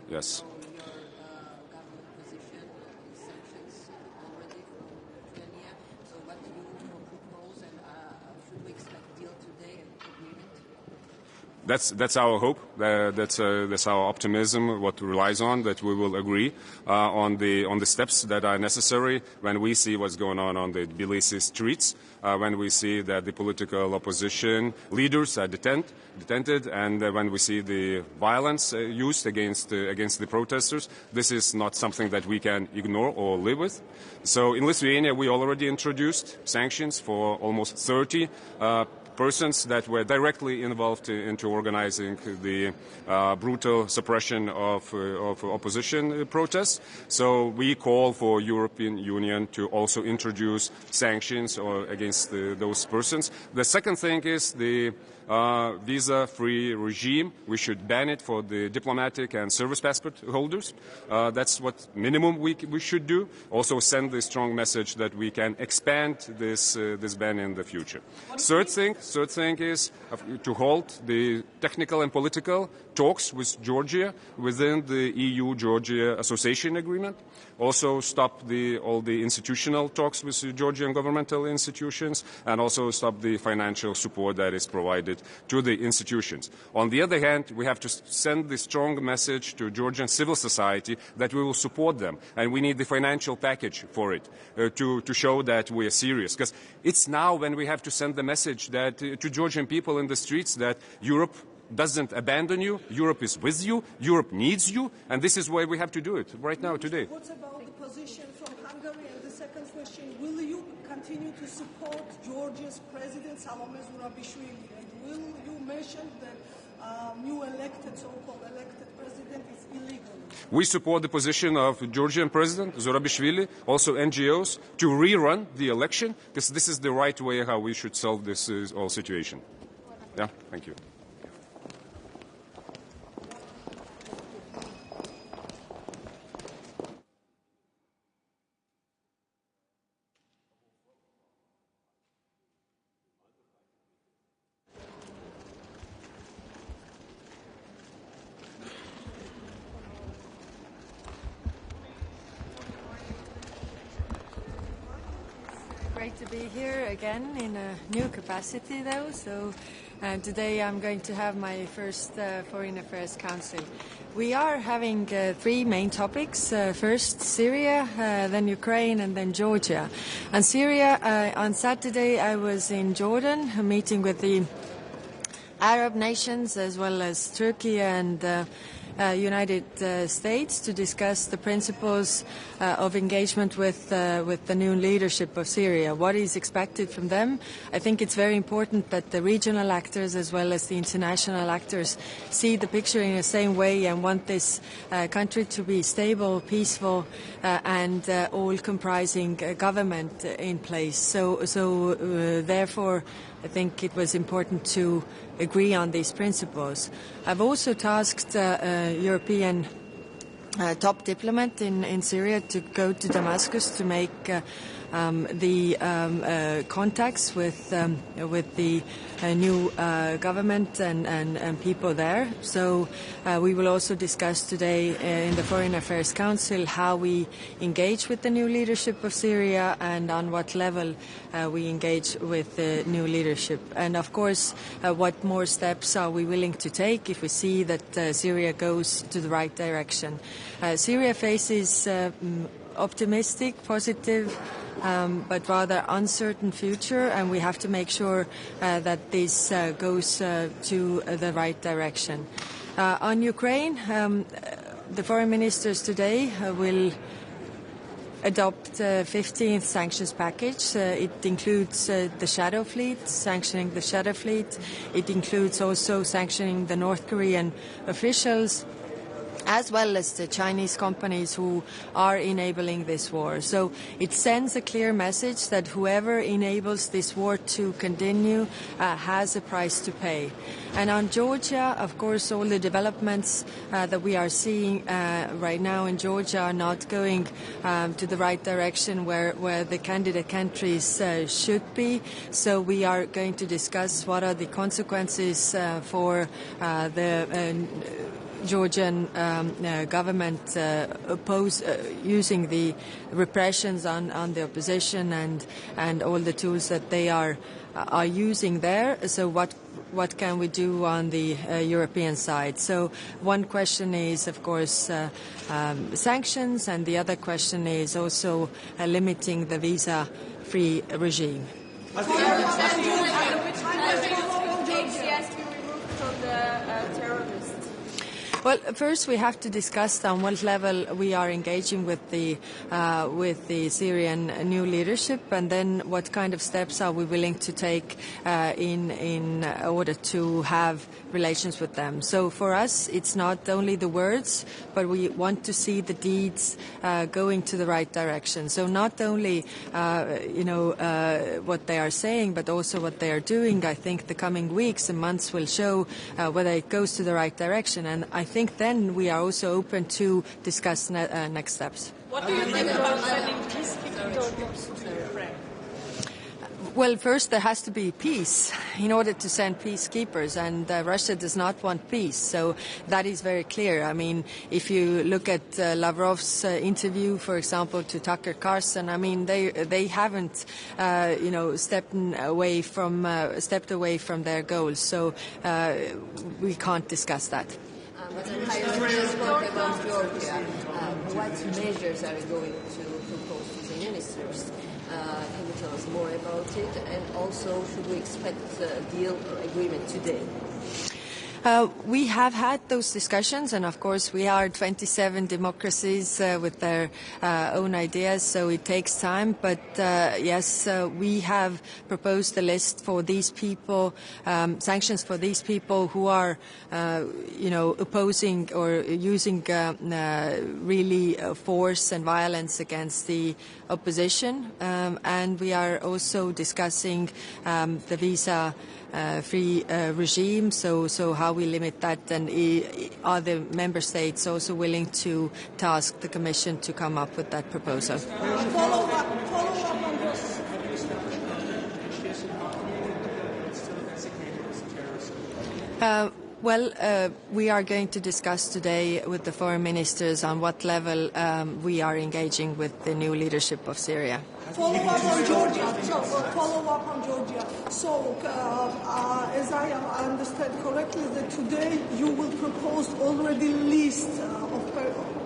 Yes. Government position on sanctions already from Lithuania. So what do you propose, and should we expect deal today and agreement? That's our hope. That's our optimism. What relies on that we will agree on the steps that are necessary when we see what's going on the Tbilisi streets, when we see that the political opposition leaders are detented, and when we see the violence used against the protesters. This is not something that we can ignore or live with. So in Lithuania, we already introduced sanctions for almost 30 persons that were directly involved into organizing the brutal suppression of opposition protests. So we call for European Union to also introduce sanctions against those persons. The second thing is the visa-free regime. We should ban it for the diplomatic and service passport holders. That's what minimum we should do. Also send the strong message that we can expand this ban in the future. Third thing is to hold the technical and political talks with Georgia within the EU-Georgia Association Agreement. Also stop all the institutional talks with the Georgian governmental institutions, and also stop the financial support that is provided to the institutions. On the other hand, we have to send the strong message to Georgian civil society that we will support them, and we need the financial package for it to show that we are serious. Because it's now when we have to send the message that to Georgian people in the streets that Europe doesn't abandon you, Europe is with you, Europe needs you, and this is why we have to do it right now, today. What about the position from Hungary? And the second question, will you continue to support Georgia's President Salome Zurabishvili? And will you mention that new so-called elected president is illegal? We support the position of Georgian President Zurabishvili, also NGOs, to rerun the election, because this is the right way how we should solve this whole situation. Yeah, thank you. Great to be here again in a new capacity, though. So today I'm going to have my first Foreign Affairs Council. We are having three main topics. First Syria, then Ukraine, and then Georgia. And Syria, on Saturday I was in Jordan meeting with the Arab nations as well as Turkey and United States to discuss the principles of engagement with the new leadership of Syria. What is expected from them? I think it's very important that the regional actors as well as the international actors see the picture in the same way and want this country to be stable, peaceful, and all comprising government in place. So therefore, I think it was important to agree on these principles. I've also tasked European top diplomat in Syria to go to Damascus to make the contacts with the new government and people there. So we will also discuss today in the Foreign Affairs Council how we engage with the new leadership of Syria and on what level we engage with the new leadership. And of course, what more steps are we willing to take if we see that Syria goes to the right direction. Syria faces optimistic, positive, but rather uncertain future, and we have to make sure that this goes to the right direction. On Ukraine, the foreign ministers today will adopt the 15th sanctions package. It includes the shadow fleet, sanctioning the shadow fleet. It includes also sanctioning the North Korean officials, as well as the Chinese companies who are enabling this war. So it sends a clear message that whoever enables this war to continue has a price to pay. And on Georgia, of course, all the developments that we are seeing right now in Georgia are not going to the right direction where the candidate countries should be. So we are going to discuss what are the consequences for the Georgian government using the repressions on the opposition and all the tools that they are using there. So what can we do on the European side? So one question is, of course, sanctions, and the other question is also limiting the visa-free regime. Well, first we have to discuss on what level we are engaging with the Syrian new leadership, and then what kind of steps are we willing to take in order to have relations with them. So for us, it's not only the words, but we want to see the deeds going to the right direction. So not only what they are saying, but also what they are doing. I think the coming weeks and months will show whether it goes to the right direction, and I think then we are also open to discuss next steps. What do you think about sending peacekeeping dogs to Ukraine? Well, first there has to be peace in order to send peacekeepers, and Russia does not want peace, so that is very clear. I mean, if you look at Lavrov's interview, for example, to Tucker Carlson, I mean, they haven't, stepped away from their goals, so we can't discuss that. But I spoke about Georgia. What measures are you going to propose to the ministers? Can you tell us more about it? And also, should we expect a deal or agreement today? We have had those discussions, and of course we are 27 democracies with their own ideas, so it takes time. But yes, we have proposed a list for these people, sanctions for these people who are, opposing or using really force and violence against the opposition. And we are also discussing the visa free regime, so how we limit that, and are the member states also willing to task the Commission to come up with that proposal? Follow up on this. We are going to discuss today with the foreign ministers on what level we are engaging with the new leadership of Syria. Follow up on Georgia. So, as I understand correctly, that today you will propose already list of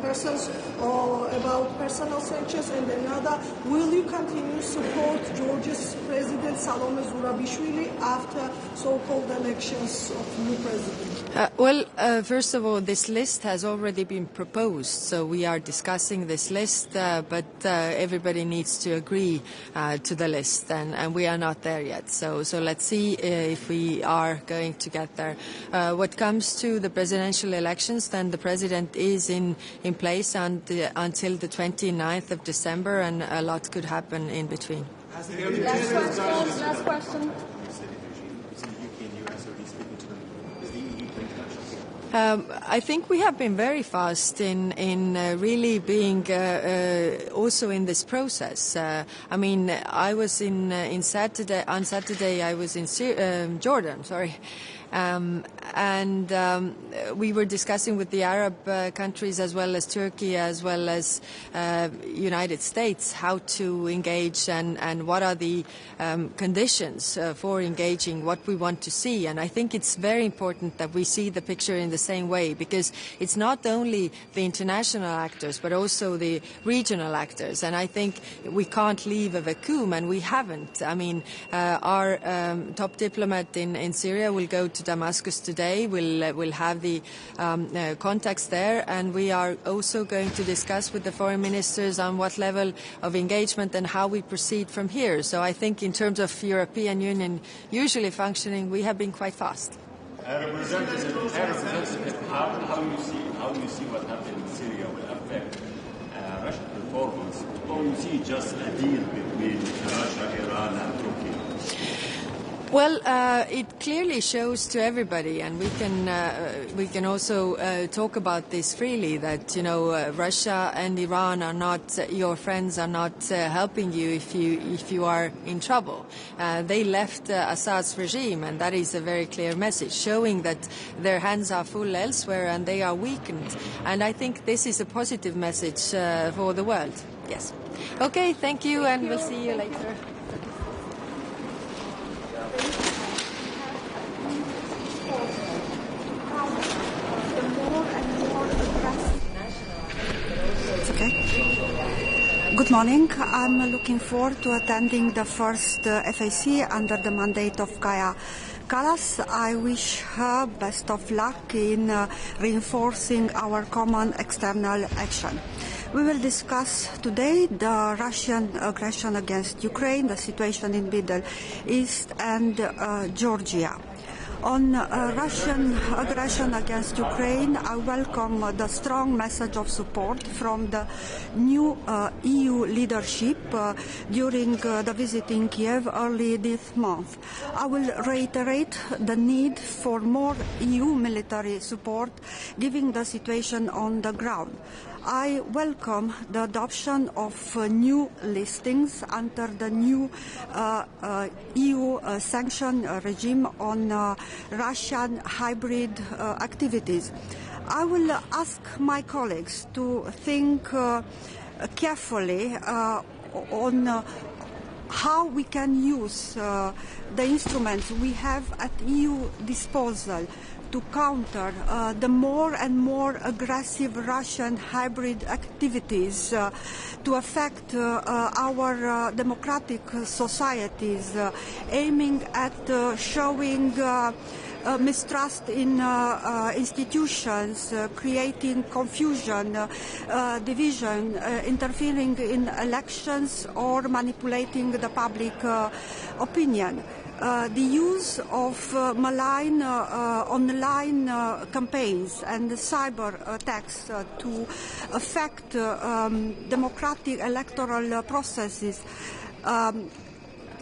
persons or about personal sanctions, and another, will you continue support Georgia's President Salome Zurabishvili after so-called elections of new president? First of all, this list has already been proposed, so we are discussing this list, but everybody needs to agree to the list, and we are not there yet. So let's see if we are going to get there. What comes to the presidential elections, then the president is in place until the 29th of December, and a lot could happen in between. Last question. I think we have been very fast in really being also in this process. I mean, I was on Saturday I was in Jordan, sorry. And we were discussing with the Arab countries as well as Turkey as well as United States how to engage and what are the conditions for engaging, what we want to see. And I think it's very important that we see the picture in the same way, because it's not only the international actors but also the regional actors. And I think we can't leave a vacuum, and we haven't. I mean, our top diplomat in Syria will go to Damascus today. We'll have the contacts there, and we are also going to discuss with the foreign ministers on what level of engagement and how we proceed from here. So I think in terms of European Union usually functioning, we have been quite fast. Representative, how do you see what happened in Syria will affect Russian performance, or you see just a deal between Russia, Iran, and Turkey? Well, it clearly shows to everybody, and we can also talk about this freely, that Russia and Iran are not your friends, are not helping you if you are in trouble. They left Assad's regime, and that is a very clear message, showing that their hands are full elsewhere and they are weakened. And I think this is a positive message for the world. Yes. Okay, thank you, and we'll see you later. Good morning. I'm looking forward to attending the first FAC under the mandate of Kaja Kallas. I wish her best of luck in reinforcing our common external action. We will discuss today the Russian aggression against Ukraine, the situation in Middle East, and Georgia. On Russian aggression against Ukraine, I welcome the strong message of support from the new EU leadership during the visit in Kiev early this month. I will reiterate the need for more EU military support, given the situation on the ground. I welcome the adoption of new listings under the new EU sanction regime on Russian hybrid activities. I will ask my colleagues to think carefully on how we can use the instruments we have at EU disposal to counter the more and more aggressive Russian hybrid activities to affect our democratic societies, aiming at showing mistrust in institutions, creating confusion, division, interfering in elections, or manipulating the public opinion. The use of malign online campaigns and cyber attacks to affect democratic electoral processes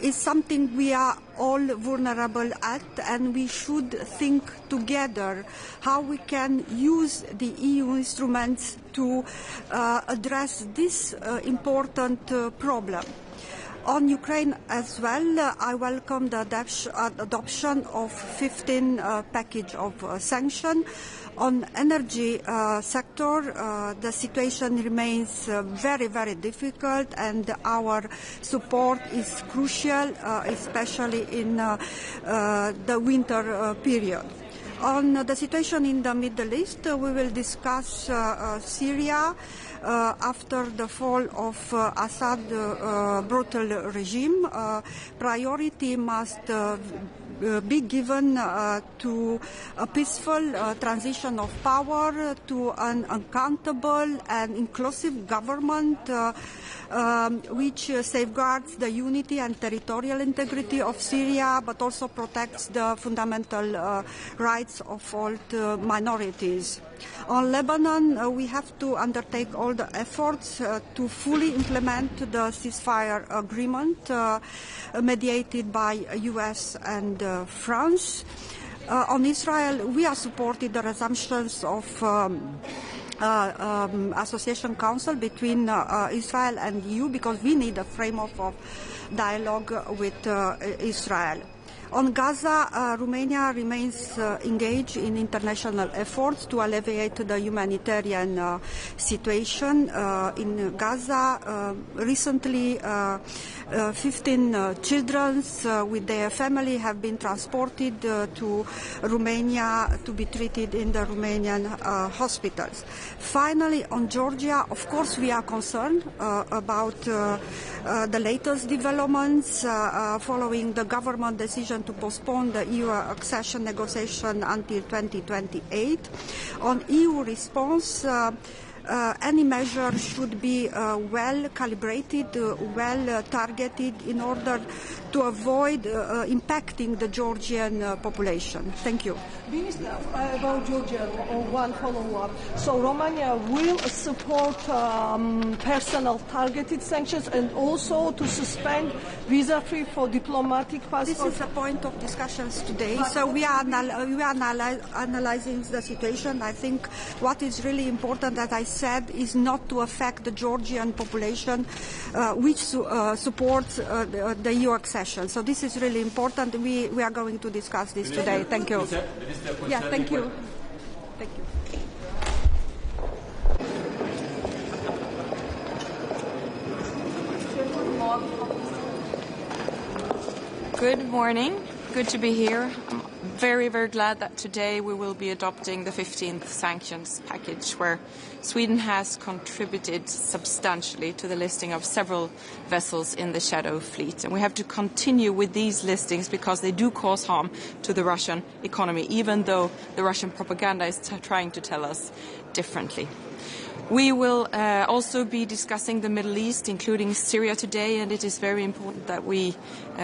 is something we are all vulnerable at, and we should think together how we can use the EU instruments to address this important problem. On Ukraine as well, I welcome the adoption of 15 package of sanctions. On energy sector, the situation remains very, very difficult, and our support is crucial, especially in the winter period. On the situation in the Middle East, we will discuss Syria. After the fall of Assad brutal regime, priority must be given to a peaceful transition of power, to an accountable and inclusive government which safeguards the unity and territorial integrity of Syria, but also protects the fundamental rights of all minorities. On Lebanon, we have to undertake all the efforts to fully implement the ceasefire agreement mediated by US and France. On Israel, we are supporting the resumptions of Association Council between Israel and EU, because we need a framework of dialogue with Israel. On Gaza, Romania remains engaged in international efforts to alleviate the humanitarian situation in Gaza. Recently, 15 children with their family have been transported to Romania to be treated in the Romanian hospitals. Finally, on Georgia, of course, we are concerned about the latest developments following the government decision to postpone the EU accession negotiation until 2028. On EU response, any measure should be well calibrated, well targeted, in order to avoid impacting the Georgian population. Thank you. Minister, about Georgia, one follow-up. So Romania will support personal targeted sanctions and also to suspend visa-free for diplomatic passports. This is a point of discussions today. So we are analyzing the situation. I think what is really important, as I said, is not to affect the Georgian population, which supports the EU accession. So this is really important. We are going to discuss this today. Thank you. Yeah, thank you. Thank you. Good morning. Good to be here. I'm very, very glad that today we will be adopting the 15th sanctions package, where Sweden has contributed substantially to the listing of several vessels in the shadow fleet. And we have to continue with these listings because they do cause harm to the Russian economy, even though the Russian propaganda is trying to tell us differently. We will also be discussing the Middle East, including Syria today, and it is very important that we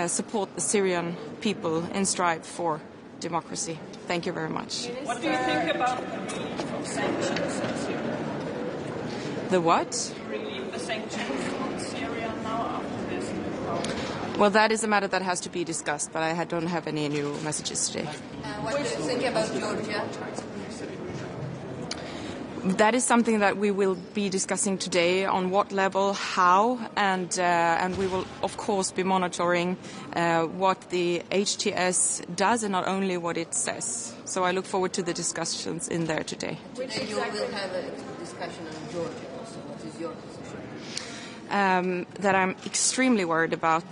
support the Syrian people in strive for democracy. Thank you very much. What do you think about the relief of sanctions on Syria? The what? Relieve the sanctions on Syria now after this? Well, that is a matter that has to be discussed, but I don't have any new messages today. What do you think about Georgia? That is something that we will be discussing today, on what level, how, and we will, of course, be monitoring what the HTS does and not only what it says. So I look forward to the discussions in there today. Today you will have a discussion on Georgia also. What is your position? That I'm extremely worried about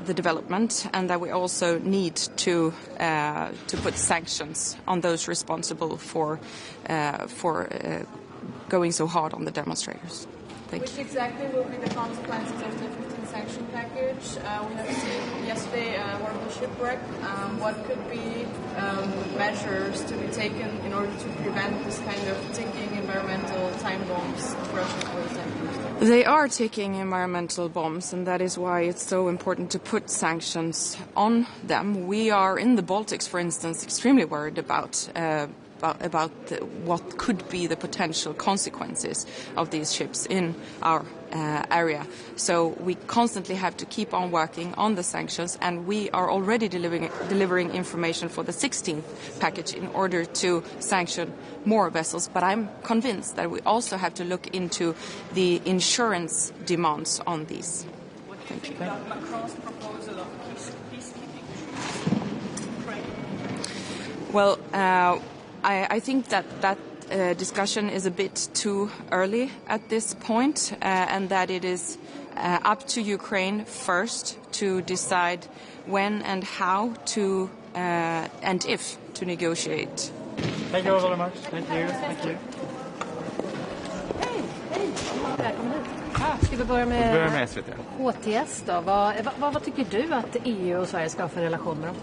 the development, and that we also need to put sanctions on those responsible for going so hard on the demonstrators. Thank you. Which exactly will be the consequences of the 15th sanction package? We have seen yesterday a horrible shipwreck. What could be measures to be taken in order to prevent this kind of ticking environmental time bombs of Russian oil tankers? They are ticking environmental bombs, and that is why it's so important to put sanctions on them. We are in the Baltics, for instance, extremely worried about what could be the potential consequences of these ships in our area. So we constantly have to keep on working on the sanctions, and we are already delivering information for the 16th package in order to sanction more vessels. But I'm convinced that we also have to look into the insurance demands on these. What do you think about Macron's proposal of peacekeeping? Well, I think that discussion is a bit too early at this point, and that it is up to Ukraine first to decide when and how to and if to negotiate. Thank you very much. Thank you. Thank you. Hej! Välkommen hit. Ska vi börja med SVT. HTS då? Vad tycker du att EU och Sverige ska ha för relation med dem?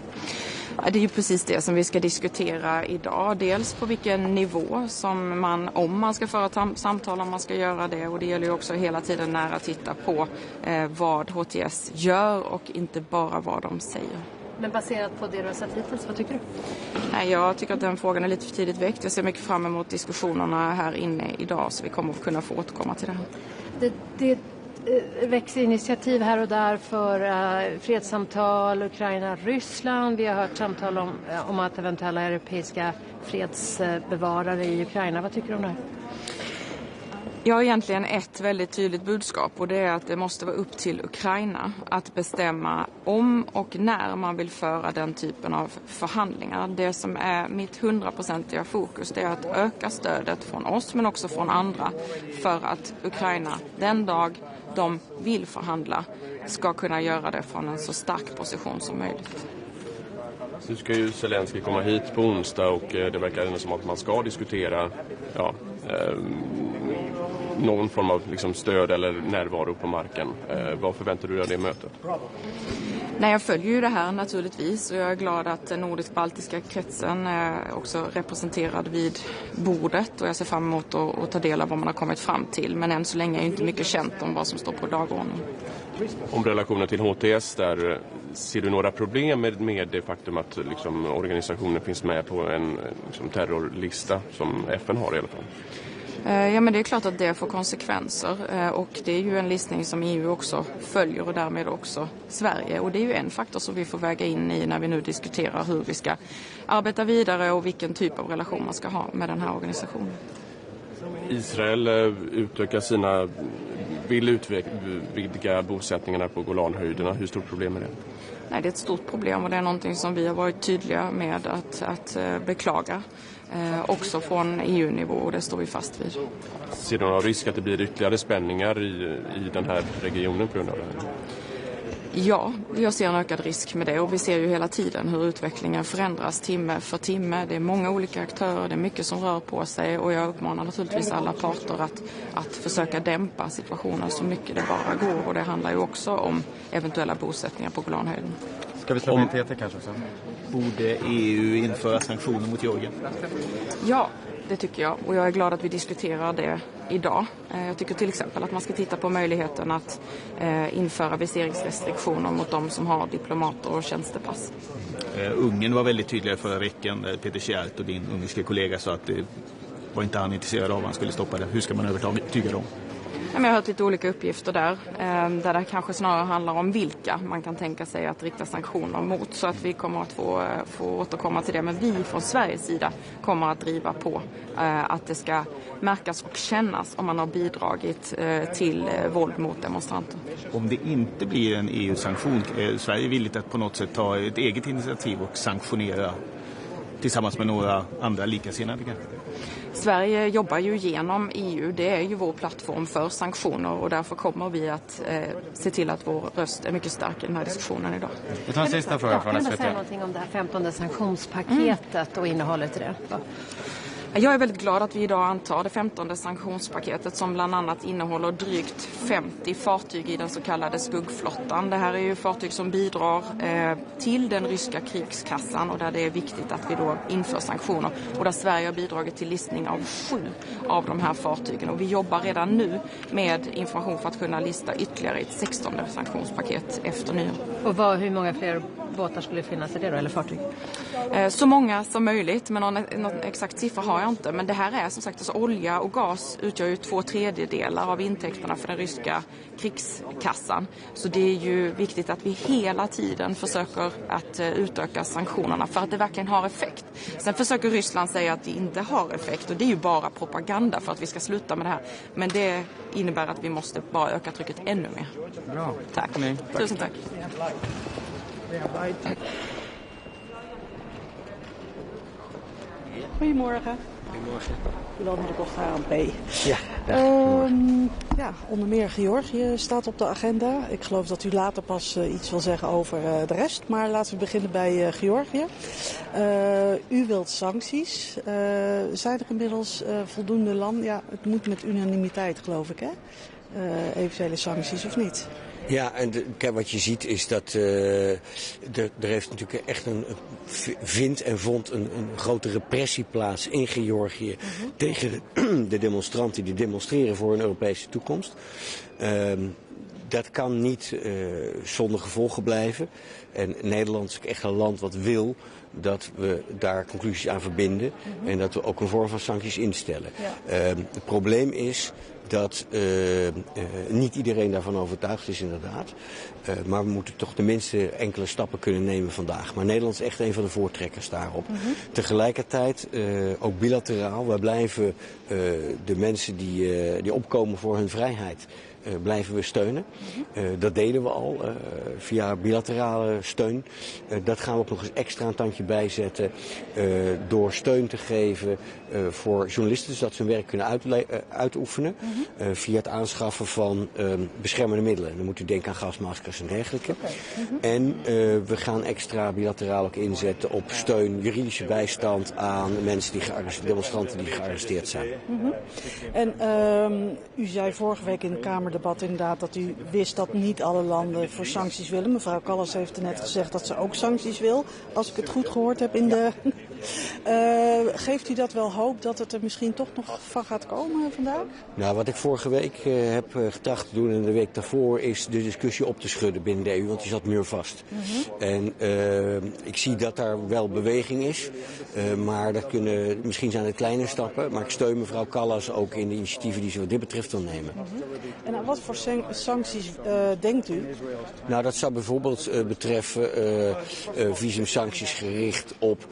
Ja, det är ju precis det som vi ska diskutera idag. Dels på vilken nivå som om man ska föra samtal, om man ska göra det. Och det gäller ju också hela tiden nära att titta på vad HTS gör och inte bara vad de säger. Men baserat på det du har sett hittills, vad tycker du? Nej, jag tycker att den frågan är lite för tidigt väckt. Jag ser mycket fram emot diskussionerna här inne idag, så vi kommer att kunna få återkomma till det här. Det växer initiativ här och där för fredssamtal, Ukraina, Ryssland. Vi har hört samtal om att eventuella europeiska fredsbevarare i Ukraina. Vad tycker du om det här? Jag har egentligen ett väldigt tydligt budskap, och det är att det måste vara upp till Ukraina att bestämma om och när man vill föra den typen av förhandlingar. Det som är mitt 100% fokus, det är att öka stödet från oss men också från andra för att Ukraina den dag de vill förhandla ska kunna göra det från en så stark position som möjligt. Nu ska ju Zelensky komma hit på onsdag, och det verkar ändå som att man ska diskutera någon form av stöd eller närvaro på marken. Vad förväntar du dig av det mötet? Nej, jag följer ju det här naturligtvis, och jag är glad att den nordisk-baltiska kretsen är också representerad vid bordet, och jag ser fram emot att ta del av vad man har kommit fram till. Men än så länge är inte mycket känt om vad som står på dagordningen. Om relationen till HTS, där Ser du några problem med det faktum att liksom, organisationen finns med på en liksom, terrorlista som FN har i alla fall? Ja, men det är klart att det får konsekvenser och det är ju en listning som EU också följer och därmed också Sverige. Och det är ju en faktor som vi får väga in i när vi nu diskuterar hur vi ska arbeta vidare och vilken typ av relation man ska ha med den här organisationen. Israel vill utvidga bosättningarna på Golanhöjderna. Hur stort problem är det? Nej, det är ett stort problem och det är någonting som vi har varit tydliga med att beklaga. Också från EU-nivå och det står vi fast vid. Ser du någon risk att det blir ytterligare spänningar i den här regionen på grund av det här? Ja, jag ser en ökad risk med det och vi ser ju hela tiden hur utvecklingen förändras timme för timme. Det är många olika aktörer, det är mycket som rör på sig och jag uppmanar naturligtvis alla parter att försöka dämpa situationen så mycket det bara går och det handlar ju också om eventuella bosättningar på Golanhöjden. Ska vi släppa in Peter kanske också? Borde EU införa sanktioner mot Georgien? Ja, det tycker jag och jag är glad att vi diskuterar det idag. Jag tycker till exempel att man ska titta på möjligheten att införa viseringsrestriktioner mot de som har diplomater och tjänstepass. Ungern var väldigt tydligare förra veckan. Peter Kjärt och din ungerska kollega sa att det var inte han intresserad av, han skulle stoppa det. Hur ska man övertyga dem? Jag har hört lite olika uppgifter där det kanske snarare handlar om vilka man kan tänka sig att rikta sanktioner mot så att vi kommer att få återkomma till det. Men vi från Sveriges sida kommer att driva på att det ska märkas och kännas om man har bidragit till våld mot demonstranter. Om det inte blir en EU-sanktion, är Sverige villigt att på något sätt ta ett eget initiativ och sanktionera tillsammans med några andra likasinnade kanske? Sverige jobbar ju genom EU, det är ju vår plattform för sanktioner och därför kommer vi att se till att vår röst är mycket stark i den här diskussionen idag. Vi tar en sista fråga från SVT. Kan du säga någonting om det här 15:e sanktionspaketet och innehållet i det? Jag är väldigt glad att vi idag antar det 15:e sanktionspaketet som bland annat innehåller drygt 50 fartyg i den så kallade skuggflottan. Det här är ju fartyg som bidrar till den ryska krigskassan och där det är viktigt att vi då inför sanktioner. Och där Sverige har bidragit till listning av 7 av de här fartygen. Och vi jobbar redan nu med information för att kunna lista ytterligare ett 16:e sanktionspaket efter nyår. Och hur många fler båtar skulle finnas i det då, eller fartyg? Så många som möjligt, men någon exakt siffra har jag inte. Men det här är som sagt, alltså, olja och gas utgör ju 2/3 av intäkterna för den ryska krigskassan. Så det är ju viktigt att vi hela tiden försöker att utöka sanktionerna för att det verkligen har effekt. Sen försöker Ryssland säga att det inte har effekt och det är ju bara propaganda för att vi ska sluta med det här. Men det innebär att vi måste bara öka trycket ännu mer. Bra. Tack. Tusen tack. Goedemorgen. Goedemorgen. Dan moet ik nog naar aan B. Ja, ja, onder meer Georgië staat op de agenda. Ik geloof dat u later pas iets wil zeggen over de rest. Maar laten we beginnen bij Georgië. U wilt sancties. Zijn er inmiddels voldoende landen? Ja, het moet met unanimiteit, geloof ik, hè? Eventuele sancties of niet? Ja, en kijk, wat je ziet is dat er heeft natuurlijk echt vond een grote repressie plaats in Georgië tegen de demonstranten die demonstreren voor een Europese toekomst. Dat kan niet zonder gevolgen blijven. En Nederland is echt een land wat wil dat we daar conclusies aan verbinden en dat we ook een vorm van sancties instellen. Ja. Het probleem is dat niet iedereen daarvan overtuigd is inderdaad. Maar we moeten toch tenminste enkele stappen kunnen nemen vandaag. Maar Nederland is echt een van de voortrekkers daarop. Tegelijkertijd, ook bilateraal, wij blijven de mensen die opkomen voor hun vrijheid blijven we steunen. Dat deden we al via bilaterale steun. Dat gaan we ook nog eens extra een tandje bijzetten door steun te geven voor journalisten, zodat ze hun werk kunnen uitoefenen via het aanschaffen van beschermende middelen. Dan moet u denken aan gasmaskers en dergelijke. En we gaan extra bilateraal ook inzetten op steun, juridische bijstand aan mensen demonstranten die gearresteerd zijn. En u zei vorige week in het Kamerdebat inderdaad dat u wist dat niet alle landen voor sancties willen. Mevrouw Kallas heeft net gezegd dat ze ook sancties wil, als ik het goed gehoord heb in de Geeft u dat wel hoop dat het er misschien toch nog van gaat komen vandaag? Nou, wat ik vorige week heb getracht te doen en de week daarvoor is de discussie op te schudden binnen de EU, want die zat muurvast. En ik zie dat daar wel beweging is, maar dat misschien zijn het kleine stappen, maar ik steun mevrouw Kallas ook in de initiatieven die ze wat dit betreft wil nemen. En aan wat voor sancties denkt u? Nou, dat zou bijvoorbeeld betreffen visumsancties gericht op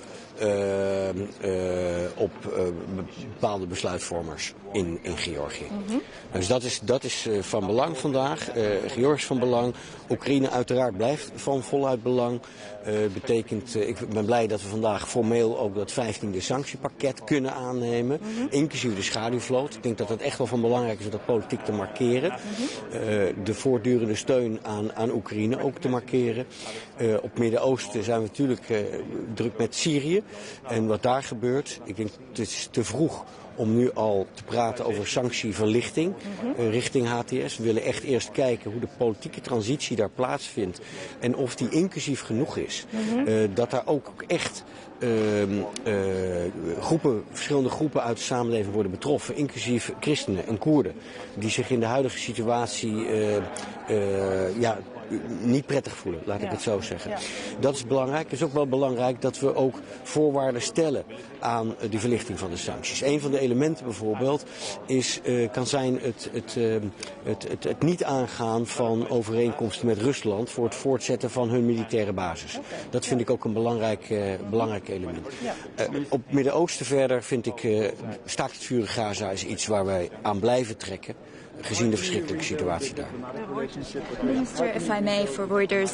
bepaalde besluitvormers in Georgië. Dus dat is van belang vandaag. Georgië is van belang. Oekraïne uiteraard blijft van voluit belang. Betekent, ik ben blij dat we vandaag formeel ook dat 15e sanctiepakket kunnen aannemen. Inclusief de schaduwvloot. Ik denk dat het echt wel van belangrijk is om dat politiek te markeren. De voortdurende steun aan Oekraïne ook te markeren. Op het Midden-Oosten zijn we natuurlijk druk met Syrië. En wat daar gebeurt, ik denk het is te vroeg om nu al te praten over sanctieverlichting richting HTS. We willen echt eerst kijken hoe de politieke transitie daar plaatsvindt en of die inclusief genoeg is. Dat daar ook echt verschillende groepen uit de samenleving worden betroffen, inclusief christenen en Koerden, die zich in de huidige situatie niet prettig voelen, laat ik het zo zeggen. Dat is belangrijk. Het is ook wel belangrijk dat we ook voorwaarden stellen aan die verlichting van de sancties. Een van de elementen bijvoorbeeld kan zijn het niet aangaan van overeenkomsten met Rusland voor het voortzetten van hun militaire basis. Dat vind ik ook een belangrijk element. Op het Midden-Oosten verder vind ik staakt het vuur in Gaza is iets waar wij aan blijven trekken, gezien de verschrikkelijke situatie daar. Minister, if I may, for Reuters,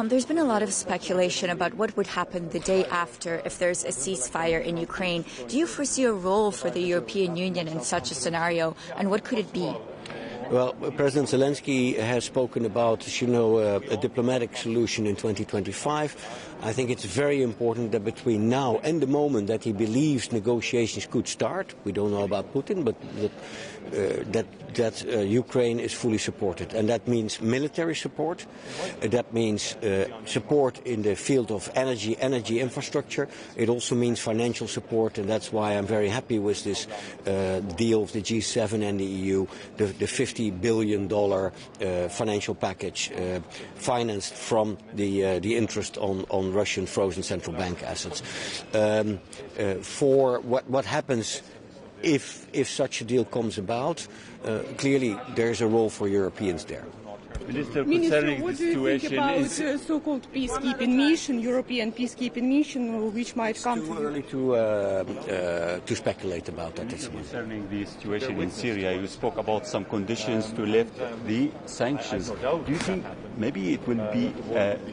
there's been a lot of speculation about what would happen the day after if there's a ceasefire in Ukraine. Do you foresee a role for the European Union in such a scenario, and what could it be? Well, President Zelensky has spoken about, as you know, a diplomatic solution in 2025. I think it's very important that between now and the moment that he believes negotiations could start, we don't know about Putin, but that Ukraine is fully supported. And that means military support. That means support in the field of energy infrastructure. It also means financial support, and that's why I'm very happy with this deal of the G7 and the EU, the $50 billion financial package financed from the interest on Russian frozen central bank assets. For what happens if such a deal comes about, clearly there's a role for Europeans there. Minister, what do you think about so-called peacekeeping mission, European peacekeeping mission, which might come It's too early to speculate about that. Concerning the situation in Syria, you spoke about some conditions to lift the sanctions. Do you think maybe it will be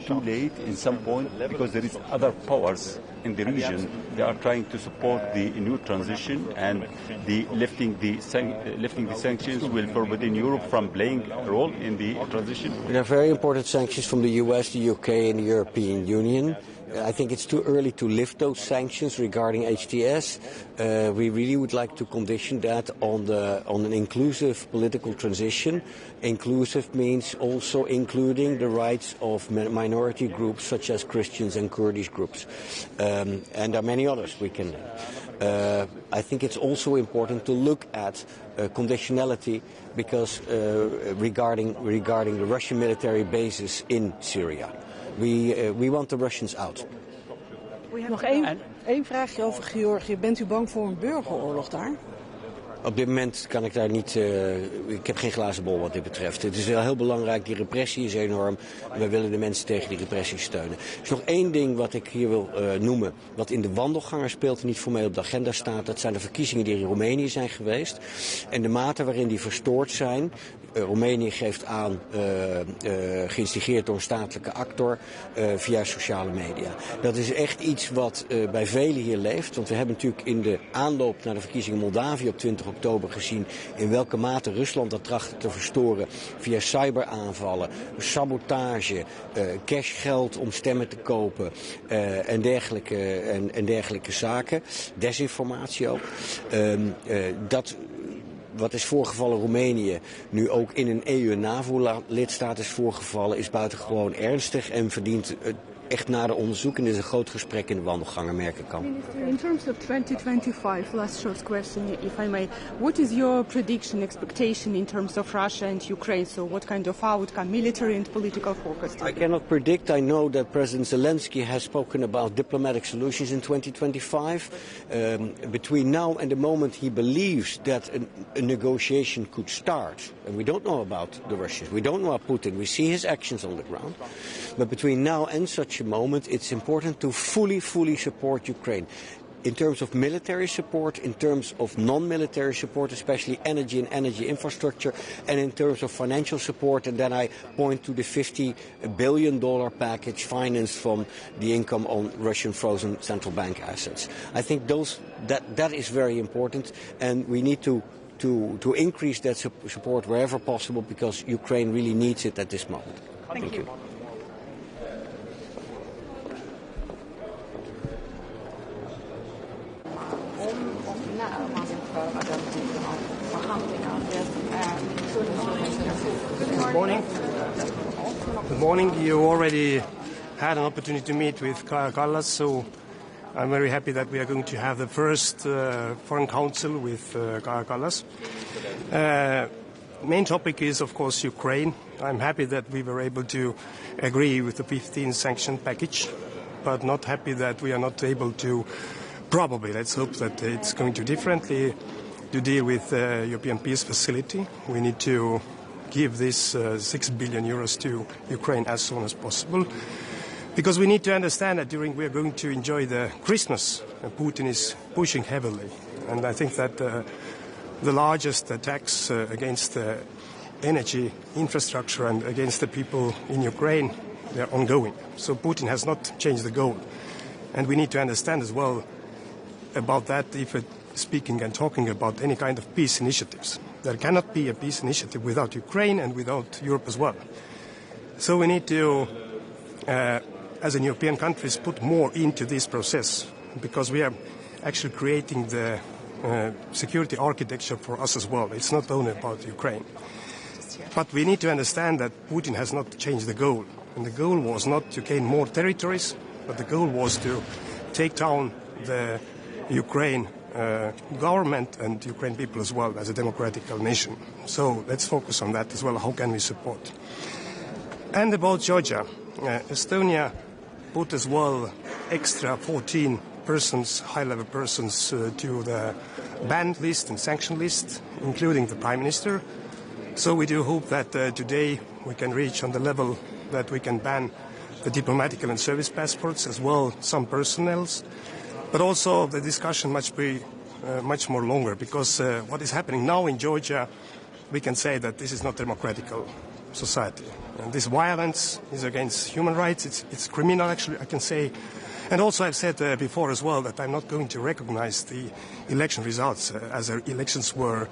too late in some point, because there is other powers in the region that are trying to support the new transition, and the lifting the sanctions will forbid Europe from playing a role in the transition? There are very important sanctions from the US, the UK and the European Union. I think it's too early to lift those sanctions regarding HTS. We really would like to condition that on an inclusive political transition. Inclusive means also including the rights of minority groups such as Christians and Kurdish groups. And there are many others we can name. I think it's also important to look at conditionality, because regarding the Russian military bases in Syria. We want the Russians out. Nog één vraagje over Georgië. Bent u bang voor een burgeroorlog daar? Op dit moment kan ik daar niet. Ik heb geen glazen bol wat dit betreft. Het is wel heel belangrijk. Die repressie is enorm. We willen de mensen tegen die repressie steunen. Er is nog één ding wat ik hier wil noemen. Wat in de wandelganger speelt en niet formeel op de agenda staat. Dat zijn de verkiezingen die in Roemenië zijn geweest. En de mate waarin die verstoord zijn. Roemenië geeft aan, geïnstigeerd door een statelijke actor, via sociale media. Dat is echt iets wat bij velen hier leeft. Want we hebben natuurlijk in de aanloop naar de verkiezingen in Moldavië op 20 oktober gezien in welke mate Rusland dat trachtte te verstoren via cyberaanvallen, sabotage, cashgeld om stemmen te kopen en dergelijke zaken. Desinformatie ook. Wat is voorgevallen Roemenië, nu ook in een EU- en NAVO-lidstaat is voorgevallen, is buitengewoon ernstig en verdient echt nader onderzoeken. En dit is een groot gesprek in de wandelgangen, merk ik al. Minister, in terms of 2025, last short question, if I may, what is your prediction, expectation in terms of Russia and Ukraine? So what kind of outcome, military and political focus? I cannot predict. I know that President Zelensky has spoken about diplomatic solutions in 2025. Between now and the moment he believes that a negotiation could start, and we don't know about the Russians, we don't know about Putin, we see his actions on the ground, but between now and such a moment it's important to fully support Ukraine. In terms of military support, in terms of non-military support, especially energy and energy infrastructure, and in terms of financial support, and then I point to the $50 billion package financed from the income on Russian frozen central bank assets. I think that is very important, and we need to increase that support wherever possible, because Ukraine really needs it at this moment. Thank you. Good morning. Good morning. You already had an opportunity to meet with Kaja Kallas, so I'm very happy that we are going to have the first Foreign Council with Kaja Kallas. Main topic is, of course, Ukraine. I'm happy that we were able to agree with the 15th sanction package, but not happy that we are not able to, probably, let's hope that it's going to differently, to deal with the European Peace Facility. We need to give this 6 billion euros to Ukraine as soon as possible, because we need to understand that we are going to enjoy the Christmas, Putin is pushing heavily. And I think that the largest attacks against the energy infrastructure and against the people in Ukraine, they are ongoing. So Putin has not changed the goal. And we need to understand as well about that if speaking and talking about any kind of peace initiatives. There cannot be a peace initiative without Ukraine and without Europe as well. So we need to, as in European countries, put more into this process, because we are actually creating the security architecture for us as well. It's not only about Ukraine. But we need to understand that Putin has not changed the goal. And the goal was not to gain more territories, but the goal was to take down the Ukraine government and Ukraine people as well as a democratic nation. So let's focus on that as well. How can we support? And about Georgia, Estonia put as well extra 14 persons, high-level persons, to the banned list and sanction list, including the Prime Minister. So we do hope that today we can reach on the level that we can ban the diplomatic and service passports as well, some personnels. But also the discussion must be much more longer, because what is happening now in Georgia, we can say that this is not a democratic society. And this violence is against human rights. It's criminal, actually, I can say. And also I've said before as well that I'm not going to recognize the election results as the elections were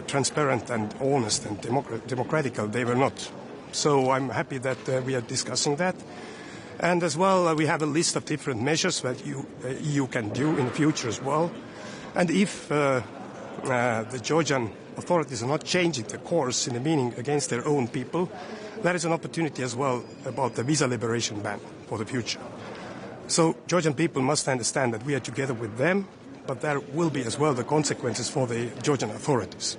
transparent and honest and democratic. They were not. So I'm happy that we are discussing that. And as well, we have a list of different measures that EU can do in the future as well. And if the Georgian authorities are not changing the course in the meaning against their own people, there is an opportunity as well about the visa liberation ban for the future. So Georgian people must understand that we are together with them, but there will be as well the consequences for the Georgian authorities.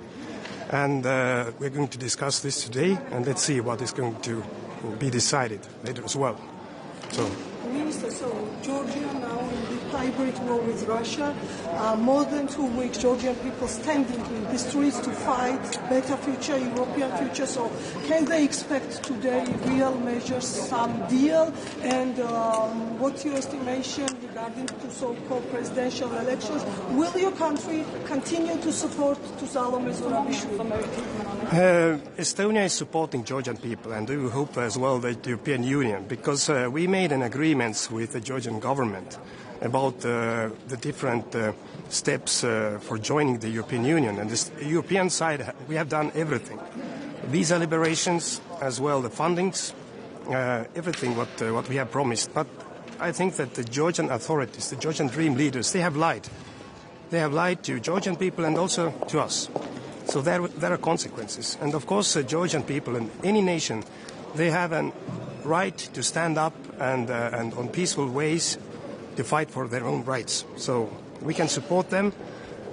And we're going to discuss this today, and let's see what is going to be decided later as well. Minister, so Georgia now in the hybrid war with Russia, more than 2 weeks Georgian people standing in the streets to fight better future, European future. So can they expect today real measures, some deal? And what's your estimation regarding to so-called presidential elections? Will your country continue to support Salome Zurabishvili? Estonia is supporting Georgian people, and we hope as well the European Union, because we made an agreement with the Georgian government about the different steps for joining the European Union. And the European side, we have done everything. Visa liberations, as well the fundings, everything what we have promised. But I think that the Georgian authorities, the Georgian dream leaders, they have lied. They have lied to Georgian people and also to us. So there are consequences. And of course, Georgian people and any nation, they have a right to stand up and on peaceful ways to fight for their own rights. So we can support them.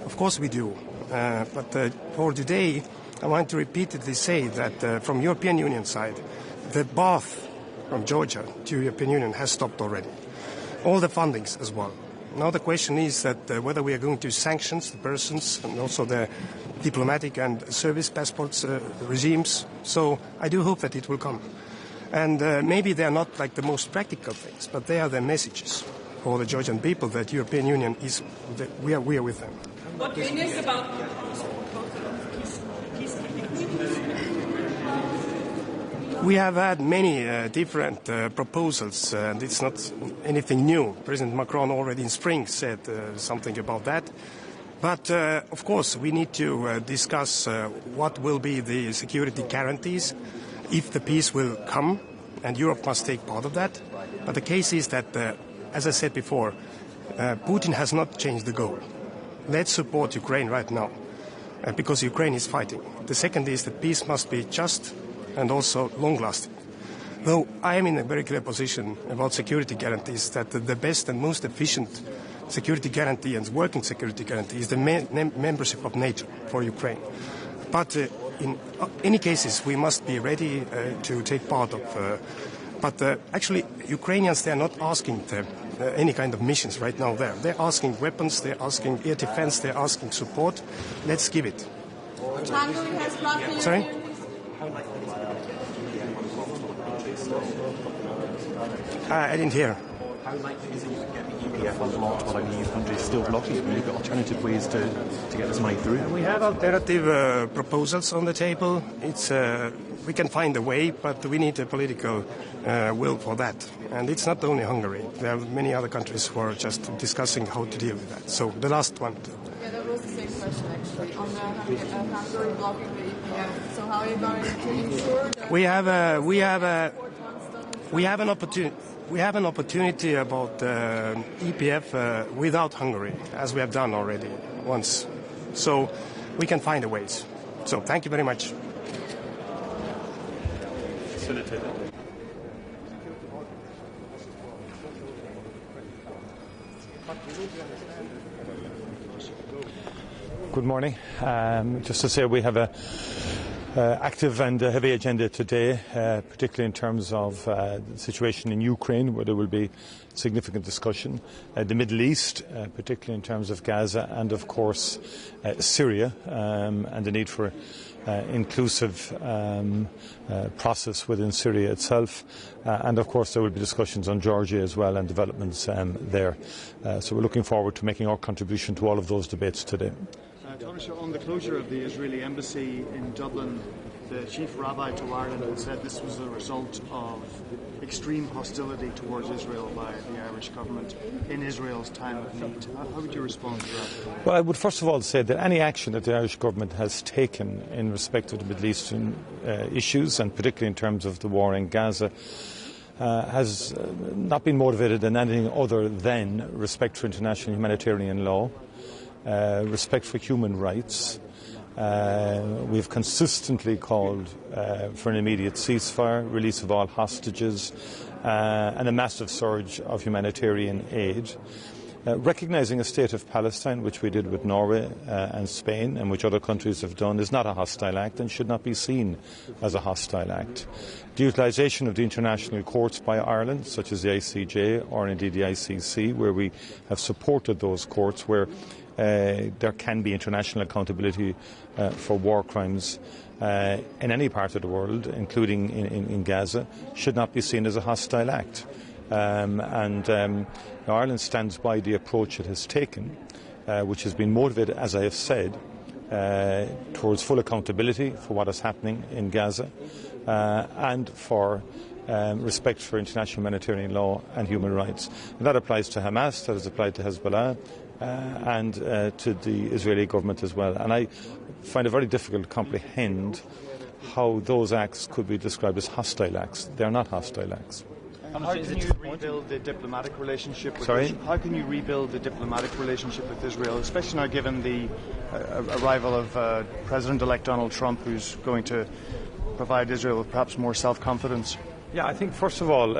Of course we do. But for today, I want to repeatedly say that from European Union side, the path from Georgia to European Union has stopped already. All the fundings as well. Now the question is that whether we are going to sanction the persons and also the diplomatic and service passports regimes. So I do hope that it will come. And maybe they are not like the most practical things, but they are the messages for the Georgian people that European Union is, we are with them. What is about We have had many different proposals, and it's not anything new. President Macron already in spring said something about that. But, of course, we need to discuss what will be the security guarantees if the peace will come, and Europe must take part of that. But the case is that, as I said before, Putin has not changed the goal. Let's support Ukraine right now, because Ukraine is fighting. The second is that peace must be just and also long-lasting. Though I am in a very clear position about security guarantees, that the best and most efficient security guarantee and working security guarantee is the membership of NATO for Ukraine. But in any cases, we must be ready to take part of. But actually, Ukrainians, they are not asking any kind of missions right now there. They're asking weapons, they're asking air defense, they're asking support. Let's give it. Hungary has blocked the Sorry? I didn't hear. How likely is it you could get the EPF unblocked while only EU countries still blocking? Can you look at alternative ways to get this money through? We have alternative proposals on the table. We can find a way, but we need a political will for that. And it's not only Hungary. There are many other countries who are just discussing how to deal with that. So the last one. Yeah, that was the same question actually. On the Hungary blocking the EPF. So how are you going to ensure that we have an opportunity about EPF without Hungary, as we have done already once. So we can find a ways. So thank you very much. Good morning. Just to say we have a active and heavy agenda today, particularly in terms of the situation in Ukraine, where there will be significant discussion, the Middle East, particularly in terms of Gaza, and of course Syria, and the need for inclusive process within Syria itself, and of course there will be discussions on Georgia as well and developments there. So we're looking forward to making our contribution to all of those debates today. Taoiseach, on the closure of the Israeli embassy in Dublin, the chief rabbi to Ireland had said this was a result of extreme hostility towards Israel by the Irish government in Israel's time of need. How would you respond to that? Well, I would first of all say that any action that the Irish government has taken in respect of the Middle Eastern issues, and particularly in terms of the war in Gaza, has not been motivated in anything other than respect for international humanitarian law, respect for human rights. We've consistently called for an immediate ceasefire, release of all hostages, and a massive surge of humanitarian aid. Recognising a state of Palestine, which we did with Norway and Spain, and which other countries have done, is not a hostile act and should not be seen as a hostile act. The utilisation of the international courts by Ireland, such as the ICJ or indeed the ICC, where we have supported those courts, where there can be international accountability for war crimes in any part of the world, including in Gaza, should not be seen as a hostile act. Ireland stands by the approach it has taken, which has been motivated, as I have said, towards full accountability for what is happening in Gaza and for respect for international humanitarian law and human rights. And that applies to Hamas, that has applied to Hezbollah, and to the Israeli government as well. And I find it very difficult to comprehend how those acts could be described as hostile acts. They are not hostile acts. How can you rebuild the diplomatic relationship with Sorry? How can you rebuild the diplomatic relationship with Israel, especially now given the arrival of President-elect Donald Trump, who's going to provide Israel with perhaps more self-confidence? Yeah, I think first of all,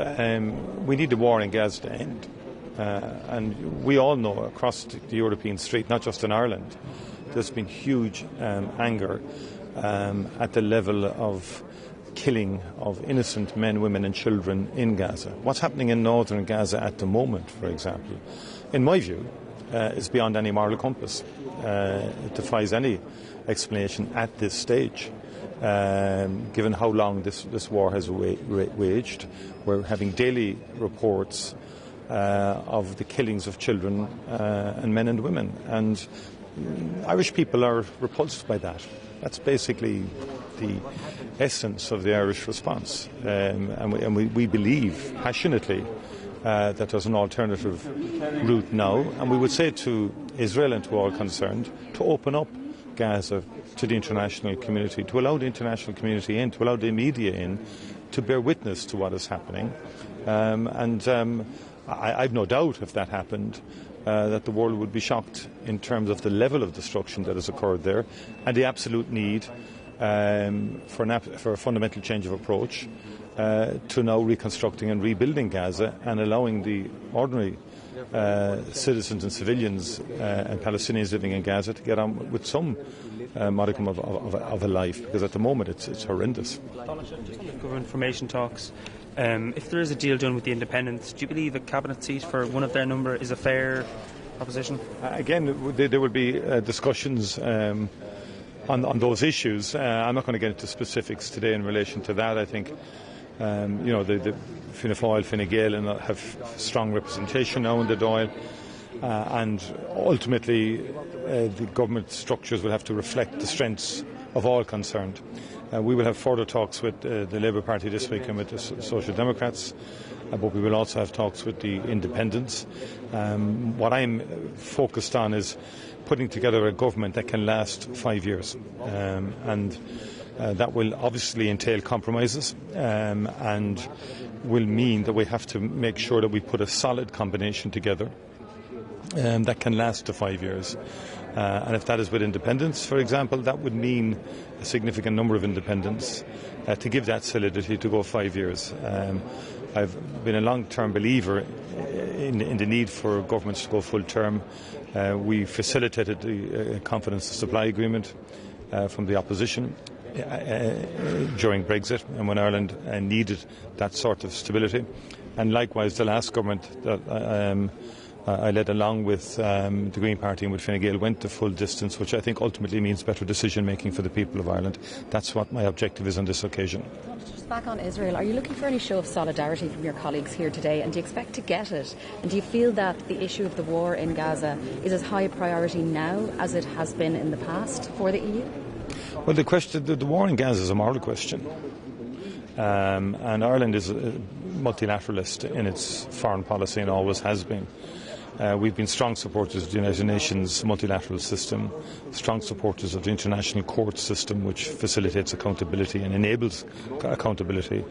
we need the war in Gaza to end. And we all know across the European street, not just in Ireland, there's been huge anger at the level of killing of innocent men, women and children in Gaza. What's happening in northern Gaza at the moment, for example, in my view, is beyond any moral compass. It defies any explanation at this stage, given how long this war has waged. We're having daily reports of the killings of children and men and women. And Irish people are repulsed by that. That's basically the essence of the Irish response. And we believe passionately that there's an alternative route now. And we would say to Israel and to all concerned to open up Gaza to the international community, to allow the international community in, to allow the media in, to bear witness to what is happening. I've no doubt if that happened that the world would be shocked in terms of the level of destruction that has occurred there and the absolute need for a fundamental change of approach to now reconstructing and rebuilding Gaza and allowing the ordinary citizens and civilians and Palestinians living in Gaza to get on with some modicum of a life, because at the moment it's horrendous. Government formation talks. If there is a deal done with the independents, do you believe a cabinet seat for one of their number is a fair proposition? Again, there will be discussions on those issues. I'm not going to get into specifics today in relation to that. I think the Fianna Fáil, Fine Gael have strong representation now in the Dáil, and ultimately the government structures will have to reflect the strengths of all concerned. We will have further talks with the Labour Party this week and with the Social Democrats, but we will also have talks with the independents. What I'm focused on is putting together a government that can last 5 years, and that will obviously entail compromises and will mean that we have to make sure that we put a solid combination together that can last to 5 years. And if that is with independents, for example, that would mean a significant number of independents to give that solidity to go 5 years. I've been a long-term believer in the need for governments to go full term. We facilitated the confidence supply agreement from the opposition during Brexit and when Ireland needed that sort of stability. And likewise, the last government that I led, along with the Green Party and with Fine Gael, went the full distance, which I think ultimately means better decision making for the people of Ireland. That's what my objective is on this occasion. Just back on Israel, are you looking for any show of solidarity from your colleagues here today, and do you expect to get it? And do you feel that the issue of the war in Gaza is as high a priority now as it has been in the past for the EU? Well, the war in Gaza is a moral question. And Ireland is a multilateralist in its foreign policy and always has been. We've been strong supporters of the United Nations multilateral system, strong supporters of the international court system, which facilitates accountability and enables accountability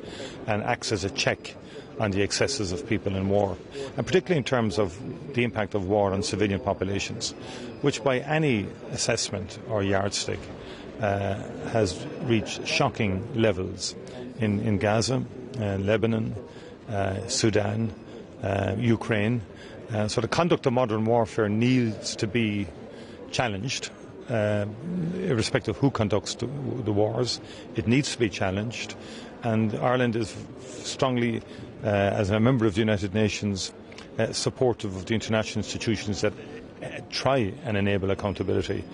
and acts as a check on the excesses of people in war, and particularly in terms of the impact of war on civilian populations, which by any assessment or yardstick has reached shocking levels in Gaza, Lebanon, Sudan, Ukraine. So the conduct of modern warfare needs to be challenged, irrespective of who conducts the wars. It needs to be challenged, and Ireland is strongly, as a member of the United Nations, supportive of the international institutions that try and enable accountability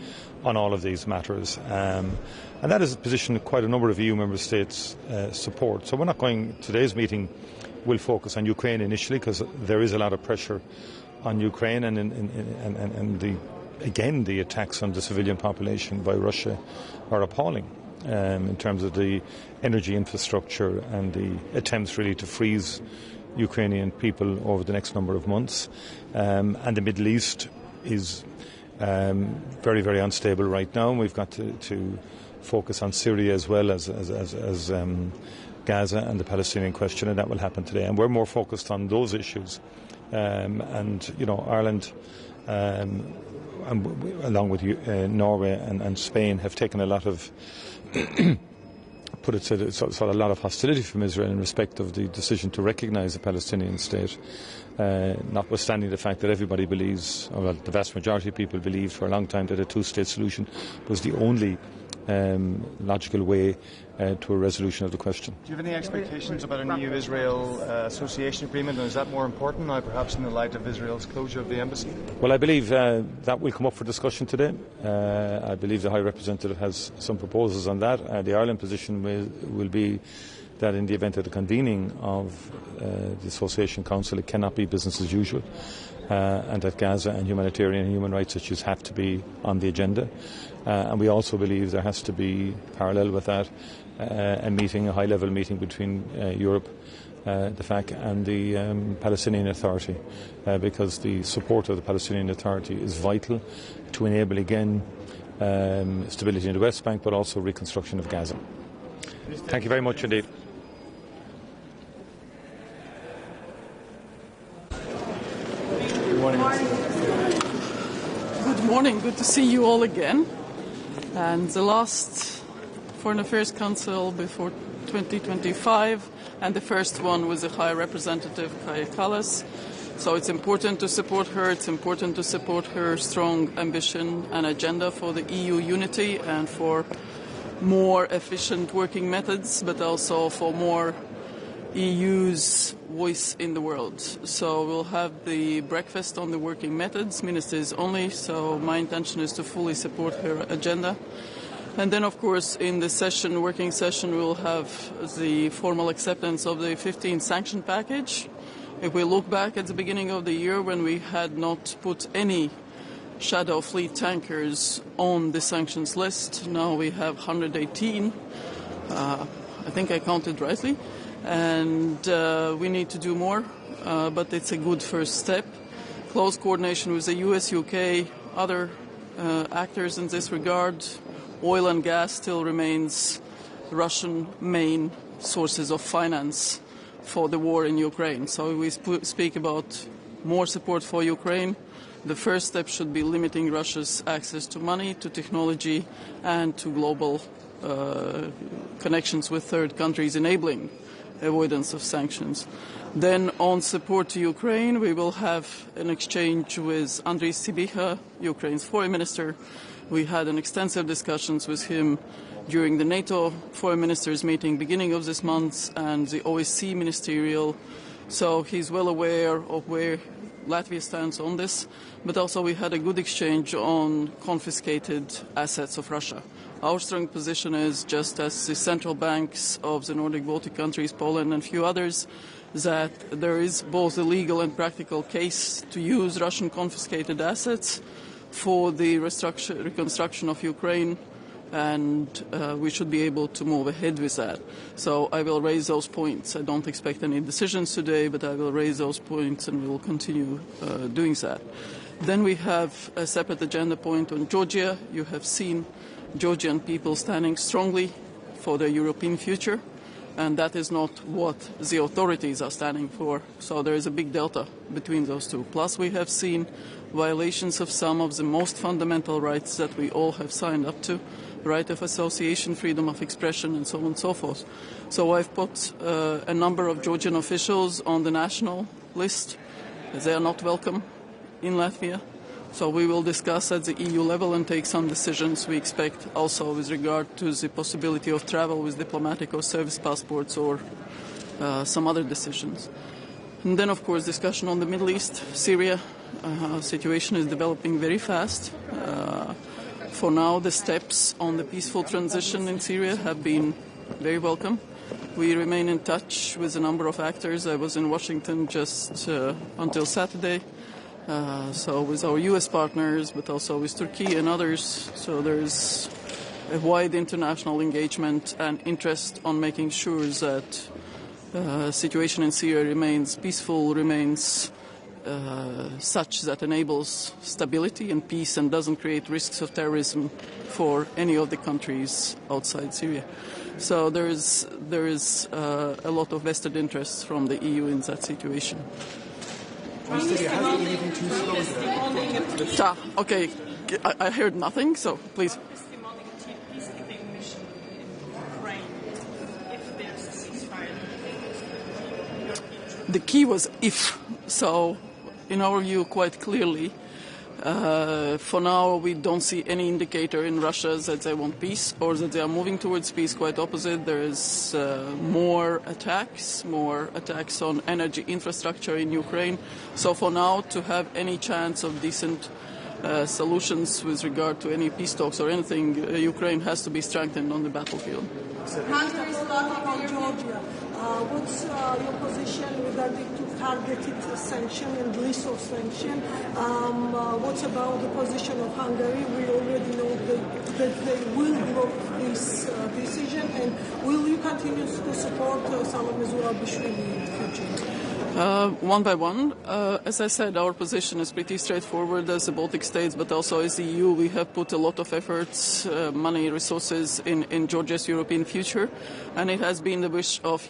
on all of these matters. And that is a position that quite a number of EU member states support. So we're not going, today's meeting will focus on Ukraine initially, because there is a lot of pressure on Ukraine, and the attacks on the civilian population by Russia are appalling in terms of the energy infrastructure and the attempts really to freeze Ukrainian people over the next number of months. And the Middle East is very, very unstable right now, and we've got to focus on Syria as well as Gaza and the Palestinian question, and that will happen today. And we're more focused on those issues. Ireland, along with Norway and Spain, have taken a lot of put it to sort of a lot of hostility from Israel in respect of the decision to recognise a Palestinian state, notwithstanding the fact that everybody believes, or well, the vast majority of people believed for a long time, that a two-state solution was the only logical way to a resolution of the question. Do you have any expectations about an EU-Israel association agreement, and is that more important now, perhaps in the light of Israel's closure of the embassy? Well, I believe that will come up for discussion today. I believe the High Representative has some proposals on that. The Ireland position will be that in the event of the convening of the Association Council, it cannot be business as usual, and that Gaza and humanitarian and human rights issues have to be on the agenda. And we also believe there has to be, parallel with that, a high-level meeting between Europe, the FAC and the Palestinian Authority, because the support of the Palestinian Authority is vital to enable, again, stability in the West Bank, but also reconstruction of Gaza. Thank you very much indeed. Good morning. Good morning. Good to see you all again. And the last Foreign Affairs Council before 2025, and the first one was the High Representative Kaja Kallas. So it's important to support her. It's important to support her strong ambition and agenda for the EU unity and for more efficient working methods, but also for more EU's voice in the world. So we'll have the breakfast on the working methods, ministers only, so my intention is to fully support her agenda. And then, of course, in the working session, we'll have the formal acceptance of the 15th sanction package. If we look back at the beginning of the year when we had not put any shadow fleet tankers on the sanctions list, now we have 118. I think I counted rightly. And we need to do more, but it's a good first step. Close coordination with the US, UK, other actors in this regard. Oil and gas still remains Russian main sources of finance for the war in Ukraine. So we speak about more support for Ukraine. The first step should be limiting Russia's access to money, to technology, and to global connections with third countries, enabling avoidance of sanctions. Then on support to Ukraine, we will have an exchange with Andriy Sybiha, Ukraine's foreign minister. We had an extensive discussions with him during the NATO foreign ministers meeting beginning of this month and the OSCE ministerial. So he's well aware of where Latvia stands on this. But also we had a good exchange on confiscated assets of Russia. Our strong position is, just as the central banks of the Nordic Baltic countries, Poland and a few others, that there is both a legal and practical case to use Russian confiscated assets for the reconstruction of Ukraine, and we should be able to move ahead with that. So I will raise those points. I don't expect any decisions today, but I will raise those points and we will continue doing that. Then we have a separate agenda point on Georgia. You have seen Georgian people standing strongly for their European future, and that is not what the authorities are standing for. So there is a big delta between those two. Plus we have seen violations of some of the most fundamental rights that we all have signed up to, right of association, freedom of expression, and so on and so forth. So I've put a number of Georgian officials on the national list. They are not welcome in Latvia. So we will discuss at the EU level and take some decisions. We expect also with regard to the possibility of travel with diplomatic or service passports or some other decisions. And then, of course, discussion on the Middle East, Syria. Situation is developing very fast. For now, the steps on the peaceful transition in Syria have been very welcome. We remain in touch with a number of actors. I was in Washington just until Saturday. So with our US partners, but also with Turkey and others. So there's a wide international engagement and interest on making sure that the situation in Syria remains peaceful, remains such that enables stability and peace and doesn't create risks of terrorism for any of the countries outside Syria. So there is a lot of vested interest from the EU in that situation. Okay, I heard nothing, so please. The key was if. So, in our view, quite clearly, for now, we don't see any indicator in Russia that they want peace or that they are moving towards peace. Quite opposite. There is more attacks on energy infrastructure in Ukraine. So for now, to have any chance of decent solutions with regard to any peace talks or anything, Ukraine has to be strengthened on the battlefield. Hungary is talking on Georgia. What's your position regarding to targeted sanction and list of sanction? What about the position of Hungary? We already know that they will block this decision, and will you continue to support Salome Zurabishvili in the future? One by one. As I said, our position is pretty straightforward as the Baltic states, but also as the EU. We have put a lot of efforts, money, resources in Georgia's European future, and it has been the wish of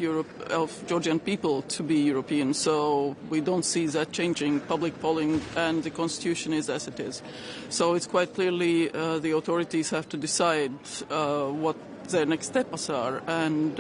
Georgian people to be European. So we don't see that changing. Public polling and the constitution is as it is. So it's quite clearly the authorities have to decide what their next steps are, and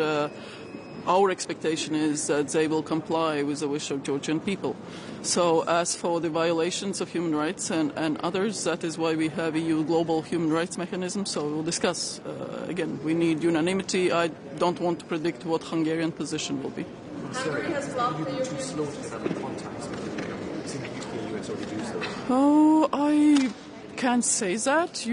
our expectation is that they will comply with the wish of Georgian people. So as for the violations of human rights and others, that is why we have EU global human rights mechanism. So we'll discuss. Again, we need unanimity. I don't want to predict what Hungarian position will be. Hungary has blocked the Oh, I can't say that.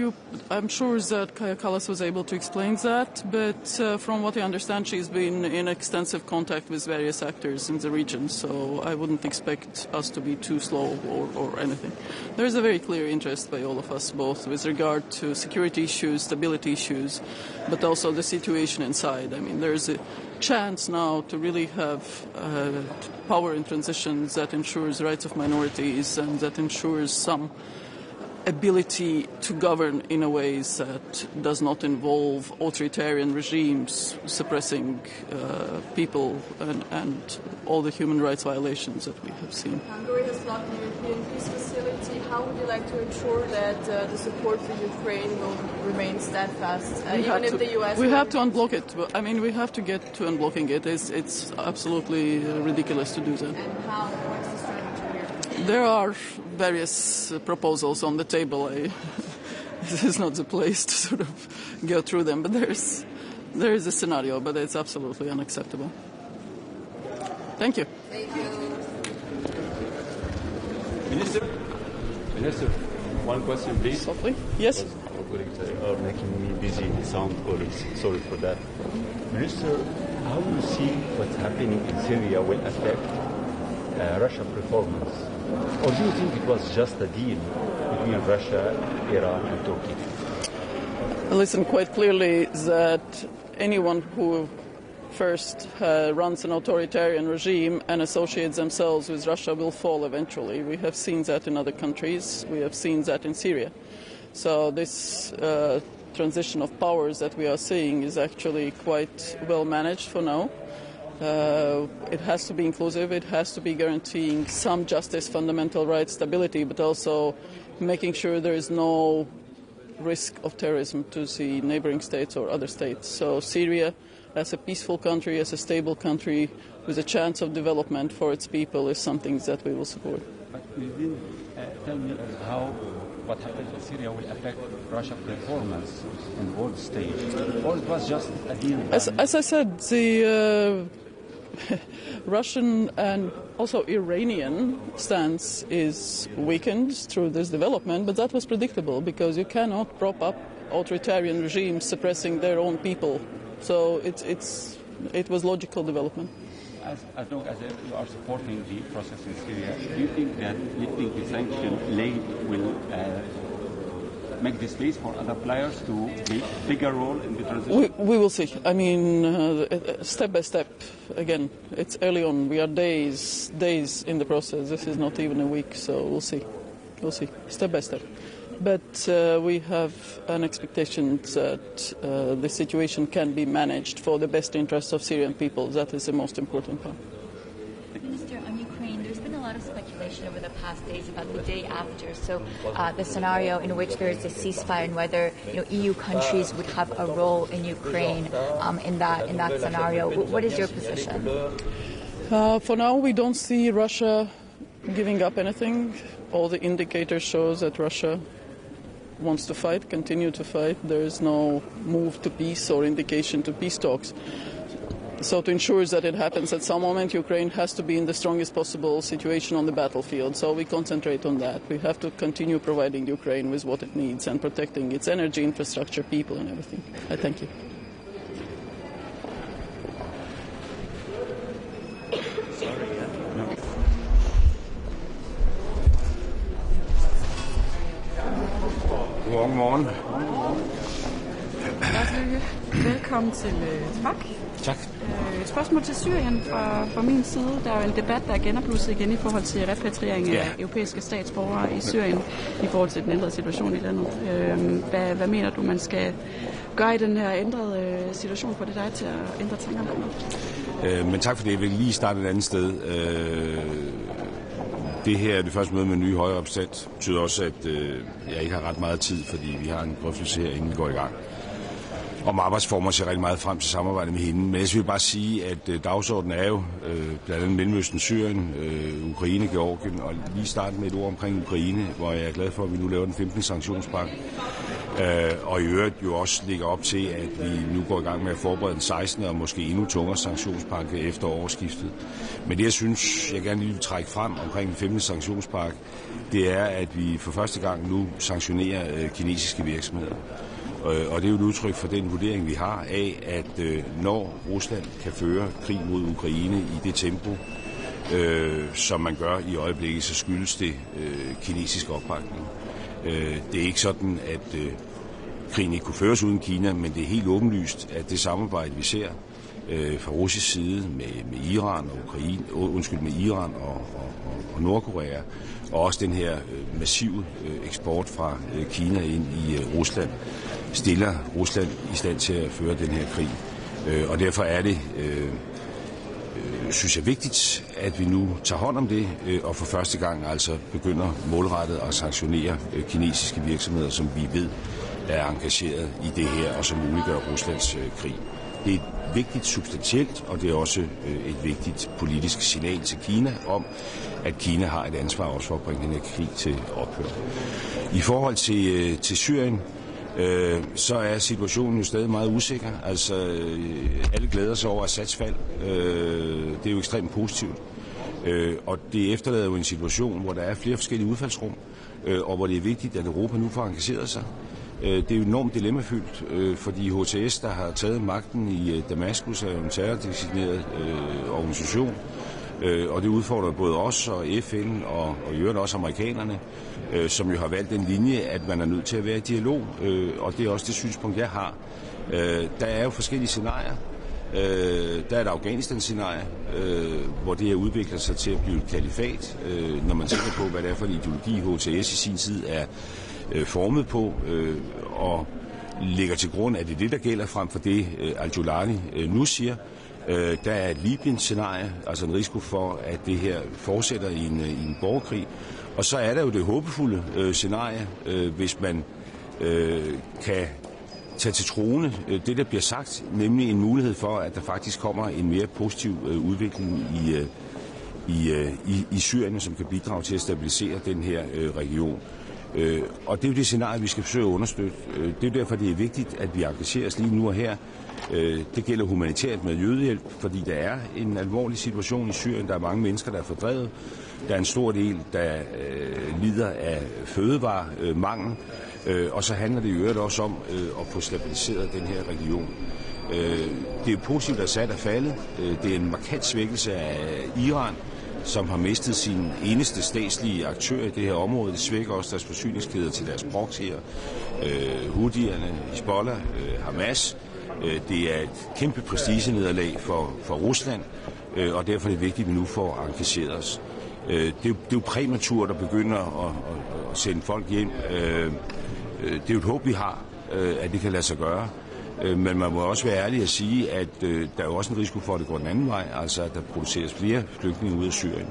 I'm sure that Kaja Kallas was able to explain that, but from what I understand, she's been in extensive contact with various actors in the region, so I wouldn't expect us to be too slow or anything. There is a very clear interest by all of us, both with regard to security issues, stability issues, but also the situation inside. I mean, there's a chance now to really have power in transitions that ensures rights of minorities and that ensures some ability to govern in a way that does not involve authoritarian regimes suppressing people and all the human rights violations that we have seen. Hungary has blocked the European Peace Facility. How would you like to ensure that the support for Ukraine will remain steadfast, even if the US... We have to unblock it. I mean, we have to get to unblocking it. It's absolutely ridiculous to do that. And how? What's the strategy here? There are various proposals on the table. This is not the place to sort of go through them, but there is a scenario, but it's absolutely unacceptable. Thank you. Thank you. Minister, one question, please. Softly. Yes. Our colleagues are making me busy, sound colleagues. Sorry for that. Minister, how do you see what's happening in Syria will affect Russian performance? Or do you think it was just a deal between Russia, Iran, and Turkey? Listen, quite clearly that anyone who first runs an authoritarian regime and associates themselves with Russia will fall eventually. We have seen that in other countries. We have seen that in Syria. So this transition of powers that we are seeing is actually quite well managed for now. It has to be inclusive, it has to be guaranteeing some justice, fundamental rights, stability, but also making sure there is no risk of terrorism to the neighboring states or other states. So Syria, as a peaceful country, as a stable country, with a chance of development for its people, is something that we will support. But you didn't tell me how what happened in Syria will affect Russia's performance on the world stage, or it was just a deal? As I said, the Russian and also Iranian stance is weakened through this development, but that was predictable because you cannot prop up authoritarian regimes suppressing their own people. So it was logical development. As long as you are supporting the process in Syria, do you think that lifting the sanction late will make the space for other players to play a bigger role in the transition? We will see. I mean, step by step. Again, it's early on. We are days in the process. This is not even a week, so we'll see. We'll see, step by step. But we have an expectation that the situation can be managed for the best interests of Syrian people. That is the most important part. Minister, on Ukraine, there's been a lot of speculation over the past days about the day after. So the scenario in which there is a ceasefire and whether EU countries would have a role in Ukraine in that scenario. What is your position? For now, we don't see Russia giving up anything. All the indicators show that Russia wants to fight, continue to fight. There is no move to peace or indication to peace talks. So to ensure that it happens at some moment, Ukraine has to be in the strongest possible situation on the battlefield. So we concentrate on that. We have to continue providing Ukraine with what it needs and protecting its energy, infrastructure, people and everything. I thank you. Godmorgen. Velkommen til TRAK. Tak. Et spørgsmål til Syrien fra min side. Der er jo en debat, der er genopblusset igen i forhold til repatriering af europæiske statsborgere i Syrien i forhold til den ændrede situation i landet. Hvad mener du, man skal gøre i den her ændrede situation, for det der er til at ændre tankerne om det? Men tak for det. Jeg vil lige starte et andet sted. Det her er det første møde med en ny højere repræsentant. Det betyder også, at jeg ikke har ret meget tid, fordi vi har en drøftelse her, inden vi går i gang. Om arbejdsformer ser rigtig meget frem til samarbejde med hende. Men jeg vil bare sige, at dagsordenen er jo blandt andet Mellemøsten, Syrien, Ukraine, Georgien, og lige starte med et ord omkring Ukraine, hvor jeg er glad for, at vi nu laver den 15. sanktionspakke. Og i øvrigt jo også ligger op til, at vi nu går i gang med at forberede den 16. og måske endnu tungere sanktionspakke efter årsskiftet. Men det, jeg synes, jeg gerne lige vil trække frem omkring den 15. sanktionspakke, det er, at vi for første gang nu sanktionerer kinesiske virksomheder. Og det er jo et udtryk for den vurdering, vi har af, at når Rusland kan føre krig mod Ukraine i det tempo, som man gør i øjeblikket, så skyldes det kinesisk opbakning. Det er ikke sådan, at krigen ikke kunne føres uden Kina, men det er helt åbenlyst, at det samarbejde, vi ser fra russisk side med Iran og med Iran og Nordkorea, og også den her massive eksport fra Kina ind i Rusland, stiller Rusland i stand til at føre den her krig. Og derfor er det, synes jeg, vigtigt, at vi nu tager hånd om det, og for første gang altså begynder målrettet at sanktionere kinesiske virksomheder, som vi ved er engageret i det her, og som muliggør Ruslands krig. Det er et vigtigt substantielt, og det er også et vigtigt politisk signal til Kina om, at Kina har et ansvar også for at bringe den her krig til ophør. I forhold til Syrien, så er situationen jo stadig meget usikker. Altså, alle glæder sig over Assads fald. Det er jo ekstremt positivt. Og det efterlader jo en situation, hvor der er flere forskellige udfaldsrum, og hvor det er vigtigt, at Europa nu får engageret sig. Det er jo enormt dilemmafyldt, fordi HTS, der har taget magten i Damaskus, er jo en terrordesigneret organisation, og det udfordrer både os og FN og i øvrigt også amerikanerne, som jo har valgt den linje, at man er nødt til at være i dialog, og det er også det synspunkt, jeg har. Der er jo forskellige scenarier. Der er et Afghanistan-scenarie, hvor det her udvikler sig til at blive et kalifat, når man tænker på, hvad det er for en ideologi, HTS i sin tid er formet på, og lægger til grund, at det er det, der gælder frem for det, Al-Julani nu siger. Der er et Libyen-scenarie, altså en risiko for, at det her fortsætter i en borgerkrig. Og så er der jo det håbefulde scenarie, hvis man kan tage til troende det, der bliver sagt, nemlig en mulighed for, at der faktisk kommer en mere positiv udvikling i Syrien, som kan bidrage til at stabilisere den her region. Og det er jo det scenarie, vi skal forsøge at understøtte. Det er jo derfor, det er vigtigt, at vi engagerer os lige nu og her. Det gælder humanitært med jødehjælp, fordi der er en alvorlig situation i Syrien. Der er mange mennesker, der er fordrevet. Der er en stor del, der lider af fødevaremangel. Og så handler det i øvrigt også om at få stabiliseret den her region. Det er jo positivt, at Assad er faldet. Det er en markant svækkelse af Iran, som har mistet sin eneste statslige aktør i det her område. Det svækker også deres forsyningskæder til deres proxyer, Houthierne, Hezbollah, Hamas. Det er et kæmpe prestigenederlag for Rusland, og derfor er det vigtigt, at vi nu får engageret os. Det er jo præmaturt at begynde at sende folk hjem. Det er jo et håb, vi har, at det kan lade sig gøre. Men man må også være ærlig at sige, at der er jo også en risiko for, at det går den anden vej, altså at der produceres flere flygtninge ud af Syrien.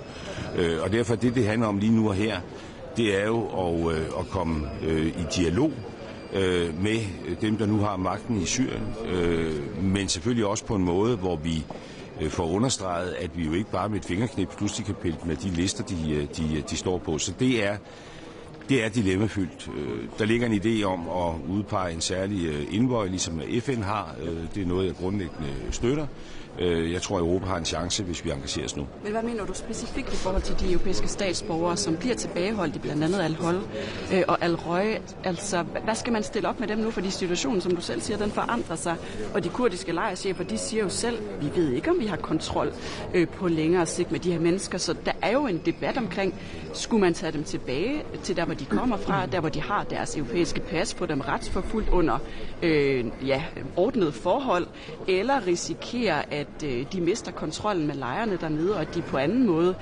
Og derfor det handler om lige nu og her, det er jo at komme i dialog med dem, der nu har magten i Syrien, men selvfølgelig også på en måde, hvor vi for understreget, at vi jo ikke bare med et fingerknip pludselig kan pille med de lister, de står på. Så det er dilemmafyldt. Der ligger en idé om at udpege en særlig envoy, ligesom FN har. Det er noget, jeg grundlæggende støtter. Jeg tror, at Europa har en chance, hvis vi engagerer os nu. Men hvad mener du specifikt i forhold til de europæiske statsborgere, som bliver tilbageholdt i blandt andet Al-Hol og Al-Roj? Altså, hvad skal man stille op med dem nu? Fordi situationen, som du selv siger, den forandrer sig. Og de kurdiske lejrchefer, de siger jo selv, vi ved ikke, om vi har kontrol på længere sigt med de her mennesker. Så der er jo en debat omkring, skulle man tage dem tilbage til der, hvor de kommer fra, der, hvor de har deres europæiske pas, få dem retsforfulgt under ordnede forhold, eller risikere, at de mister kontrollen med lejrene dernede, og at de på anden måde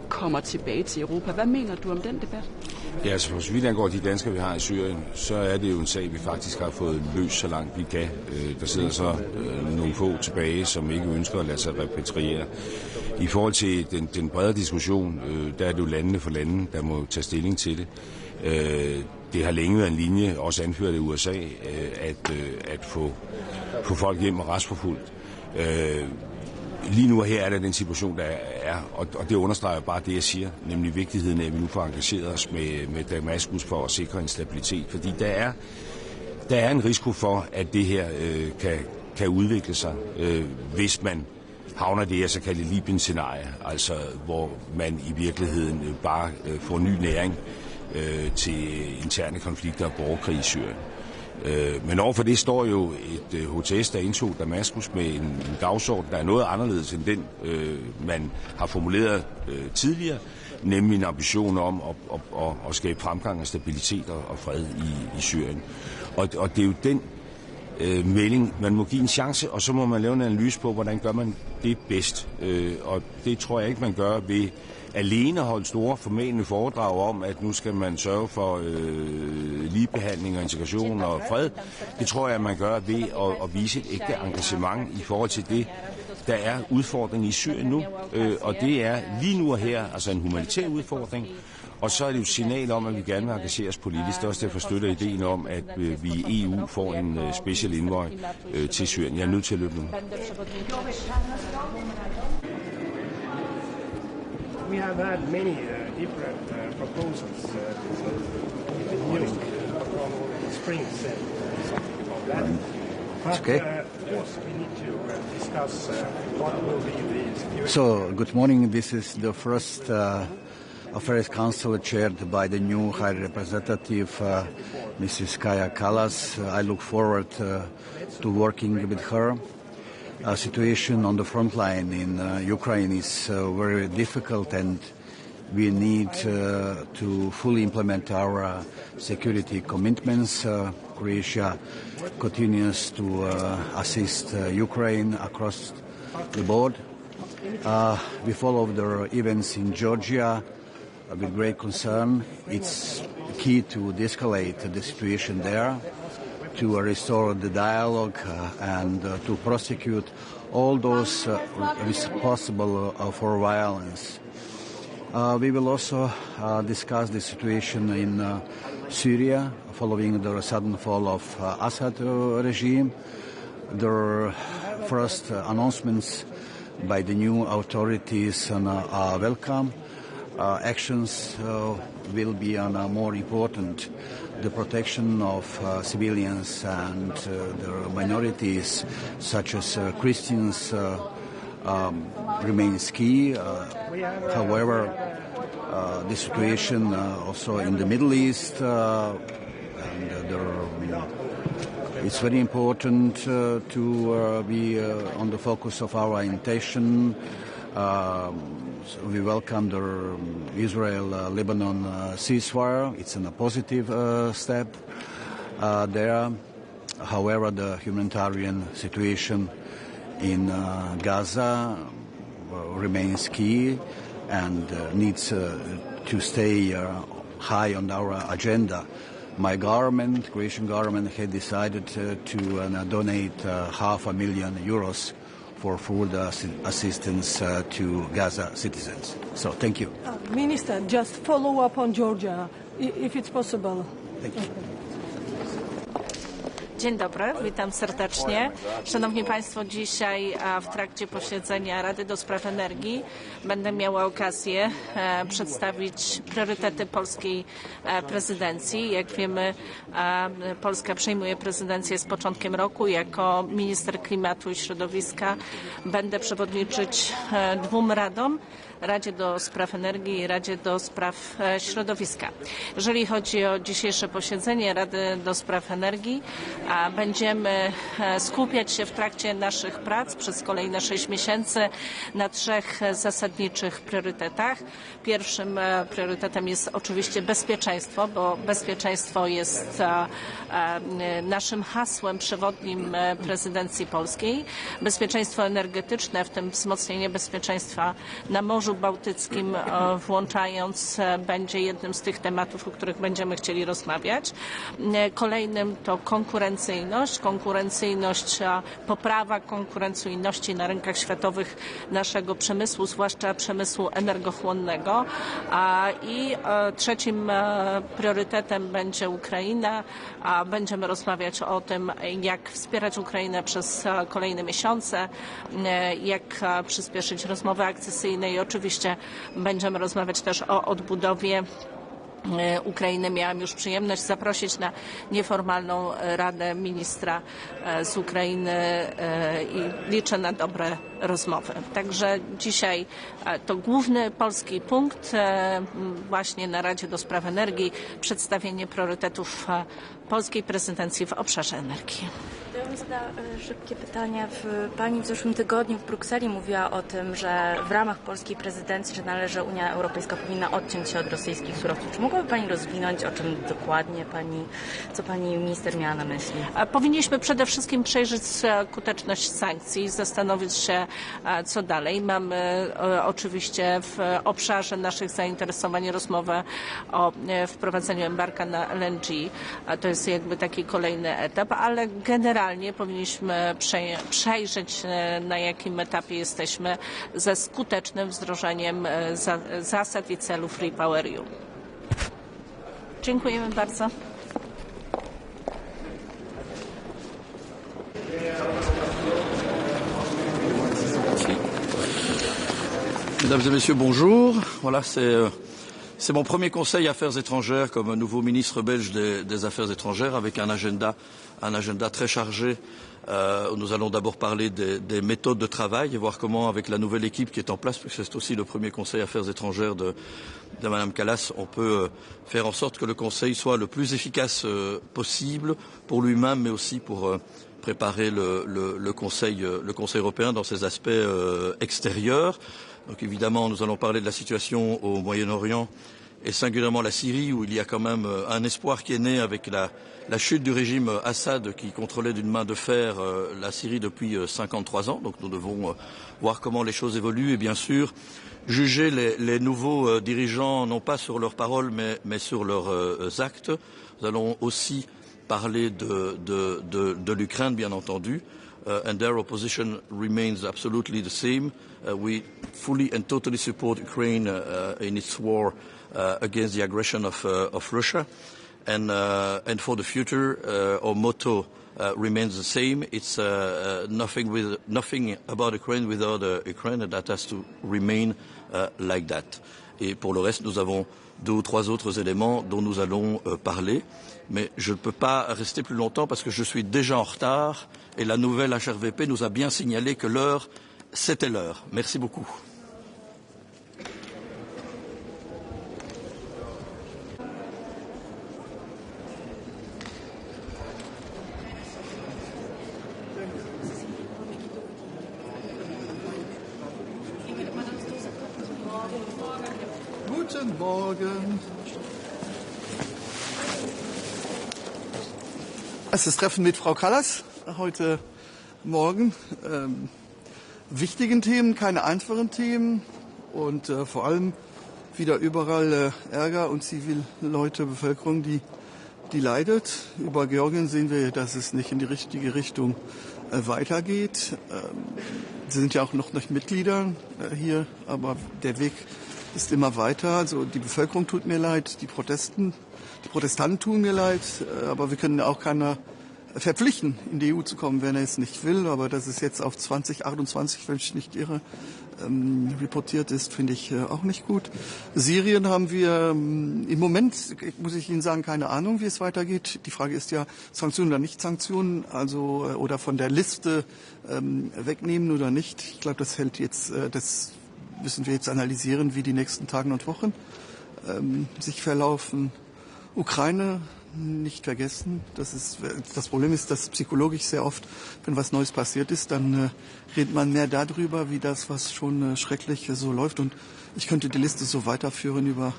kommer tilbage til Europa. Hvad mener du om den debat? Ja, altså for så vidt angår de danskere, vi har i Syrien, så er det jo en sag, vi faktisk har fået løst så langt vi kan. Der sidder så nogle få tilbage, som ikke ønsker at lade sig repatriere. I forhold til den bredere diskussion, der er det jo landene for lande, der må tage stilling til det. Det har længe været en linje, også anført i USA, at få folk hjem og retsforfulgt. Lige nu og her er der den situation, der er, og det understreger bare det, jeg siger, nemlig vigtigheden af, at vi nu får engageret os med Damaskus for at sikre en stabilitet. Fordi der er en risiko for, at det her kan udvikle sig, hvis man havner det, jeg så kalder Libyen-scenarie, altså hvor man i virkeligheden bare får ny næring til interne konflikter og borgerkrig i Syrien. Men overfor det står jo et HTS, der indtog Damaskus med en dagsorden, der er noget anderledes end den, man har formuleret tidligere, nemlig en ambition om at skabe fremgang og stabilitet og fred i Syrien. Og det er jo den melding, man må give en chance, og så må man lave en analyse på, hvordan gør man det bedst. Og det tror jeg ikke, man gør ved alene holde store formelle foredrag om, at nu skal man sørge for ligebehandling og integration og fred. Det tror jeg, man gør ved at vise et ægte engagement i forhold til det, der er udfordring i Syrien nu. Og det er lige nu og her altså en humanitær udfordring. Og så er det jo et signal om, at vi gerne vil engagere os politisk. Det er også derfor støtter ideen om, at vi i EU får en special envoy til Syrien. Jeg er nødt til at løbe nu. We have had many different proposals in Munich. Macron already spring said something about that. But of course we need to discuss what will be the situation. So, good morning. This is the first Affairs Council chaired by the new High Representative, Mrs. Kaja Kallas. I look forward to working with her. Situation on the front line in Ukraine is very difficult, and we need to fully implement our security commitments. Croatia continues to assist Ukraine across the board. We follow the events in Georgia with great concern. It's key to de-escalate the situation there, to restore the dialogue and to prosecute all those responsible for violence. We will also discuss the situation in Syria following the sudden fall of Assad regime. The first announcements by the new authorities are welcome. Actions will be more important. The protection of civilians and the minorities, such as Christians, remains key. However, the situation also in the Middle East, it's very important to be on the focus of our intention. So we welcome the Israel-Lebanon ceasefire. It's a positive step there. However, the humanitarian situation in Gaza remains key and needs to stay high on our agenda. My government, Croatian government, had decided to donate €500,000 for food assistance to Gaza citizens. So, thank you. Minister, just follow up on Georgia, if it's possible. Thank you. Dzień dobry, witam serdecznie. Szanowni Państwo, dzisiaj w trakcie posiedzenia Rady do Spraw Energii będę miała okazję przedstawić priorytety polskiej prezydencji. Jak wiemy, Polska przejmuje prezydencję z początkiem roku. Jako minister klimatu i środowiska będę przewodniczyć dwóm radom. Radzie do Spraw Energii i Radzie do Spraw Środowiska. Jeżeli chodzi o dzisiejsze posiedzenie Rady do Spraw Energii, będziemy skupiać się w trakcie naszych prac przez kolejne 6 miesięcy na 3 zasadniczych priorytetach. Pierwszym priorytetem jest oczywiście bezpieczeństwo, bo bezpieczeństwo jest naszym hasłem przewodnim prezydencji polskiej. Bezpieczeństwo energetyczne, w tym wzmocnienie bezpieczeństwa na Morzu Bałtyckim włączając, będzie jednym z tych tematów, o których będziemy chcieli rozmawiać. Kolejnym to konkurencyjność, poprawa konkurencyjności na rynkach światowych naszego przemysłu, zwłaszcza przemysłu energochłonnego. I trzecim priorytetem będzie Ukraina. Będziemy rozmawiać o tym, jak wspierać Ukrainę przez kolejne miesiące, jak przyspieszyć rozmowy akcesyjne i oczywiście będziemy rozmawiać też o odbudowie Ukrainy. Miałam już przyjemność zaprosić na nieformalną radę ministra z Ukrainy i liczę na dobre rozmowy. Także dzisiaj to główny polski punkt właśnie na Radzie do Spraw Energii, przedstawienie priorytetów polskiej prezydencji w obszarze energii. Ja bym zadała szybkie pytanie. Pani w zeszłym tygodniu w Brukseli mówiła o tym, że w ramach polskiej prezydencji, że należy Unia Europejska powinna odciąć się od rosyjskich surowców. Czy mogłaby Pani rozwinąć, o czym dokładnie co Pani minister miała na myśli? Powinniśmy przede wszystkim przejrzeć skuteczność sankcji, zastanowić się, co dalej. Mamy oczywiście w obszarze naszych zainteresowań rozmowę o wprowadzeniu embarga na LNG. To jest jakby taki kolejny etap, ale generalnie powinniśmy przejrzeć, na jakim etapie jesteśmy ze skutecznym wdrożeniem zasad i celów REPowerEU. Dziękujemy bardzo. Mesdames et Messieurs, bonjour. Voilà, c'est mon premier conseil Affaires étrangères comme nouveau ministre belge des Affaires étrangères avec un agenda très chargé. Nous allons d'abord parler des méthodes de travail et voir comment, avec la nouvelle équipe qui est en place, parce que c'est aussi le premier conseil Affaires étrangères de Madame Kallas, on peut faire en sorte que le conseil soit le plus efficace possible pour lui-même, mais aussi pour préparer le conseil européen dans ses aspects extérieurs. Donc évidemment, nous allons parler de la situation au Moyen-Orient et singulièrement la Syrie, où il y a quand même un espoir qui est né avec la chute du régime Assad qui contrôlait d'une main de fer la Syrie depuis 53 ans. Donc nous devons voir comment les choses évoluent et bien sûr juger les nouveaux dirigeants non pas sur leurs paroles mais sur leurs actes. Nous allons aussi parler de l'Ukraine, bien entendu. And their opposition remains absolutely the same. We fully and totally support Ukraine in its war against the aggression of Russia. And for the future, our motto remains the same. It's nothing about Ukraine without Ukraine, and that has to remain like that. Et pour le reste, nous avons 2 ou 3 autres éléments dont nous allons parler. Mais je ne peux pas rester plus longtemps parce que je suis déjà en retard et la nouvelle HRVP nous a bien signalé que l'heure, c'était l'heure. Merci beaucoup. Guten Morgen. Erstes Treffen mit Frau Kallas heute Morgen. Wichtigen Themen, keine einfachen Themen und vor allem wieder überall Ärger und Zivilleute, Bevölkerung, die leidet. Über Georgien sehen wir, dass es nicht in die richtige Richtung weitergeht. Sie sind ja auch noch nicht Mitglieder hier, aber der Weg ist immer weiter. Also die Bevölkerung tut mir leid, die Protestanten tun mir leid, aber wir können auch keiner verpflichten, in die EU zu kommen, wenn er es nicht will. Aber dass es jetzt auf 2028, wenn ich nicht irre, reportiert ist, finde ich auch nicht gut. Syrien haben wir im Moment, muss ich Ihnen sagen, keine Ahnung, wie es weitergeht. Die Frage ist ja, Sanktionen oder Nicht-Sanktionen, also oder von der Liste wegnehmen oder nicht. Ich glaube, das hält jetzt, das müssen wir jetzt analysieren, wie die nächsten Tage und Wochen sich verlaufen. Ukraine nicht vergessen. Das Problem ist, dass psychologisch sehr oft, wenn was Neues passiert ist, dann redet man mehr darüber, wie das, was schon schrecklich so läuft. Und ich könnte die Liste so weiterführen über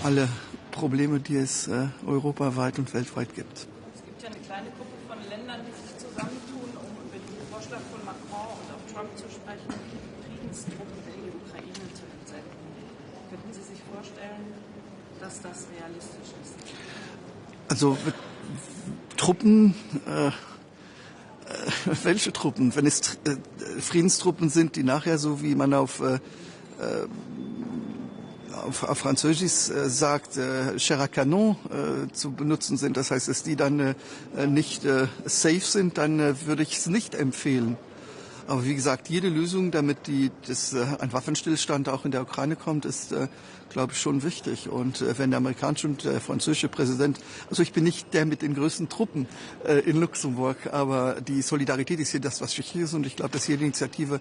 alle Probleme, die es europaweit und weltweit gibt. Es gibt ja eine kleine Gruppe von Ländern, die sich zusammentun, um über den Vorschlag von Macron und auch Trump zu sprechen, Friedenstruppen in die Ukraine zu entsenden. Könnten Sie sich vorstellen, dass das realistisch ist? Also Truppen, welche Truppen? Wenn es Friedenstruppen sind, die nachher, so wie man auf Französisch sagt, chair à canon zu benutzen sind, das heißt, dass die dann nicht safe sind, dann würde ich es nicht empfehlen. Aber wie gesagt, jede Lösung, damit ein Waffenstillstand auch in der Ukraine kommt, ist, glaube ich, schon wichtig. Und wenn der amerikanische und der französische Präsident, also ich bin nicht der mit den größten Truppen in Luxemburg, aber die Solidarität ist hier das, was wichtig ist. Und ich glaube, dass jede Initiative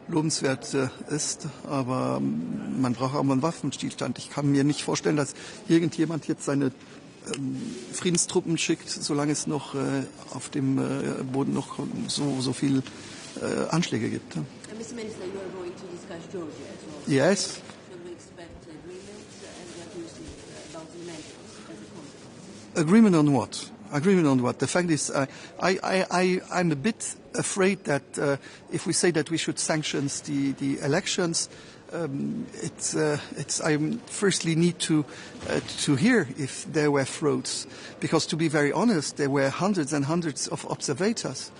lobenswert ist. Aber man braucht auch mal einen Waffenstillstand. Ich kann mir nicht vorstellen, dass irgendjemand jetzt seine Friedenstruppen schickt, solange es noch auf dem Boden noch so viel Anschläge gibt. Mr. Minister, you are going to discuss Georgia as well. Yes. Should we expect agreements and what do you think about the measures as a consequence? Agreement on what? Agreement on what? The fact is, I'm a bit afraid that if we say that we should sanction the elections, I firstly need to hear if there were frauds, because to be very honest, there were hundreds and hundreds of observators.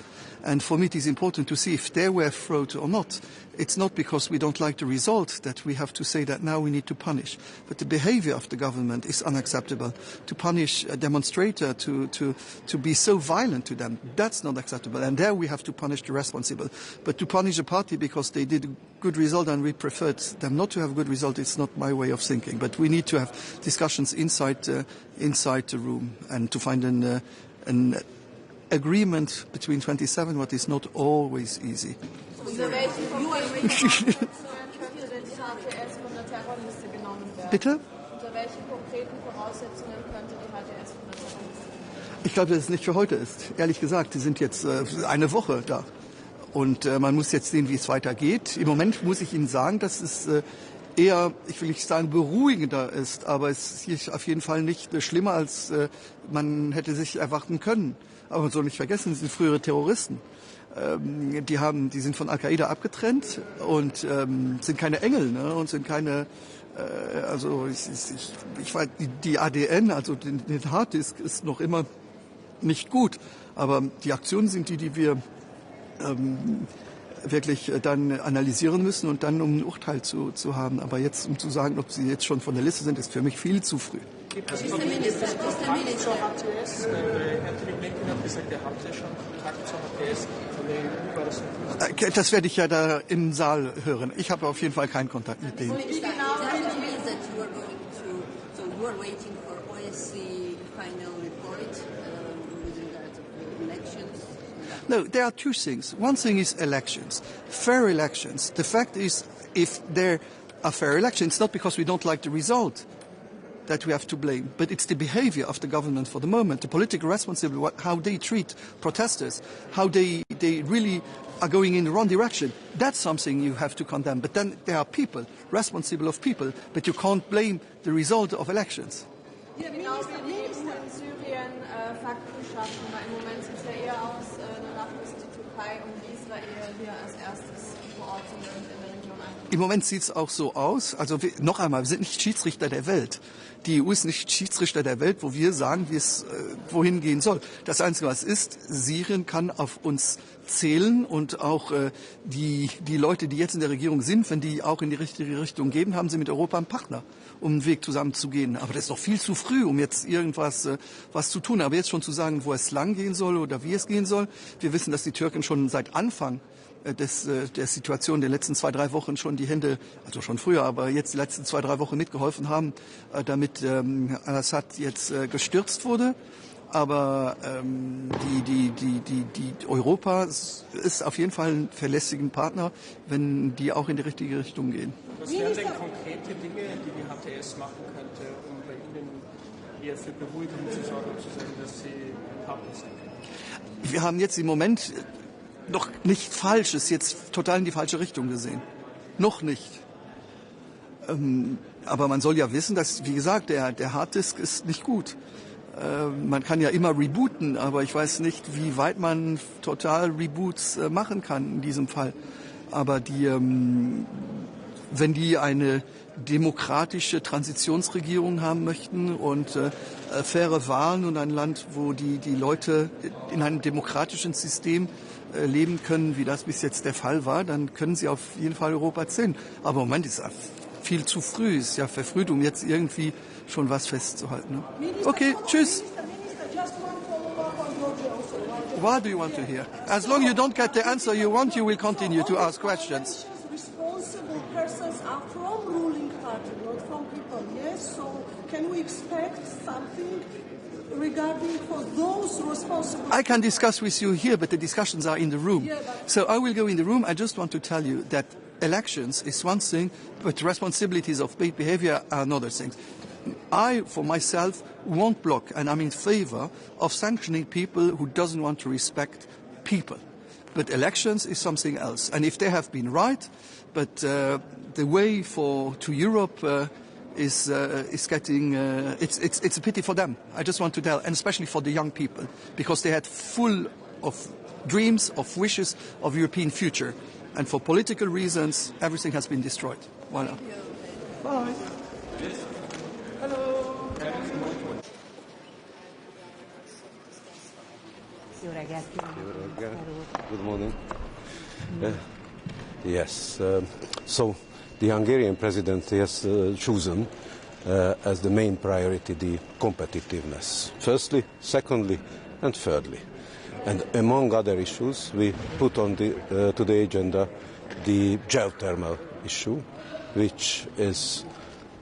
And for me, it is important to see if there were fraud or not. It's not because we don't like the result that we have to say that now we need to punish. But the behavior of the government is unacceptable. To punish a demonstrator, to be so violent to them, that's not acceptable. And there we have to punish the responsible. But to punish a party because they did a good result and we preferred them not to have a good result, it's not my way of thinking. But we need to have discussions inside the room and to find an agreement between 27, what is not always easy. Bitte? Unter welchen konkreten Voraussetzungen könnte die HTS von der Terrorliste? Ich glaube, dass es nicht für heute ist. Ehrlich gesagt, die sind jetzt eine Woche da. Und man muss jetzt sehen, wie es weitergeht. Im Moment muss ich Ihnen sagen, dass es eher, ich will nicht sagen beruhigender ist, aber es ist auf jeden Fall nicht schlimmer, als man hätte sich erwarten können. Aber man soll nicht vergessen, sie sind frühere Terroristen. Die sind von Al-Qaida abgetrennt und sind keine Engel, ne? Und sind keine, ich weiß, die ADN, also den Harddisk ist noch immer nicht gut. Aber die Aktionen sind die wir wirklich dann analysieren müssen und dann um ein Urteil zu haben. Aber jetzt, um zu sagen, ob sie jetzt schon von der Liste sind, ist für mich viel zu früh. Mr. Minister, zur HTS, Herr Blinken hat gesagt, er hatte schon Kontakt zur HTS. Wie war das? Das werde ich ja da im Saal hören. Ich habe auf jeden Fall keinen Kontakt mit denen. No, there are two things. One thing is elections, fair elections. The fact is, if there are fair elections, it's not because we don't like the result that we have to blame, but it's the behavior of the government for the moment, the political responsibility, how they treat protesters, how they really are going in the wrong direction. That's something you have to condemn. But then there are people, responsible of people, but you can't blame the result of elections. Genau wie die EU in Syrien Fakten schaffen, weil im Moment sieht es ja eher aus, danach müsste die Türkei und Israel hier als erstes vor Ort sind und in der Region ein. Im Moment sieht es auch so aus, also noch einmal, wir sind nicht Schiedsrichter der Welt. Die EU ist nicht Schiedsrichter der Welt, wo wir sagen, wie es wohin gehen soll. Das Einzige, was ist, Syrien kann auf uns zählen und auch die Leute, die jetzt in der Regierung sind, wenn die auch in die richtige Richtung gehen, haben sie mit Europa einen Partner, um einen Weg zusammen zu gehen. Aber das ist noch viel zu früh, um jetzt irgendwas was zu tun. Aber jetzt schon zu sagen, wo es lang gehen soll oder wie es gehen soll. Wir wissen, dass die Türken schon seit Anfang der Situation der letzten 2-3 Wochen schon die Hände, also schon früher, aber jetzt die letzten 2-3 Wochen mitgeholfen haben, damit Al-Assad jetzt gestürzt wurde. Aber die Europa ist auf jeden Fall ein verlässlicher Partner, wenn die auch in die richtige Richtung gehen. Was wären denn konkrete Dinge, die HTS machen könnte, um bei Ihnen eher für Beruhigung zu sorgen und zu sagen, dass Sie ein Partner sind? Wir haben jetzt im Moment noch nicht Falsches, jetzt total in die falsche Richtung gesehen. Noch nicht. Aber man soll ja wissen, dass, wie gesagt, der Harddisk ist nicht gut. Man kann ja immer rebooten, aber ich weiß nicht, wie weit man total Reboots machen kann in diesem Fall. Aber wenn die eine demokratische Transitionsregierung haben möchten und faire Wahlen und ein Land, wo die Leute in einem demokratischen System leben können, wie das bis jetzt der Fall war, dann können sie auf jeden Fall Europa zählen. Aber im Moment ist es viel zu früh, ist ja verfrüht, um jetzt irgendwie schon was festzuhalten. Ne? Okay, tschüss. What do you want to hear? As long as you don't get the answer you want, you will continue to ask questions. Responsible persons are from ruling party, not from people. Yes, so can we expect something regarding for those responsible? I can discuss with you here, but the discussions are in the room. So I will go in the room. I just want to tell you that elections is one thing, but responsibilities of bad behavior are another thing. I, for myself, won't block, and I'm in favor of sanctioning people who doesn't want to respect people. But elections is something else. And if they have been right, but the way to Europe is getting, it's a pity for them. I just want to tell, and especially for the young people, because they had full of dreams, of wishes of European future. And for political reasons, everything has been destroyed. Voilà. Bye. Hello. Good morning. Yes, so the Hungarian president has chosen as the main priority the competitiveness. Firstly, secondly, and thirdly. And among other issues, we put on to the agenda the geothermal issue, which is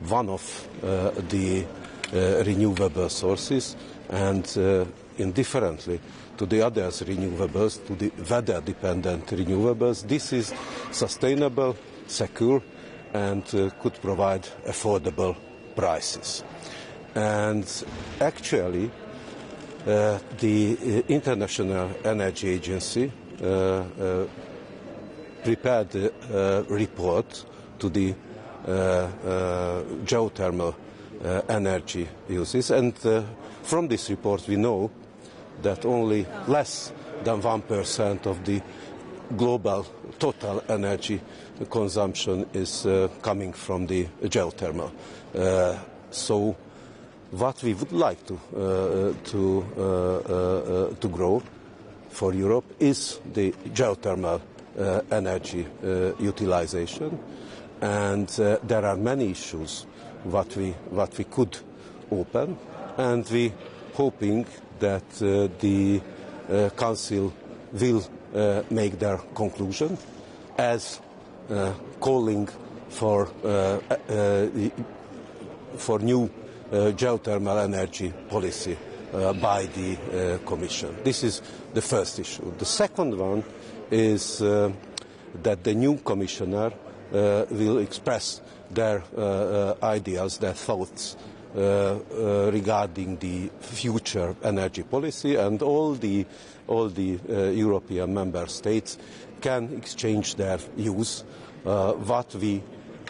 one of the renewable sources, and indifferently to the other renewables, to the weather-dependent renewables, this is sustainable, secure, and could provide affordable prices. And actually, the International Energy Agency prepared a report to the geothermal energy uses, and from this report we know that only less than 1% of the global total energy consumption is coming from the geothermal. So what we would like to grow for Europe is the geothermal energy utilization, and there are many issues what we could open, and we hoping that the Council will make their conclusion as calling for new geothermal energy policy by the Commission. This is the first issue. The second one is that the new Commissioner will express their ideas, their thoughts regarding the future energy policy, and all the European member states can exchange their views what we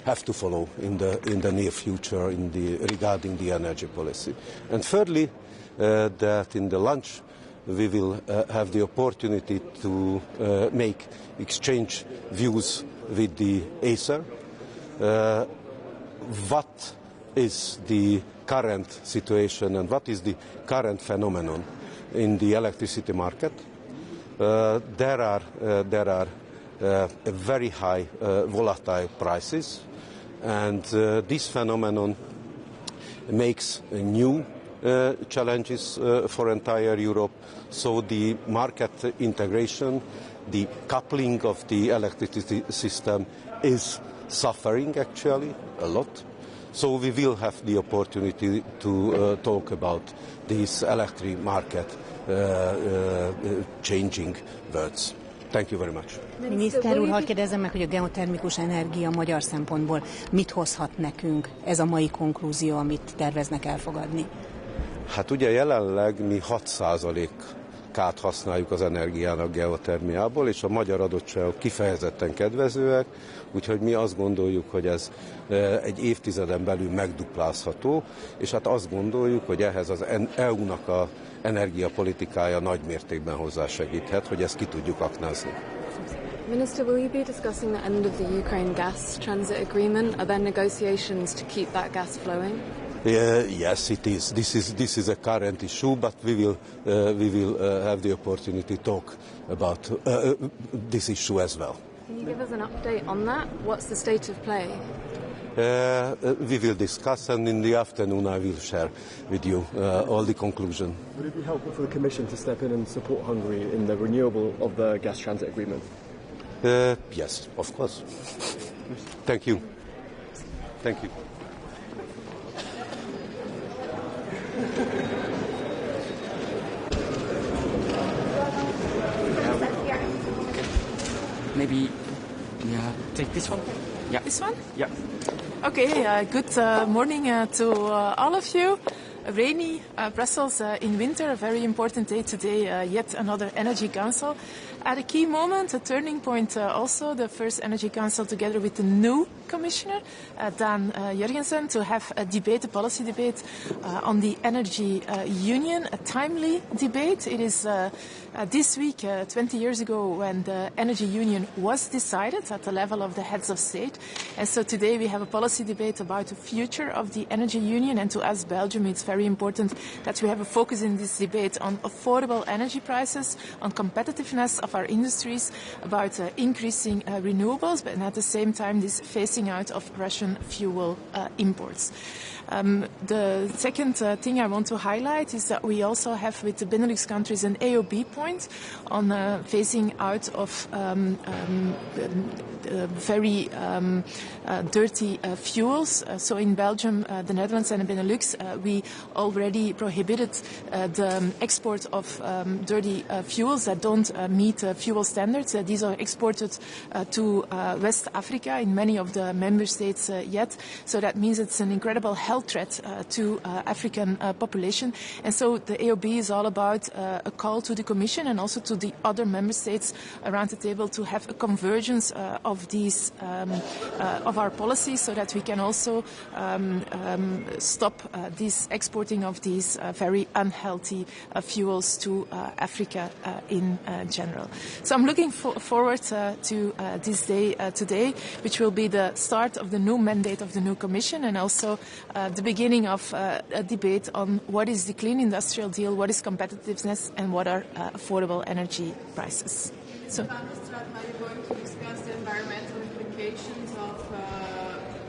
have to follow in the near future regarding the energy policy. And thirdly, that in the lunch we will have the opportunity to exchange views with the Acer. What is the current situation and what is the current phenomenon in the electricity market? there are very high volatile prices, and this phenomenon makes new challenges for entire Europe. So the market integration, the coupling of the electricity system is suffering actually a lot. So we will have the opportunity to talk about this electric market changing words. Thank you very much. Miniszter úr, hadd kérdezzem meg, hogy a geotermikus energia magyar szempontból mit hozhat nekünk ez a mai konklúzió, amit terveznek elfogadni? Hát ugye jelenleg mi 6%-át használjuk az energiának geotermiából, és a magyar adottságok kifejezetten kedvezőek, úgyhogy mi azt gondoljuk, hogy ez egy évtizeden belül megduplázható, és hát azt gondoljuk, hogy ehhez az EU-nak a energiapolitikája nagy mértékben hozzásegíthet, hogy ezt ki tudjuk aknázni. Minister, will you be discussing the end of the Ukraine gas transit agreement? Are there negotiations to keep that gas flowing? Yes, it is. This is a current issue, but we will have the opportunity to talk about this issue as well. Can you give us an update on that? What's the state of play? We will discuss, and in the afternoon I will share with you all the conclusion. Would it be helpful for the Commission to step in and support Hungary in the renewal of the gas transit agreement? Yes, of course. Thank you. Thank you. Maybe take this one? Yeah. This one? Yeah. Okay, good morning to all of you. Rainy Brussels in winter, a very important day today, yet another Energy Council. At a key moment, a turning point also, the first Energy Council together with the new Commissioner, Dan Jurgensen, to have a debate, a policy debate on the Energy Union, a timely debate. It is this week, 20 years ago, when the Energy Union was decided at the level of the heads of state. And so today we have a policy debate about the future of the Energy Union, and to us, Belgium, it's very important that we have a focus in this debate on affordable energy prices, on competitiveness of our industries, about increasing renewables, but at the same time this phasing out of Russian fuel imports. The second thing I want to highlight is that we also have with the Benelux countries an AOB point on phasing out of very dirty fuels. So in Belgium, the Netherlands and the Benelux, we already prohibited the export of dirty fuels that don't meet fuel standards. These are exported to West Africa in many of the member states yet. So that means it's an incredible health threat to African population. And so the AOB is all about a call to the Commission and also to the other member states around the table to have a convergence of these of our policies, so that we can also stop this exporting of these very unhealthy fuels to Africa in general. So I'm looking forward to this day today, which will be the start of the new mandate of the new Commission, and also the beginning of a debate on what is the clean industrial deal, what is competitiveness, and what are affordable energy prices. So. How are you going to discuss the environmental implications of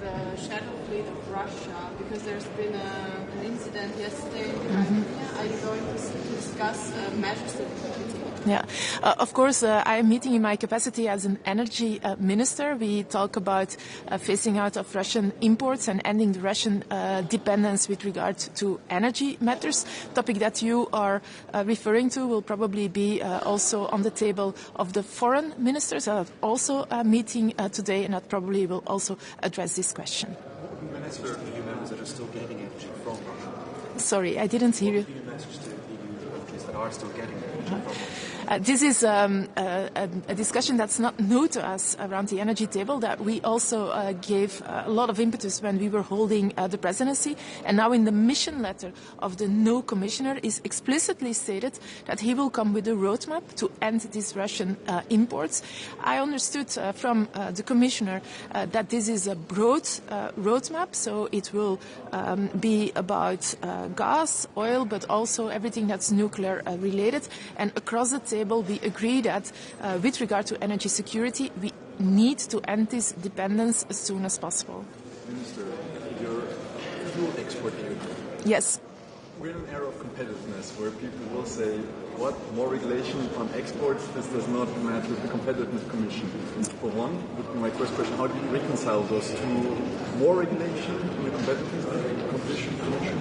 the shadow fleet of Russia? Because there's been an incident yesterday in Crimea. Are you going to discuss measures that can be taken? Yeah, of course, I am meeting in my capacity as an energy minister. We talk about phasing out of Russian imports and ending the Russian dependence with regard to energy matters. Topic that you are referring to will probably be also on the table of the foreign ministers that are also meeting today, and that probably will also address this question. What would be the message to EU members that are still getting energy from Russia? Sorry, I didn't hear you. What would be the message to EU countries that are still getting energy from Russia? This is a discussion that's not new to us around the energy table, that we also gave a lot of impetus when we were holding the presidency. And now in the mission letter of the new commissioner is explicitly stated that he will come with a roadmap to end these Russian imports. I understood from the commissioner that this is a broad roadmap, so it will be about gas, oil, but also everything that's nuclear related. And across the table, we agree that with regard to energy security, we need to end this dependence as soon as possible. Minister, your fuel export union. Yes. We're in an era of competitiveness where people will say, what, more regulation on exports? This does not match with the Competitiveness Commission. For one, would be my first question, how do you reconcile those two, more regulation in the Competition Commission?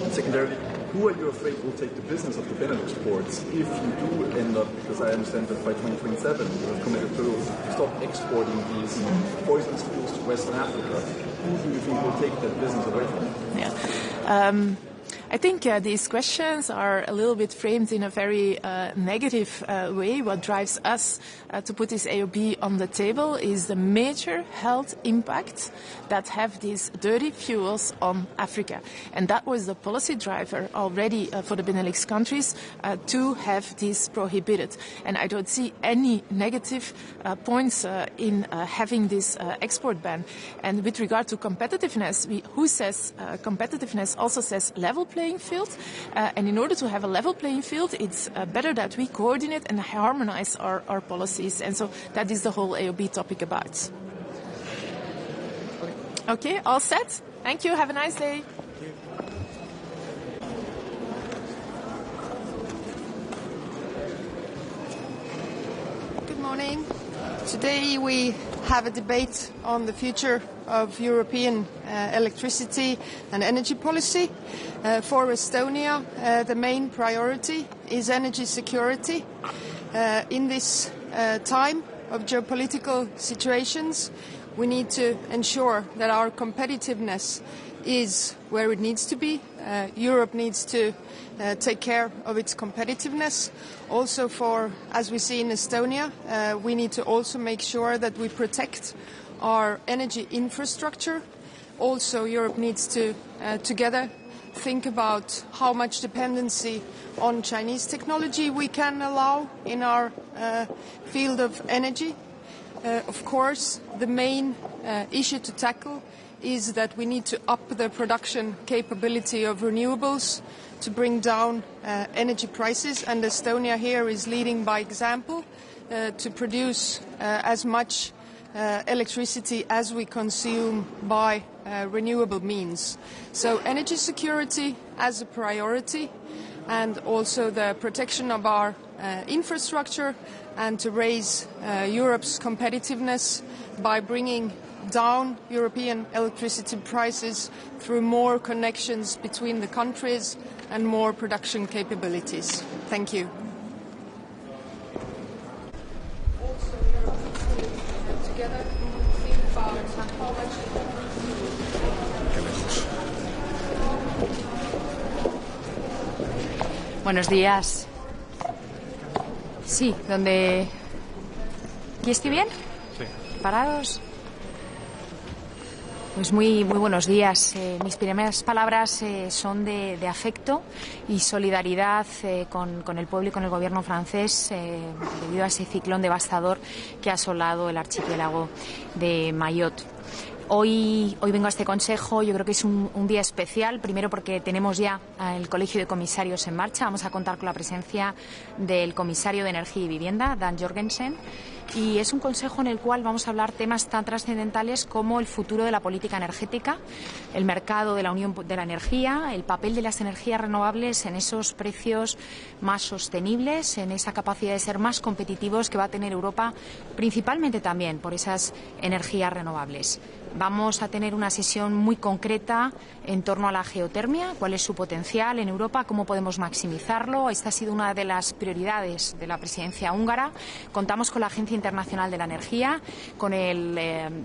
And secondarily, who are you afraid will take the business of the Benelux ports if you do end up, because I understand that by 2027 you have committed to stop exporting these poisonous fuels to Western Africa. Who do you think will take that business away from you? Yeah. I think these questions are a little bit framed in a very negative way. What drives us to put this AOB on the table is the major health impact that have these dirty fuels on Africa. And that was the policy driver already for the Benelux countries to have this prohibited. And I don't see any negative points in having this export ban. And with regard to competitiveness, who says competitiveness also says level playing field. And in order to have a level playing field, it's better that we coordinate and harmonize our policies. And so that is the whole AOB topic about. Okay, all set? Thank you. Have a nice day. Good morning. Today we have a debate on the future of European electricity and energy policy. For Estonia, the main priority is energy security. In this time of geopolitical situations, we need to ensure that our competitiveness is where it needs to be. Europe needs to take care of its competitiveness. Also as we see in Estonia, we need to also make sure that we protect our energy infrastructure. Also, Europe needs to together think about how much dependency on Chinese technology we can allow in our field of energy. Of course, the main issue to tackle is that we need to up the production capability of renewables to bring down energy prices, and Estonia here is leading by example to produce as much electricity as we consume by renewable means. So energy security as a priority, and also the protection of our infrastructure, and to raise Europe's competitiveness by bringing down European electricity prices through more connections between the countries and more production capabilities. Thank you. Buenos días. Sí, donde... ¿Aquí estoy bien? Sí. ¿Parados? Pues muy buenos días. Mis primeras palabras son de afecto y solidaridad con el pueblo y con el gobierno francés debido a ese ciclón devastador que ha asolado el archipiélago de Mayotte. Hoy vengo a este consejo. Yo creo que es un día especial, primero porque tenemos ya el Colegio de Comisarios en marcha. Vamos a contar con la presencia del Comisario de Energía y Vivienda, Dan Jorgensen. Y es un consejo en el cual vamos a hablar temas tan trascendentales como el futuro de la política energética, el mercado de la Unión de la Energía, el papel de las energías renovables en esos precios más sostenibles, en esa capacidad de ser más competitivos que va a tener Europa, principalmente también por esas energías renovables. Vamos a tener una sesión muy concreta en torno a la geotermia, cuál es su potencial en Europa, cómo podemos maximizarlo. Esta ha sido una de las prioridades de la presidencia húngara. Contamos con la Agencia Internacional de la Energía, con el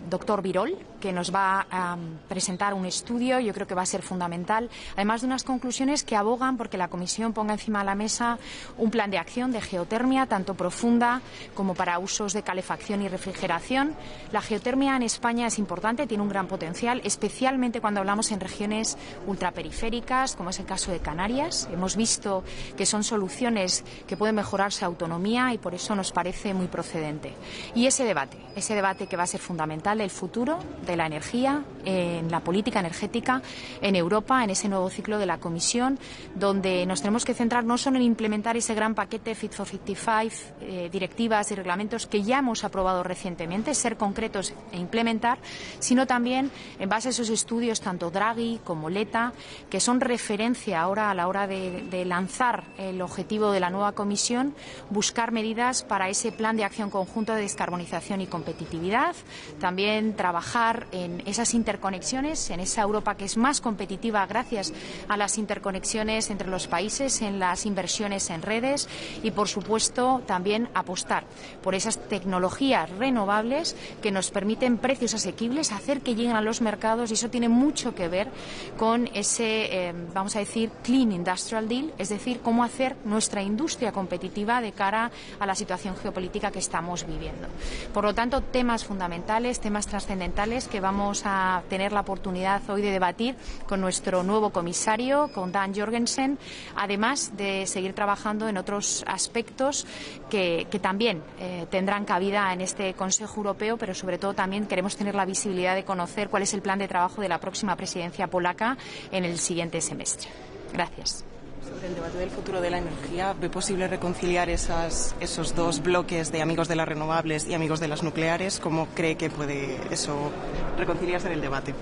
doctor Birol, que nos va a presentar un estudio, yo creo que va a ser fundamental, además de unas conclusiones que abogan porque la Comisión ponga encima de la mesa un plan de acción de geotermia, tanto profunda como para usos de calefacción y refrigeración. La geotermia en España es importante importante, tiene un gran potencial, especialmente cuando hablamos en regiones ultraperiféricas, como es el caso de Canarias. Hemos visto que son soluciones que pueden mejorar su autonomía y por eso nos parece muy procedente. Y ese debate que va a ser fundamental, el futuro de la energía en la política energética en Europa, en ese nuevo ciclo de la Comisión, donde nos tenemos que centrar no solo en implementar ese gran paquete Fit for 55, directivas y reglamentos que ya hemos aprobado recientemente, ser concretos e implementar, sino también en base a esos estudios, tanto Draghi como Letta, que son referencia ahora a la hora de lanzar el objetivo de la nueva Comisión, buscar medidas para ese plan de acción conjunto de descarbonización y competitividad, también trabajar en esas interconexiones, en esa Europa que es más competitiva gracias a las interconexiones entre los países, en las inversiones en redes y, por supuesto, también apostar por esas tecnologías renovables que nos permiten precios asequibles, hacer que lleguen a los mercados, y eso tiene mucho que ver con ese, vamos a decir, Clean Industrial Deal, es decir, cómo hacer nuestra industria competitiva de cara a la situación geopolítica que estamos viviendo. Por lo tanto, temas fundamentales, temas trascendentales que vamos a tener la oportunidad hoy de debatir con nuestro nuevo comisario, con Dan Jorgensen, además de seguir trabajando en otros aspectos que también tendrán cabida en este Consejo Europeo, pero sobre todo también queremos tener la visibilidad de conocer cuál es el plan de trabajo de la próxima presidencia polaca en el siguiente semestre. Gracias. Sobre el debate del futuro de la energía, ¿ve posible reconciliar esos dos bloques de amigos de las renovables y amigos de las nucleares? ¿Cómo cree que puede eso reconciliarse en el debate?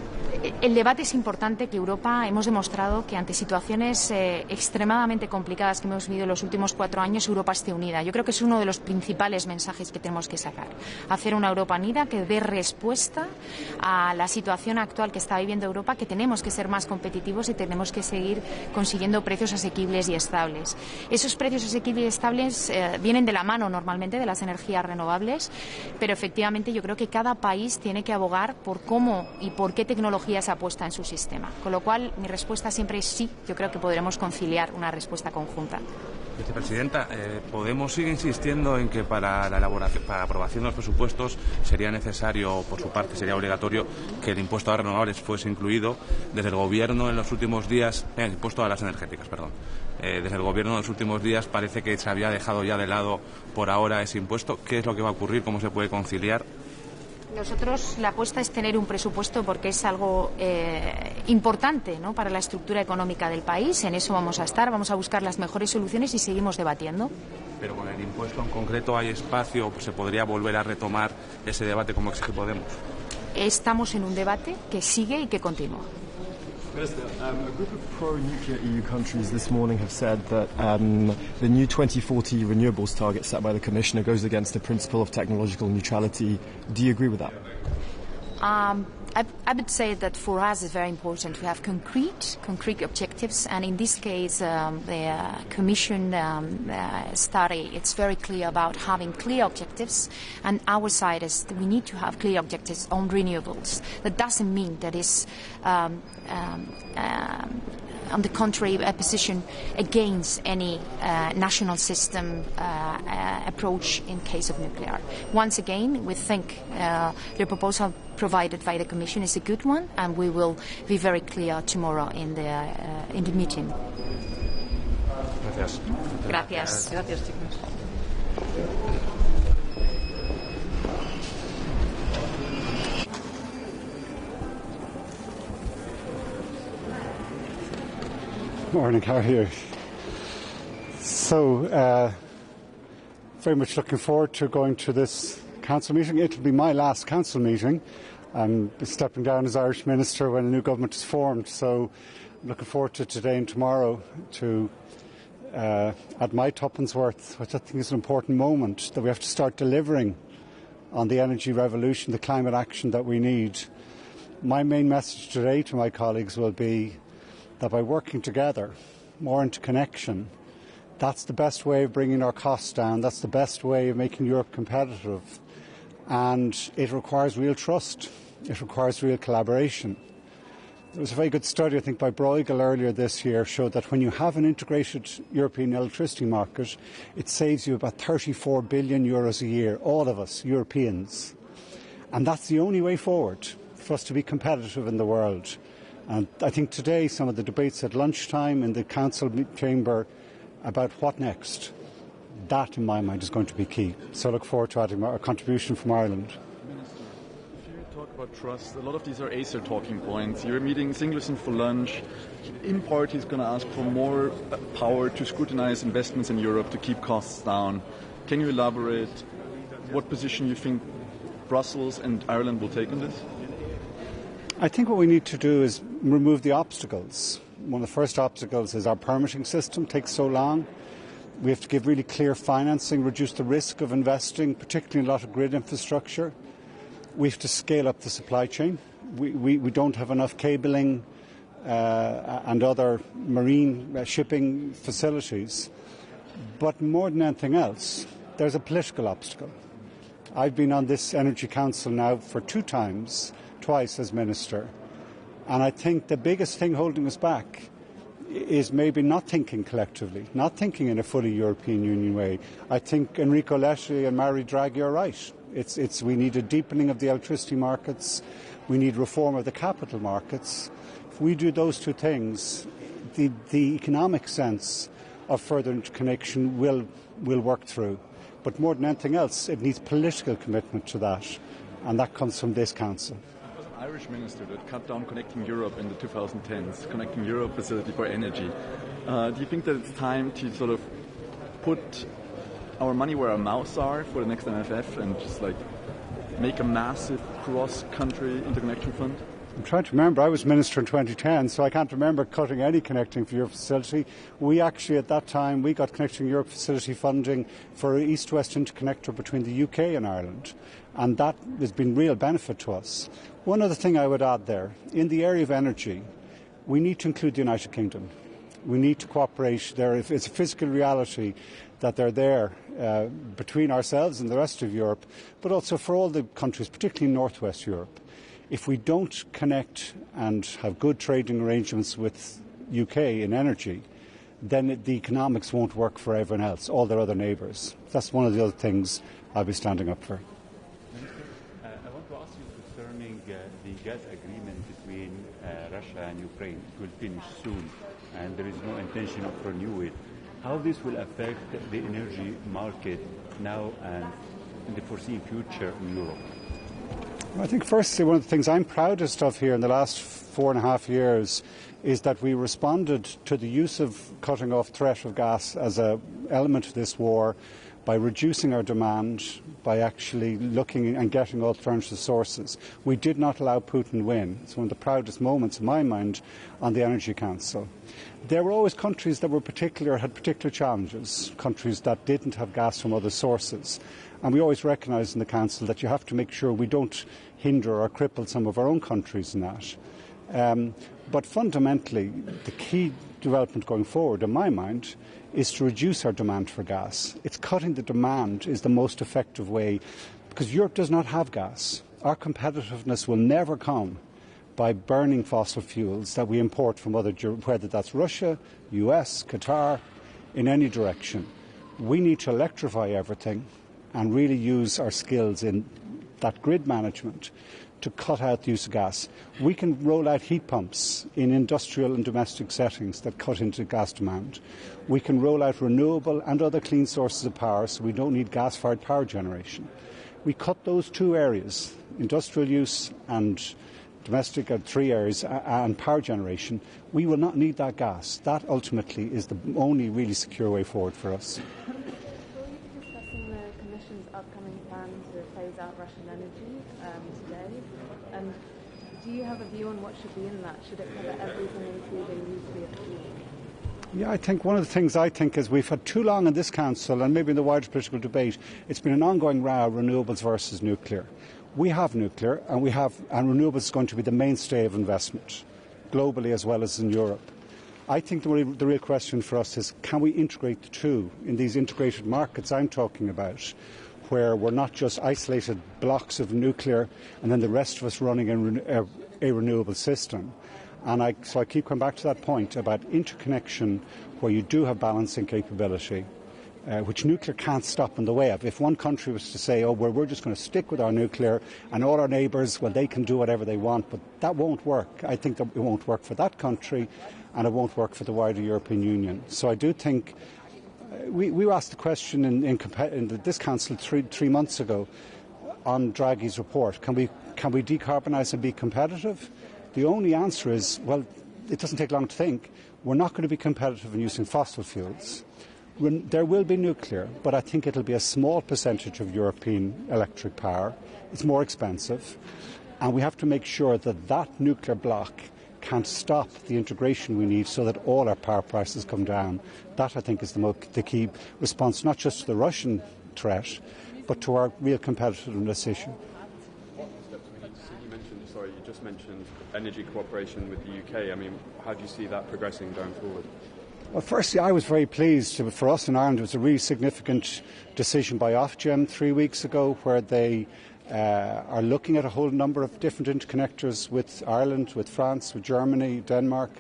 El debate es importante, que Europa hemos demostrado que ante situaciones extremadamente complicadas que hemos vivido en los últimos 4 años, Europa esté unida. Yo creo que es uno de los principales mensajes que tenemos que sacar. Hacer una Europa unida que dé respuesta a la situación actual que está viviendo Europa, que tenemos que ser más competitivos y tenemos que seguir consiguiendo precios asequibles y estables. Esos precios asequibles y estables vienen de la mano normalmente de las energías renovables, pero efectivamente yo creo que cada país tiene que abogar por cómo y por qué tecnología se apuesta en su sistema. Con lo cual, mi respuesta siempre es sí. Yo creo que podremos conciliar una respuesta conjunta. Vicepresidenta, Podemos sigue insistiendo en que para la aprobación de los presupuestos sería necesario, por su parte, sería obligatorio que el impuesto a las renovables fuese incluido. Desde el Gobierno en los últimos días, el impuesto a las energéticas, perdón. Desde el Gobierno en los últimos días parece que se había dejado ya de lado por ahora ese impuesto. ¿Qué es lo que va a ocurrir? ¿Cómo se puede conciliar? Nosotros, la apuesta es tener un presupuesto porque es algo importante, ¿no?, para la estructura económica del país. En eso vamos a estar, vamos a buscar las mejores soluciones y seguimos debatiendo. Pero con el impuesto en concreto hay espacio, se podría volver a retomar ese debate como exige Podemos. Estamos en un debate que sigue y que continúa. Minister, a group of pro-nuclear EU countries this morning have said that the new 2040 renewables target set by the Commissioner goes against the principle of technological neutrality. Do you agree with that? I would say that for us it's very important to have concrete objectives, and in this case the Commission study, it's very clear about having clear objectives, and our side is that we need to have clear objectives on renewables. That doesn't mean that is on the contrary, a position against any national system approach in case of nuclear. Once again, we think the proposal provided by the Commission is a good one, and we will be very clear tomorrow in the meeting. Gracias. Gracias. Gracias, chicos. Morning, how are you? So, very much looking forward to going to this council meeting. It will be my last council meeting. I'm stepping down as Irish Minister when a new government is formed, so I'm looking forward to today and tomorrow to add my tuppence worth, which I think is an important moment, that we have to start delivering on the energy revolution, the climate action that we need. My main message today to my colleagues will be that by working together, more interconnection, that's the best way of bringing our costs down, that's the best way of making Europe competitive. And it requires real trust, it requires real collaboration. There was a very good study, I think, by Bruegel earlier this year, showed that when you have an integrated European electricity market, it saves you about 34 billion euros a year, all of us, Europeans. And that's the only way forward for us to be competitive in the world. And I think today some of the debates at lunchtime in the Council chamber about what next, that in my mind is going to be key. So I look forward to adding our contribution from Ireland. If you talk about trust, a lot of these are Acer talking points. You're meeting Singleton for lunch. In part, he's going to ask for more power to scrutinize investments in Europe to keep costs down. Can you elaborate what position you think Brussels and Ireland will take on this? I think what we need to do is remove the obstacles. One of the first obstacles is our permitting system takes so long. We have to give really clear financing, reduce the risk of investing, particularly in a lot of grid infrastructure. We have to scale up the supply chain. We don't have enough cabling and other marine shipping facilities. But more than anything else, there's a political obstacle. I've been on this Energy Council now for twice as Minister, and I think the biggest thing holding us back is maybe not thinking collectively, not thinking in a fully European Union way. I think Enrico Letta and Mario Draghi are right. We need a deepening of the electricity markets, we need reform of the capital markets. If we do those two things, the economic sense of further interconnection will work through. But more than anything else, it needs political commitment to that, and that comes from this Council. There was an Irish minister that cut down Connecting Europe in the 2010s, Connecting Europe facility for energy. Do you think that it's time to sort of put our money where our mouths are for the next MFF and just like make a massive cross-country interconnection fund? I'm trying to remember, I was Minister in 2010, so I can't remember cutting any Connecting Europe facility. We actually, at that time, we got Connecting Europe facility funding for an east-west interconnector between the UK and Ireland, and that has been real benefit to us. One other thing I would add there, in the area of energy, we need to include the United Kingdom. We need to cooperate there. It's a physical reality that they're there between ourselves and the rest of Europe, but also for all the countries, particularly in North-West Europe. If we don't connect and have good trading arrangements with UK in energy, then the economics won't work for everyone else, all their other neighbours. That's one of the other things I'll be standing up for. I want to ask you concerning the gas agreement between Russia and Ukraine. It will finish soon, and there is no intention of renew it. How this will affect the energy market now and in the foreseeing future in Europe? I think firstly one of the things I'm proudest of here in the last 4.5 years is that we responded to the use of cutting off threat of gas as an element of this war by reducing our demand, by actually looking and getting alternative sources. We did not allow Putin win. It's one of the proudest moments in my mind on the Energy Council. There were always countries that had particular challenges, countries that didn't have gas from other sources. And we always recognise in the Council that you have to make sure we don't hinder or cripple some of our own countries in that. But fundamentally, the key development going forward, in my mind, is to reduce our demand for gas. It's cutting the demand is the most effective way, because Europe does not have gas. Our competitiveness will never come by burning fossil fuels that we import from whether that's Russia, US, Qatar, in any direction. We need to electrify everything and really use our skills in that grid management to cut out the use of gas. We can roll out heat pumps in industrial and domestic settings that cut into gas demand. We can roll out renewable and other clean sources of power so we don't need gas-fired power generation. We cut those two areas, industrial use and domestic, three areas, and power generation. We will not need that gas. That ultimately is the only really secure way forward for us. Upcoming plan to phase out Russian energy today. Do you have a view on what should be in that? Should it cover everything, including nuclear fuel? Yeah, I think one of the things is we've had too long in this Council, and maybe in the wider political debate, it's been an ongoing row, renewables versus nuclear. We have nuclear, and renewables is going to be the mainstay of investment, globally as well as in Europe. I think the real question for us is, can we integrate the two in these integrated markets I'm talking about, where we're not just isolated blocks of nuclear and then the rest of us running a renewable system. And so I keep coming back to that point about interconnection, where you do have balancing capability, which nuclear can't stop in the way of. If one country was to say, oh, we're just going to stick with our nuclear, and all our neighbours, well, they can do whatever they want, but that won't work. I think that it won't work for that country, and it won't work for the wider European Union. So I do think we were asked the question in this Council three months ago on Draghi's report, can we decarbonise and be competitive? The only answer is, well, it doesn't take long to think. We're not going to be competitive in using fossil fuels. There will be nuclear, but I think it'll be a small percentage of European electric power. It's more expensive, and we have to make sure that that nuclear block can't stop the integration we need so that all our power prices come down. That, I think, is the key response, not just to the Russian threat, but to our real competitiveness issue. You just mentioned energy cooperation with the UK. I mean, how do you see that progressing going forward? Well, firstly, I was very pleased. For us in Ireland, it was a really significant decision by Ofgem 3 weeks ago, where they are looking at a whole number of different interconnectors with Ireland, with France, with Germany, Denmark,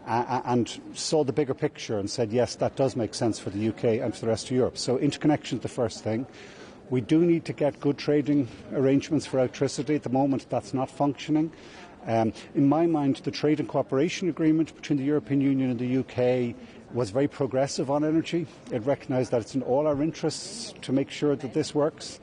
and saw the bigger picture and said, yes, that does make sense for the UK and for the rest of Europe. So interconnection is the first thing. We do need to get good trading arrangements for electricity. At the moment, that's not functioning. In my mind, the trade and cooperation agreement between the European Union and the UK was very progressive on energy. It recognised that it's in all our interests to make sure that this works.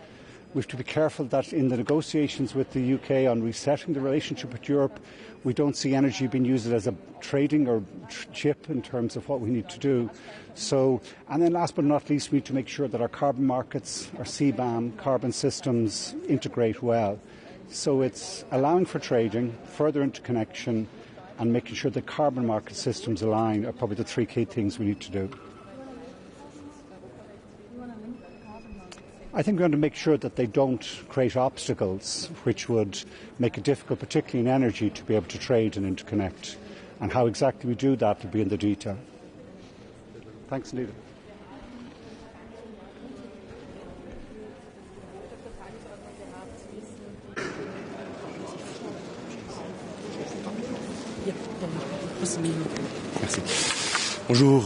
We have to be careful that in the negotiations with the UK on resetting the relationship with Europe, we don't see energy being used as a trading or chip in terms of what we need to do. So, and then last but not least, we need to make sure that our carbon markets, our CBAM, carbon systems integrate well. So it's allowing for trading, further interconnection, and making sure that carbon market systems align are probably the three key things we need to do. I think we want to make sure that they don't create obstacles which would make it difficult, particularly in energy, to be able to trade and interconnect. And how exactly we do that will be in the detail. Thanks, Anita. Merci. Bonjour,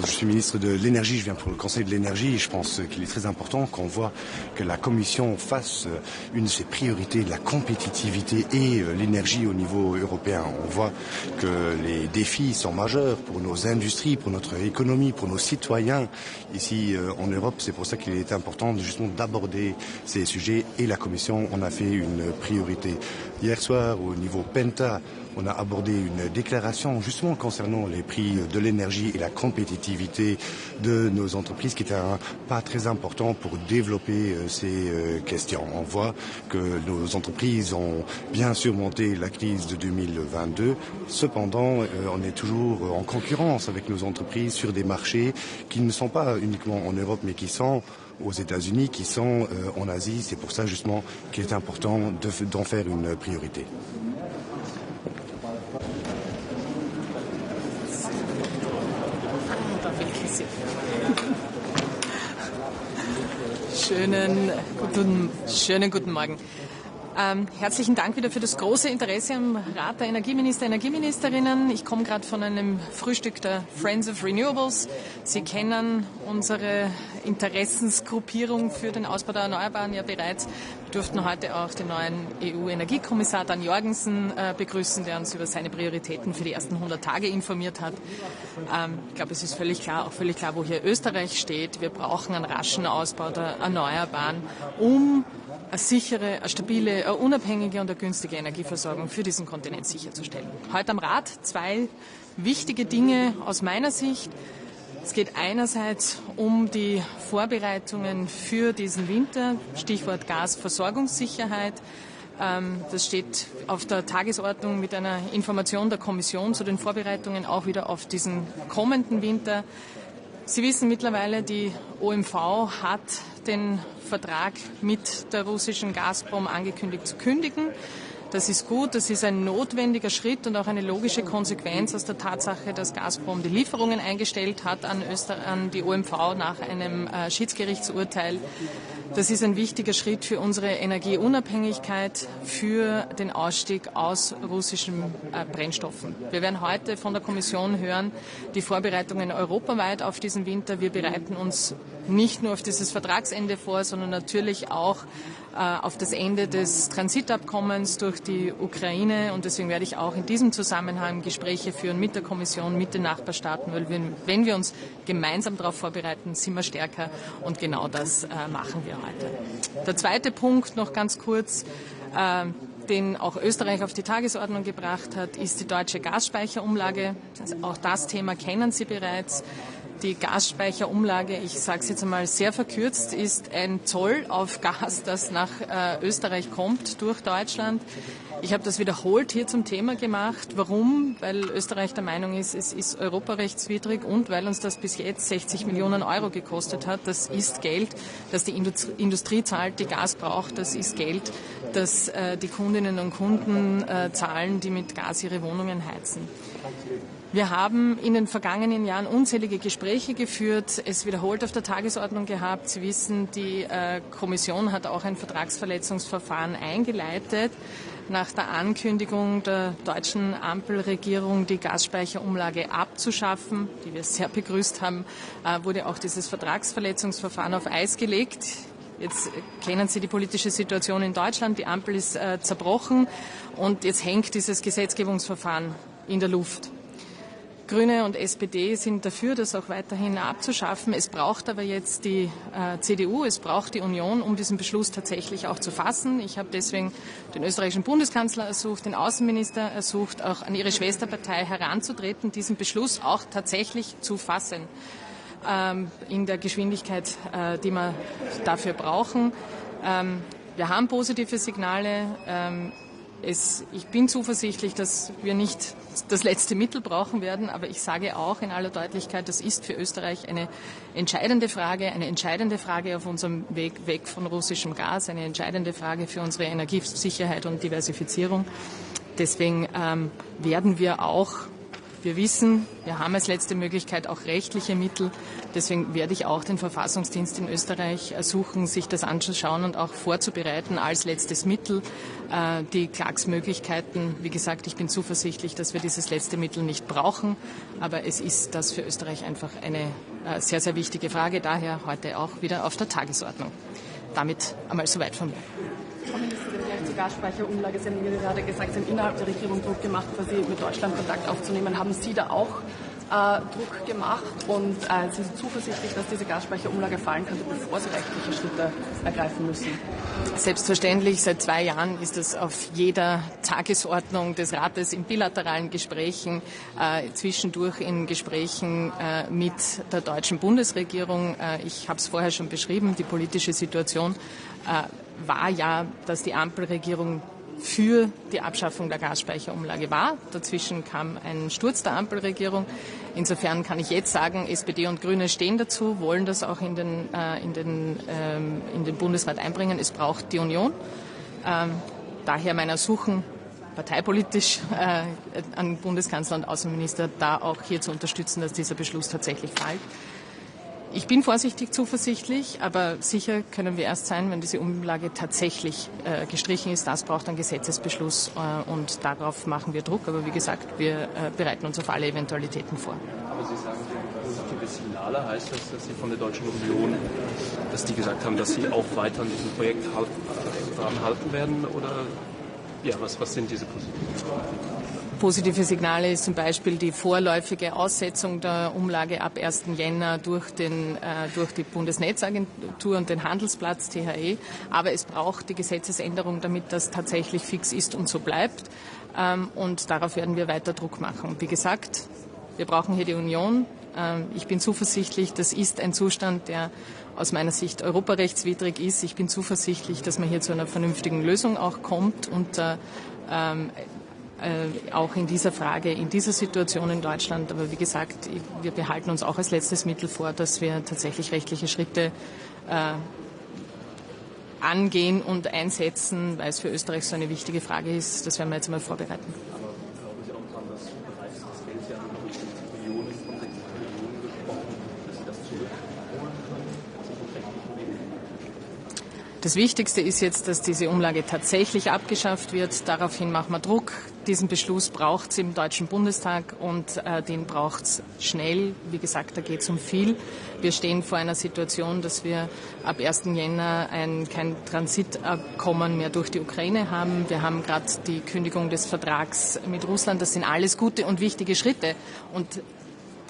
je suis ministre de l'énergie, je viens pour le Conseil de l'énergie et je pense qu'il est très important qu'on voit que la Commission fasse une de ses priorités, la compétitivité et l'énergie au niveau européen. On voit que les défis sont majeurs pour nos industries, pour notre économie, pour nos citoyens ici en Europe. C'est pour ça qu'il est important justement d'aborder ces sujets et la Commission en a fait une priorité. Hier soir, au niveau Penta, on a abordé une déclaration justement concernant les prix de l'énergie et la compétitivité de nos entreprises qui est un pas très important pour développer ces questions. On voit que nos entreprises ont bien surmonté la crise de 2022. Cependant, on est toujours en concurrence avec nos entreprises sur des marchés qui ne sont pas uniquement en Europe mais qui sont aux États-Unis, qui sont en Asie. C'est pour ça justement qu'il est important d'en faire une priorité. Schönen guten Morgen. Herzlichen Dank wieder für das große Interesse am Rat der Energieminister, Energieministerinnen. Ich komme gerade von einem Frühstück der Friends of Renewables. Sie kennen unsere Interessensgruppierung für den Ausbau der Erneuerbaren ja bereits. Wir durften heute auch den neuen EU-Energiekommissar Dan Jorgensen begrüßen, der uns über seine Prioritäten für die ersten 100 Tage informiert hat. Ich glaube, es ist völlig klar, wo hier Österreich steht. Wir brauchen einen raschen Ausbau der Erneuerbaren, um eine sichere, eine stabile, eine unabhängige und eine günstige Energieversorgung für diesen Kontinent sicherzustellen. Heute am Rat 2 wichtige Dinge aus meiner Sicht. Es geht einerseits um die Vorbereitungen für diesen Winter, Stichwort Gasversorgungssicherheit. Das steht auf der Tagesordnung mit einer Information der Kommission zu den Vorbereitungen auch wieder auf diesen kommenden Winter. Sie wissen mittlerweile, die OMV hat den Vertrag mit der russischen Gazprom angekündigt zu kündigen. Das ist gut, das ist ein notwendiger Schritt und auch eine logische Konsequenz aus der Tatsache, dass Gazprom die Lieferungen eingestellt hat an die OMV nach einem Schiedsgerichtsurteil. Das ist ein wichtiger Schritt für unsere Energieunabhängigkeit, für den Ausstieg aus russischen Brennstoffen. Wir werden heute von der Kommission hören, die Vorbereitungen europaweit auf diesen Winter. Wir bereiten uns nicht nur auf dieses Vertragsende vor, sondern natürlich auch auf das Ende des Transitabkommens durch die Ukraine. Und deswegen werde ich auch in diesem Zusammenhang Gespräche führen mit der Kommission, mit den Nachbarstaaten, weil wenn wir uns gemeinsam darauf vorbereiten, sind wir stärker. Und genau das machen wir heute. Der zweite Punkt noch ganz kurz, den auch Österreich auf die Tagesordnung gebracht hat, ist die deutsche Gasspeicherumlage. Also auch das Thema kennen Sie bereits. Die Gasspeicherumlage, ich sage es jetzt einmal sehr verkürzt, ist ein Zoll auf Gas, das nach Österreich kommt durch Deutschland. Ich habe das wiederholt hier zum Thema gemacht. Warum? Weil Österreich der Meinung ist, es ist europarechtswidrig und weil uns das bis jetzt 60 Millionen Euro gekostet hat. Das ist Geld, das die Industrie zahlt, die Gas braucht. Das ist Geld, das die Kundinnen und Kunden zahlen, die mit Gas ihre Wohnungen heizen. Wir haben in den vergangenen Jahren unzählige Gespräche geführt, es wiederholt auf der Tagesordnung gehabt. Sie wissen, die Kommission hat auch ein Vertragsverletzungsverfahren eingeleitet. Nach der Ankündigung der deutschen Ampelregierung, die Gasspeicherumlage abzuschaffen, die wir sehr begrüßt haben, wurde auch dieses Vertragsverletzungsverfahren auf Eis gelegt. Jetzt kennen Sie die politische Situation in Deutschland. Die Ampel ist zerbrochen und jetzt hängt dieses Gesetzgebungsverfahren in der Luft. Grüne und SPD sind dafür, das auch weiterhin abzuschaffen. Es braucht aber jetzt die CDU, es braucht die Union, um diesen Beschluss tatsächlich auch zu fassen. Ich habe deswegen den österreichischen Bundeskanzler ersucht, den Außenminister ersucht, auch an ihre Schwesterpartei heranzutreten, diesen Beschluss auch tatsächlich zu fassen, in der Geschwindigkeit, die wir dafür brauchen. Wir haben positive Signale. Ich bin zuversichtlich, dass wir nicht das letzte Mittel brauchen werden, aber ich sage auch in aller Deutlichkeit, das ist für Österreich eine entscheidende Frage auf unserem Weg weg von russischem Gas, eine entscheidende Frage für unsere Energiesicherheit und Diversifizierung. Deswegen werden wir auch, wir wissen, wir haben als letzte Möglichkeit auch rechtliche Mittel. Deswegen werde ich auch den Verfassungsdienst in Österreich ersuchen, sich das anzuschauen und auch vorzubereiten als letztes Mittel. Die Klagsmöglichkeiten, wie gesagt, ich bin zuversichtlich, dass wir dieses letzte Mittel nicht brauchen. Aber es ist das für Österreich einfach eine sehr, sehr wichtige Frage. Daher heute auch wieder auf der Tagesordnung. Damit einmal soweit von mir. Frau Ministerin, gleich zur Gasspeicherumlage. Sie haben gerade gesagt, Sie haben innerhalb der Regierung Druck gemacht, quasi mit Deutschland Kontakt aufzunehmen. Haben Sie da auch Druck gemacht und sind Sie zuversichtlich, dass diese Gasspeicherumlage fallen könnte, bevor Sie rechtliche Schritte ergreifen müssen? Selbstverständlich. Seit 2 Jahren ist es auf jeder Tagesordnung des Rates in bilateralen Gesprächen, zwischendurch in Gesprächen mit der deutschen Bundesregierung. Ich habe es vorher schon beschrieben, die politische Situation war ja, dass die Ampelregierung für die Abschaffung der Gasspeicherumlage war. Dazwischen kam ein Sturz der Ampelregierung. Insofern kann ich jetzt sagen, SPD und Grüne stehen dazu, wollen das auch in den Bundesrat einbringen. Es braucht die Union. Daher mein Ersuchen, parteipolitisch an Bundeskanzler und Außenminister, da auch hier zu unterstützen, dass dieser Beschluss tatsächlich fällt. Ich bin vorsichtig zuversichtlich, aber sicher können wir erst sein, wenn diese Umlage tatsächlich gestrichen ist. Das braucht einen Gesetzesbeschluss und darauf machen wir Druck. Aber wie gesagt, wir bereiten uns auf alle Eventualitäten vor. Aber Sie sagen, positive Signale heißt das, dass Sie von der Deutschen Union, dass die gesagt haben, dass Sie auch weiter an diesem Projekt dran halten werden? Oder ja, was sind diese positiven Signale? Positive Signale ist zum Beispiel die vorläufige Aussetzung der Umlage ab 1. Jänner durch die Bundesnetzagentur und den Handelsplatz THE. Aber es braucht die Gesetzesänderung, damit das tatsächlich fix ist und so bleibt. Und darauf werden wir weiter Druck machen. Wie gesagt, wir brauchen hier die Union. Ich bin zuversichtlich, das ist ein Zustand, der aus meiner Sicht europarechtswidrig ist. Ich bin zuversichtlich, dass man hier zu einer vernünftigen Lösung auch kommt und auch in dieser Frage, in dieser Situation in Deutschland. Aber wie gesagt, wir behalten uns auch als letztes Mittel vor, dass wir tatsächlich rechtliche Schritte angehen und einsetzen, weil es für Österreich so eine wichtige Frage ist. Das werden wir jetzt mal vorbereiten. Das Wichtigste ist jetzt, dass diese Umlage tatsächlich abgeschafft wird. Daraufhin machen wir Druck. Diesen Beschluss braucht es im Deutschen Bundestag und den braucht es schnell. Wie gesagt, da geht es um viel. Wir stehen vor einer Situation, dass wir ab 1. Jänner kein Transitabkommen mehr durch die Ukraine haben. Wir haben gerade die Kündigung des Vertrags mit Russland. Das sind alles gute und wichtige Schritte. Und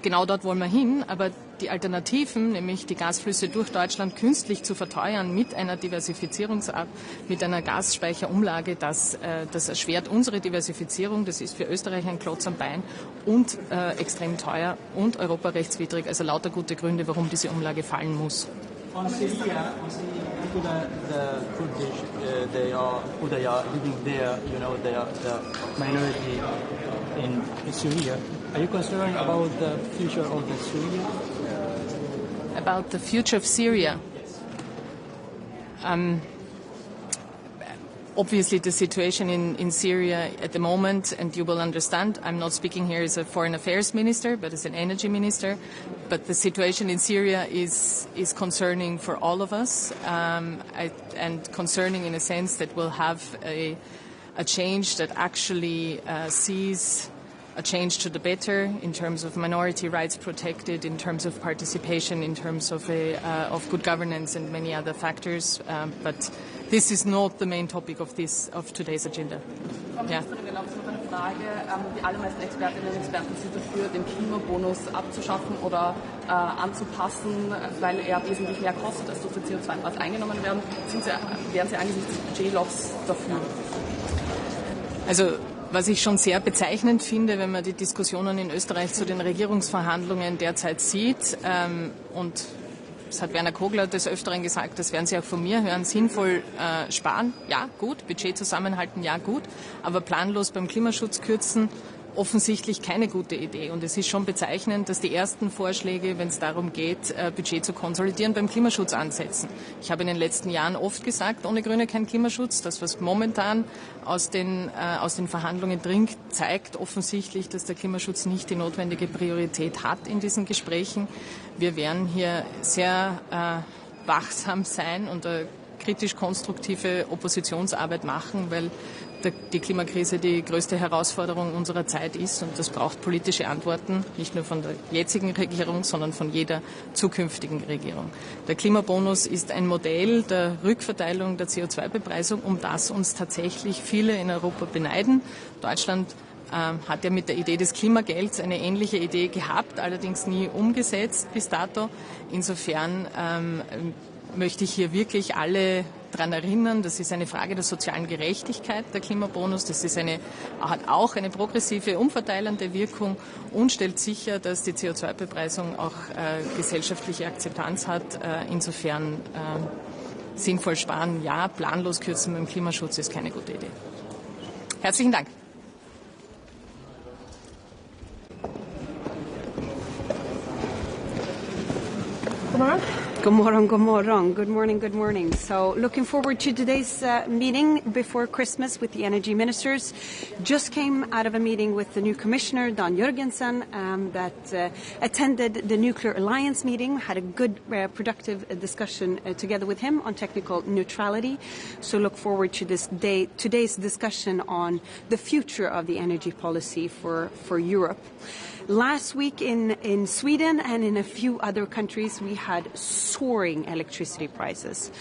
genau dort wollen wir hin, aber die Alternativen, nämlich die Gasflüsse durch Deutschland künstlich zu verteuern mit einer mit einer Gasspeicherumlage, das erschwert unsere Diversifizierung. Das ist für Österreich ein Klotz am Bein und extrem teuer und europarechtswidrig. Also lauter gute Gründe, warum diese Umlage fallen muss. On Syria, the Kurdish, they are living there, the minority in Syria. Are you concerned about the future of Syria? About the future of Syria? Obviously, the situation in Syria at the moment, and you will understand, I'm not speaking here as a foreign affairs minister, but as an energy minister, but the situation in Syria is concerning for all of us, and concerning in a sense that we'll have a change that actually sees a change to the better in terms of minority rights protected, in terms of participation, in terms of good governance and many other factors. But this is not the main topic of today's agenda. Ja. Eine Frage. Die allermeisten Expertinnen und Experten sind dafür, den Klimabonus abzuschaffen oder anzupassen, weil er wesentlich mehr kostet, als durch den CO2-Preis eingenommen werden. Wären Sie angesichts des Budgetlochs dafür? Also was ich schon sehr bezeichnend finde, wenn man die Diskussionen in Österreich zu den Regierungsverhandlungen derzeit sieht, und das hat Werner Kogler des Öfteren gesagt, das werden Sie auch von mir hören, sinnvoll sparen, ja gut, Budget zusammenhalten, ja gut, aber planlos beim Klimaschutz kürzen, offensichtlich keine gute Idee. Und es ist schon bezeichnend, dass die ersten Vorschläge, wenn es darum geht, Budget zu konsolidieren, beim Klimaschutz ansetzen. Ich habe in den letzten Jahren oft gesagt, ohne Grüne kein Klimaschutz. Das, was momentan aus den Verhandlungen dringt, zeigt offensichtlich, dass der Klimaschutz nicht die notwendige Priorität hat in diesen Gesprächen. Wir werden hier sehr wachsam sein und kritisch-konstruktive Oppositionsarbeit machen, weil die Klimakrise die größte Herausforderung unserer Zeit ist und das braucht politische Antworten, nicht nur von der jetzigen Regierung, sondern von jeder zukünftigen Regierung. Der Klimabonus ist ein Modell der Rückverteilung der CO2-Bepreisung, um das uns tatsächlich viele in Europa beneiden. Deutschland hat ja mit der Idee des Klimagelds eine ähnliche Idee gehabt, allerdings nie umgesetzt bis dato. Insofern möchte ich hier wirklich alle daran erinnern, das ist eine Frage der sozialen Gerechtigkeit, der Klimabonus. Das hat auch eine progressive, umverteilende Wirkung und stellt sicher, dass die CO2-Bepreisung auch gesellschaftliche Akzeptanz hat. Insofern sinnvoll sparen, ja, planlos kürzen beim Klimaschutz ist keine gute Idee. Herzlichen Dank. Good morning, good morning. Good morning, good morning. So looking forward to today's meeting before Christmas with the energy ministers. Just came out of a meeting with the new commissioner, Don Jurgensen, that attended the Nuclear Alliance meeting, had a good, productive discussion together with him on technical neutrality. So look forward to today's discussion on the future of the energy policy for Europe. Last week in Sweden and in a few other countries, we had soaring electricity prices.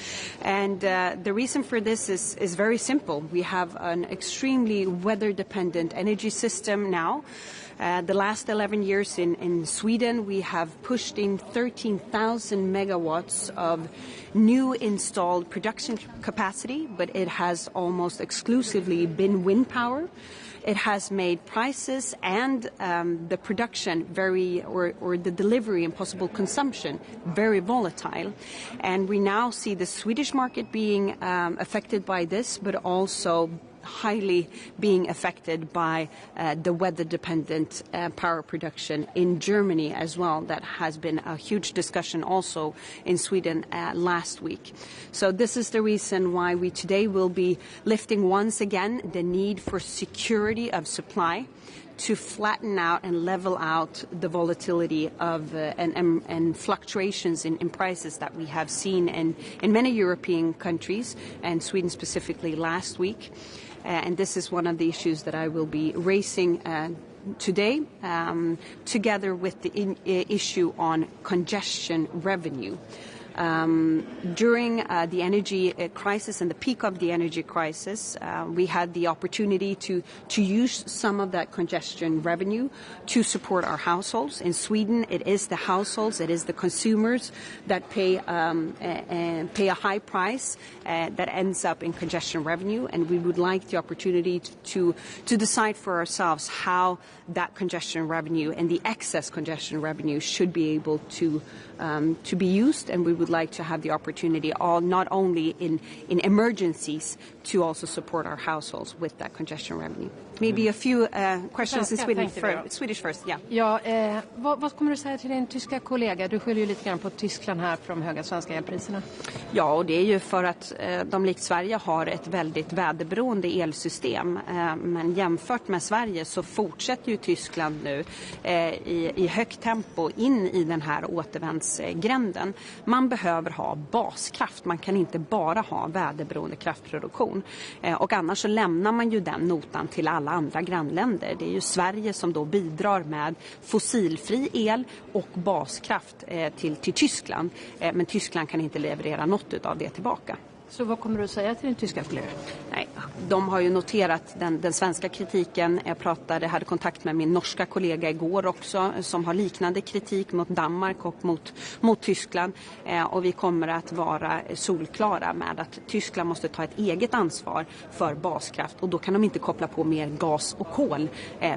And the reason for this is very simple. We have an extremely weather-dependent energy system now. The last 11 years in Sweden, we have pushed in 13,000 megawatts of new installed production capacity, but it has almost exclusively been wind power. It has made prices and the production or the delivery and possible consumption very volatile. And we now see the Swedish market being affected by this, but also highly being affected by the weather-dependent power production in Germany as well. That has been a huge discussion also in Sweden last week. So this is the reason why we today will be lifting once again the need for security of supply to flatten out and level out the volatility of and fluctuations in prices that we have seen in many European countries, and Sweden specifically last week. And this is one of the issues that I will be raising today, together with the issue on congestion revenue. During the energy crisis and the peak of the energy crisis, we had the opportunity to use some of that congestion revenue to support our households. In Sweden, it is the households, it is the consumers that pay a high price that ends up in congestion revenue, and we would like the opportunity to decide for ourselves how that congestion revenue and the excess congestion revenue should be able to be used, and we would like to have the opportunity not only in emergencies to also support our households with that congestion revenue. Maybe a few questions in Swedish first. Yeah. Ja, vad kommer du säga till din tyska kollega? Du skyller ju lite grann på Tyskland här för de höga svenska elpriserna. Ja, och det är ju för att de likt Sverige har ett väldigt väderberoende elsystem. Men jämfört med Sverige så fortsätter ju Tyskland nu i högt tempo in i den här återvändsgränden. Man behöver ha baskraft. Man kan inte bara ha väderberoende kraftproduktion. Och annars så lämnar man ju den notan till alla andra grannländer. Det är ju Sverige som då bidrar med fossilfri el och baskraft till Tyskland. Men Tyskland kan inte leverera något av det tillbaka. Så vad kommer du att säga till din tyska kollega? Nej, de har ju noterat den svenska kritiken. Jag hade kontakt med min norska kollega igår också, som har liknande kritik mot Danmark och mot Tyskland. Och vi kommer att vara solklara med att Tyskland måste ta ett eget ansvar för baskraft. Och då kan de inte koppla på mer gas och kol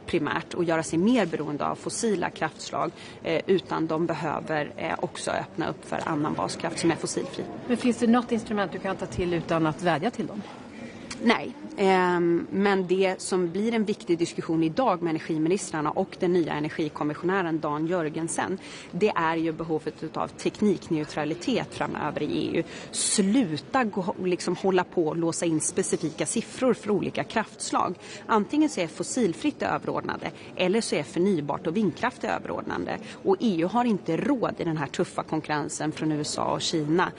primärt och göra sig mer beroende av fossila kraftslag. Utan de behöver också öppna upp för annan baskraft som är fossilfri. Men finns det något instrument du kan ta till utan att vädja till dem? Nej, men det som blir en viktig diskussion idag med energiministrarna och den nya energikommissionären Dan Jörgensen, det är ju behovet av teknikneutralitet framöver i EU. Sluta hålla på och låsa in specifika siffror för olika kraftslag. Antingen så är fossilfritt överordnade eller så är förnybart och vindkraft överordnade. Och EU har inte råd i den här tuffa konkurrensen från USA och Kina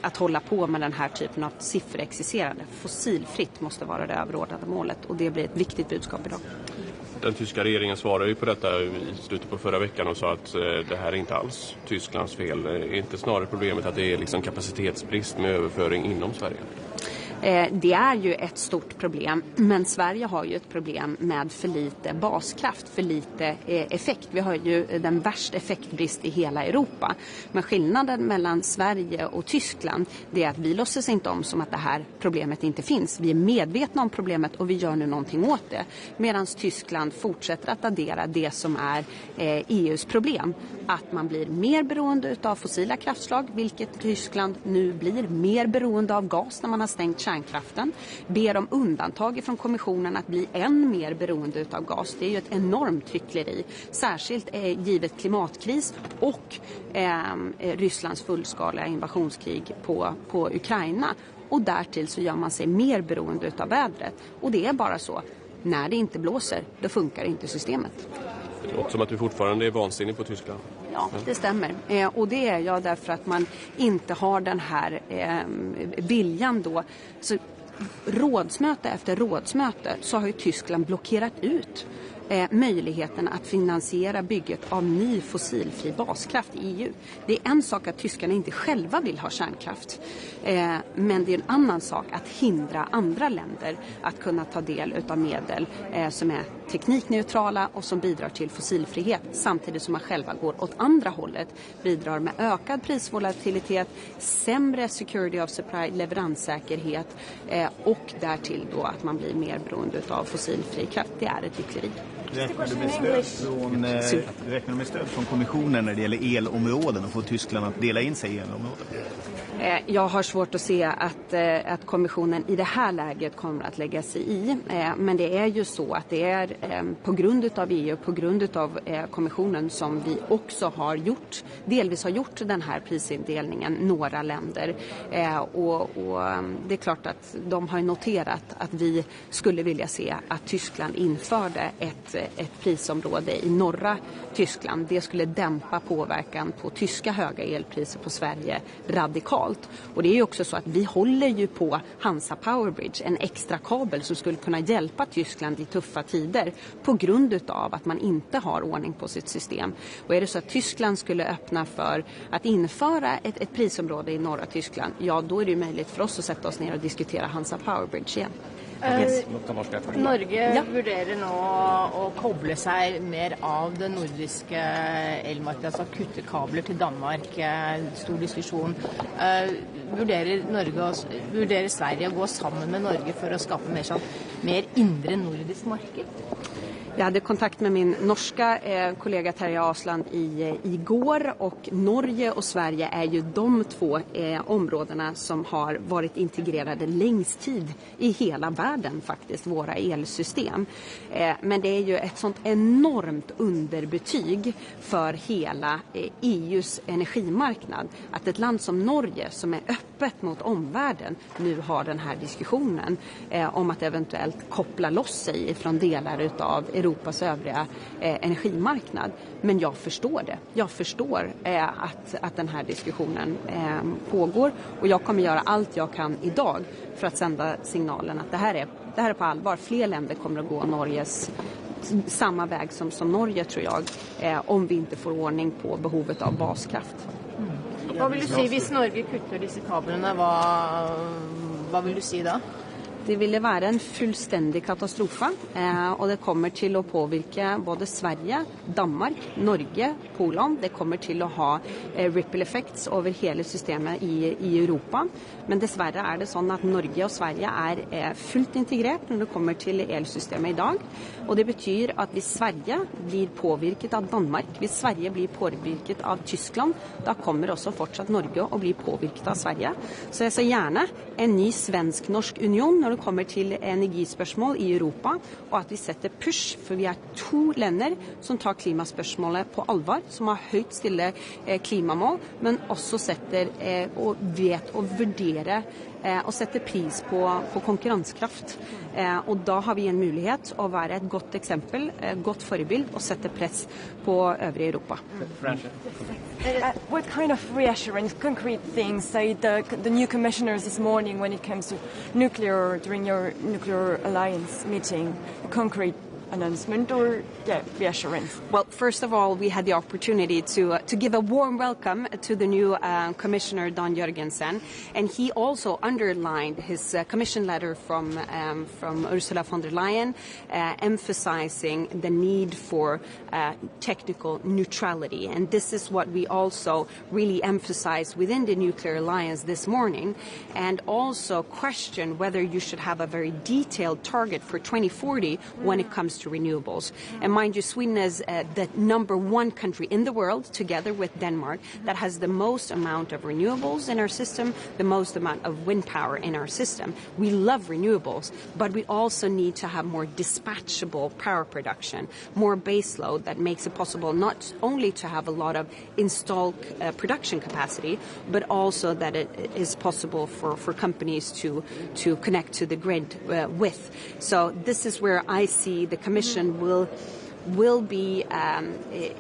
att hålla på med den här typen av sifferexercerande. Fossilfritt måste vara det överordnade målet, och det blir ett viktigt budskap idag. Den tyska regeringen svarade ju på detta i slutet på förra veckan och sa att det här är inte alls Tysklands fel. Är inte snarare problemet att det är liksom kapacitetsbrist med överföring inom Sverige? Det är ju ett stort problem, men Sverige har ju ett problem med för lite baskraft, för lite effekt. Vi har ju den värsta effektbrist i hela Europa. Men skillnaden mellan Sverige och Tyskland, det är att vi låtsas inte om som att det här problemet inte finns. Vi är medvetna om problemet och vi gör nu någonting åt det. Medan Tyskland fortsätter att addera det som är EUs problem. Att man blir mer beroende av fossila kraftslag, vilket Tyskland nu blir, mer beroende av gas när man har stängt kärnkraften, ber om undantag från kommissionen att bli än mer beroende av gas. Det är ju ett enormt hyckleri, särskilt givet klimatkris och Rysslands fullskaliga invasionskrig på Ukraina. Och därtill så gör man sig mer beroende av vädret. Och det är bara så, när det inte blåser, då funkar inte systemet. Det låter som att du fortfarande är vansinnig på Tyskland. Ja, det stämmer. Och det är jag därför att man inte har den här viljan då. Så rådsmöte efter rådsmöte så har ju Tyskland blockerat ut möjligheten att finansiera bygget av ny fossilfri baskraft i EU. Det är en sak att tyskarna inte själva vill ha kärnkraft. Men det är en annan sak att hindra andra länder att kunna ta del av medel som är teknikneutrala och som bidrar till fossilfrihet, samtidigt som man själva går åt andra hållet, bidrar med ökad prisvolatilitet, sämre security of supply, leveranssäkerhet och därtill då att man blir mer beroende av fossilfri kraft. Det är ett hyckleri. Räknar du med stöd från kommissionen när det gäller elområden och få Tyskland att dela in sig i elområden? Jag har svårt att se att kommissionen i det här läget kommer att lägga sig i. Men det är ju så att det är på grund av EU, på grund av kommissionen som vi också delvis har gjort den här prisindelningen, några länder. Och det är klart att de har noterat att vi skulle vilja se att Tyskland införde ett prisområde i norra Tyskland. Det skulle dämpa påverkan på tyska höga elpriser på Sverige radikalt. Och det är ju också så att vi håller ju på Hansa Power Bridge, en extra kabel som skulle kunna hjälpa Tyskland i tuffa tider på grund av att man inte har ordning på sitt system. Och är det så att Tyskland skulle öppna för att införa ett prisområde i norra Tyskland, ja då är det ju möjligt för oss att sätta oss ner och diskutera Hansa Power Bridge igen. Norge vurderer nå å koble seg mer av det nordiske elmarkedet, altså kutte kabler til Danmark, stor diskusjon. Vurderer Sverige å gå sammen med Norge for å skape mer indre nordisk marked? Jag hade kontakt med min norska kollega Terje Asland igår, och Norge och Sverige är ju de två områdena som har varit integrerade längst tid i hela världen faktiskt, våra elsystem. Men det är ju ett sånt enormt underbetyg för hela EUs energimarknad att ett land som Norge, som är öppet mot omvärlden, nu har den här diskussionen om att eventuellt koppla loss sig från delar utav Europas övriga energimarknad. Men jag förstår det. Jag förstår att den här diskussionen pågår, och jag kommer göra allt jag kan idag för att sända signalen att det här är på allvar. Fler länder kommer att gå Norges samma väg som Norge, tror jag, om vi inte får ordning på behovet av baskraft. Hva vil du si hvis Norge kutter disse kablene? Hva vil du si da? Det ville være en fullstendig katastrofe, og det kommer til å påvirke både Sverige, Danmark, Norge, Polen. Det kommer til å ha ripple effects over hele systemet i Europa. Men dessverre er det sånn at Norge og Sverige er fullt integrert når det kommer til elsystemet i dag. Og det betyr at hvis Sverige blir påvirket av Danmark, hvis Sverige blir påvirket av Tyskland, da kommer også fortsatt Norge å bli påvirket av Sverige. Så jeg ser gjerne en ny svensk-norsk union når det kommer til energispørsmål i Europa, og at vi setter push, for vi er to länder som tar klimaspørsmålet på alvor, som har høyt stille klimamål, men også setter og vet å vurdere og sette pris på konkurransekraft. Og da har vi en mulighet å være et godt eksempel, et godt forbild, og sette press på øvrige Europa. What kind of reassurance, concrete things, say the new commissioners this morning when it comes to nuclear, during your nuclear alliance meeting, a concrete announcement or reassurance? Well, first of all, we had the opportunity to give a warm welcome to the new Commissioner Don Jørgensen, and he also underlined his commission letter from Ursula von der Leyen, emphasizing the need for technical neutrality, and this is what we also really emphasized within the nuclear alliance this morning, and also question whether you should have a very detailed target for 2040 when it comes to renewables. And mind you, Sweden is the #1 country in the world, together with Denmark, that has the most amount of renewables in our system, the most amount of wind power in our system. We love renewables, but we also need to have more dispatchable power production, more baseload that makes it possible not only to have a lot of installed production capacity, but also that it is possible for companies to connect to the grid with. So this is where I see the Commission will be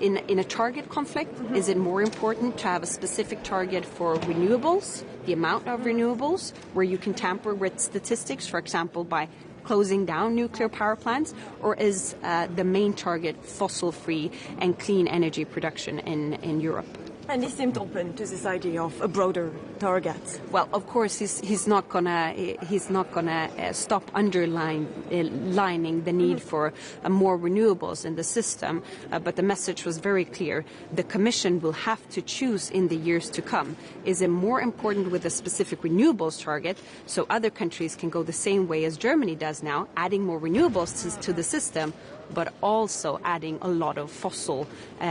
in a target conflict. Is it more important to have a specific target for renewables, the amount of renewables, where you can tamper with statistics, for example, by closing down nuclear power plants, or is the main target fossil-free and clean energy production in Europe? And he seemed open to this idea of a broader target. Well, of course, he's not gonna stop underlining the need for more renewables in the system. But the message was very clear. The Commission will have to choose in the years to come. Is it more important with a specific renewables target, so other countries can go the same way as Germany does now, adding more renewables to the system? but also adding a lot of fossil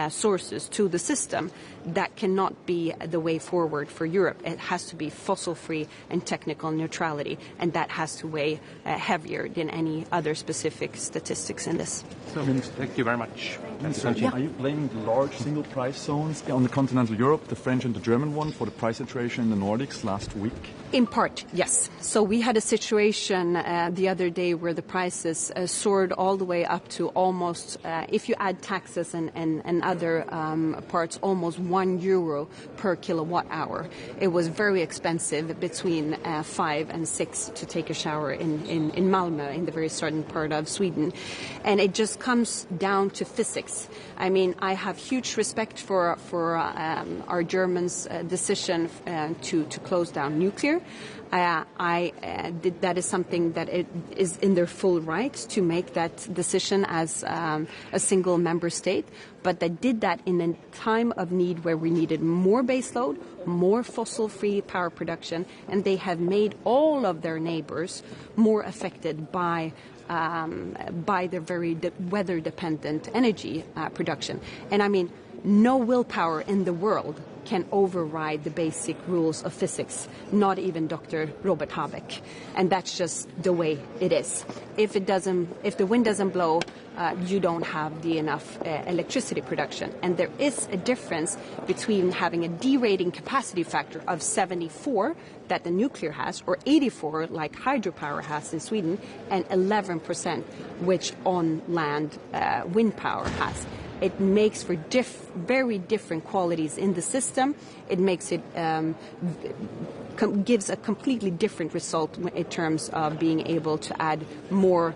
sources to the system. That cannot be the way forward for Europe. It has to be fossil-free and technical neutrality, and that has to weigh heavier than any other specific statistics in this. So, Minister, thank you very much. Are you blaming the large single price zones on the continental Europe, the French and the German one, for the price situation in the Nordics last week? In part, yes. So we had a situation the other day where the prices soared all the way up to almost, if you add taxes and other parts, almost €1 per kilowatt hour. It was very expensive, between 5 and 6 to take a shower in Malmö, in the very southern part of Sweden. And it just comes down to physics. I mean, I have huge respect for our Germans' decision to close down nuclear. That is something that it is in their full right to make that decision as a single member state, but they did that in a time of need where we needed more baseload, more fossil-free power production, and they have made all of their neighbors more affected by their very weather-dependent energy production. And I mean, no willpower in the world can override the basic rules of physics, not even Dr. Robert Habeck. And that's just the way it is. If the wind doesn't blow, you don't have enough electricity production. And there is a difference between having a derating capacity factor of 74 that the nuclear has, or 84 like hydropower has in Sweden, and 11% which on land wind power has. It makes for very different qualities in the system. It makes it gives a completely different result in terms of being able to add more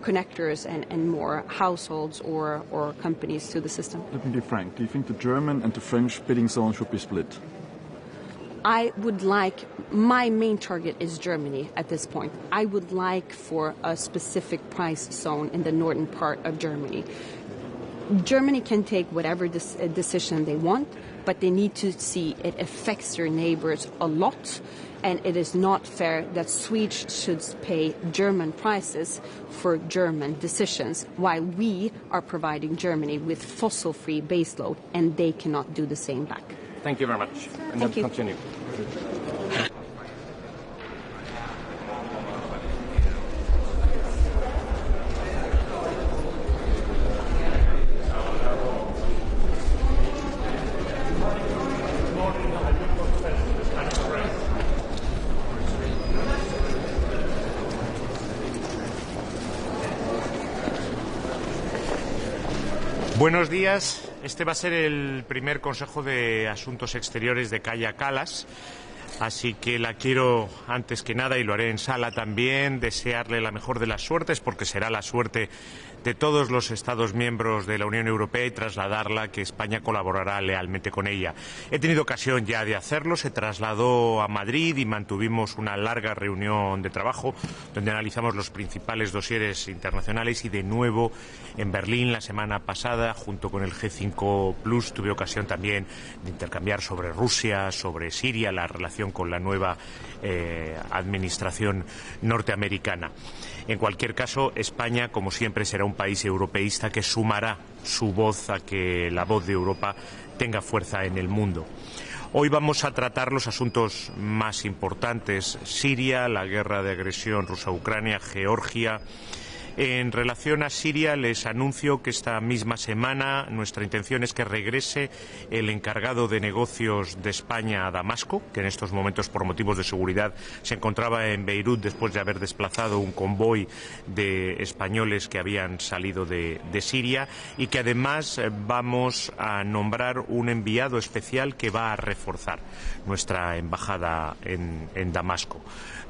connectors and more households or companies to the system. Let me be frank. Do you think the German and the French bidding zone should be split? I would like, my main target is Germany at this point. I would like for a specific price zone in the northern part of Germany. Germany can take whatever decision they want, but they need to see it affects their neighbors a lot, and it is not fair that Swedes should pay German prices for German decisions, while we are providing Germany with fossil-free baseload, and they cannot do the same back. Thank you very much. And Thank you. Continue. Buenos días. Este va a ser el primer Consejo de Asuntos Exteriores de Kaja Kallas, así que la quiero, antes que nada, y lo haré en sala también, desearle la mejor de las suertes, porque será la suerte de todos los Estados miembros de la Unión Europea, y trasladarla que España colaborará lealmente con ella. He tenido ocasión ya de hacerlo, se trasladó a Madrid y mantuvimos una larga reunión de trabajo donde analizamos los principales dosieres internacionales, y de nuevo en Berlín la semana pasada, junto con el G5 Plus, tuve ocasión también de intercambiar sobre Rusia, sobre Siria, la relación con la nueva administración norteamericana. En cualquier caso, España, como siempre, será un país europeísta que sumará su voz a que la voz de Europa tenga fuerza en el mundo. Hoy vamos a tratar los asuntos más importantes: Siria, la guerra de agresión rusa-Ucrania, Georgia. En relación a Siria, les anuncio que esta misma semana nuestra intención es que regrese el encargado de negocios de España a Damasco, que en estos momentos, por motivos de seguridad, se encontraba en Beirut después de haber desplazado un convoy de españoles que habían salido de Siria, y que además vamos a nombrar un enviado especial que va a reforzar nuestra embajada en Damasco.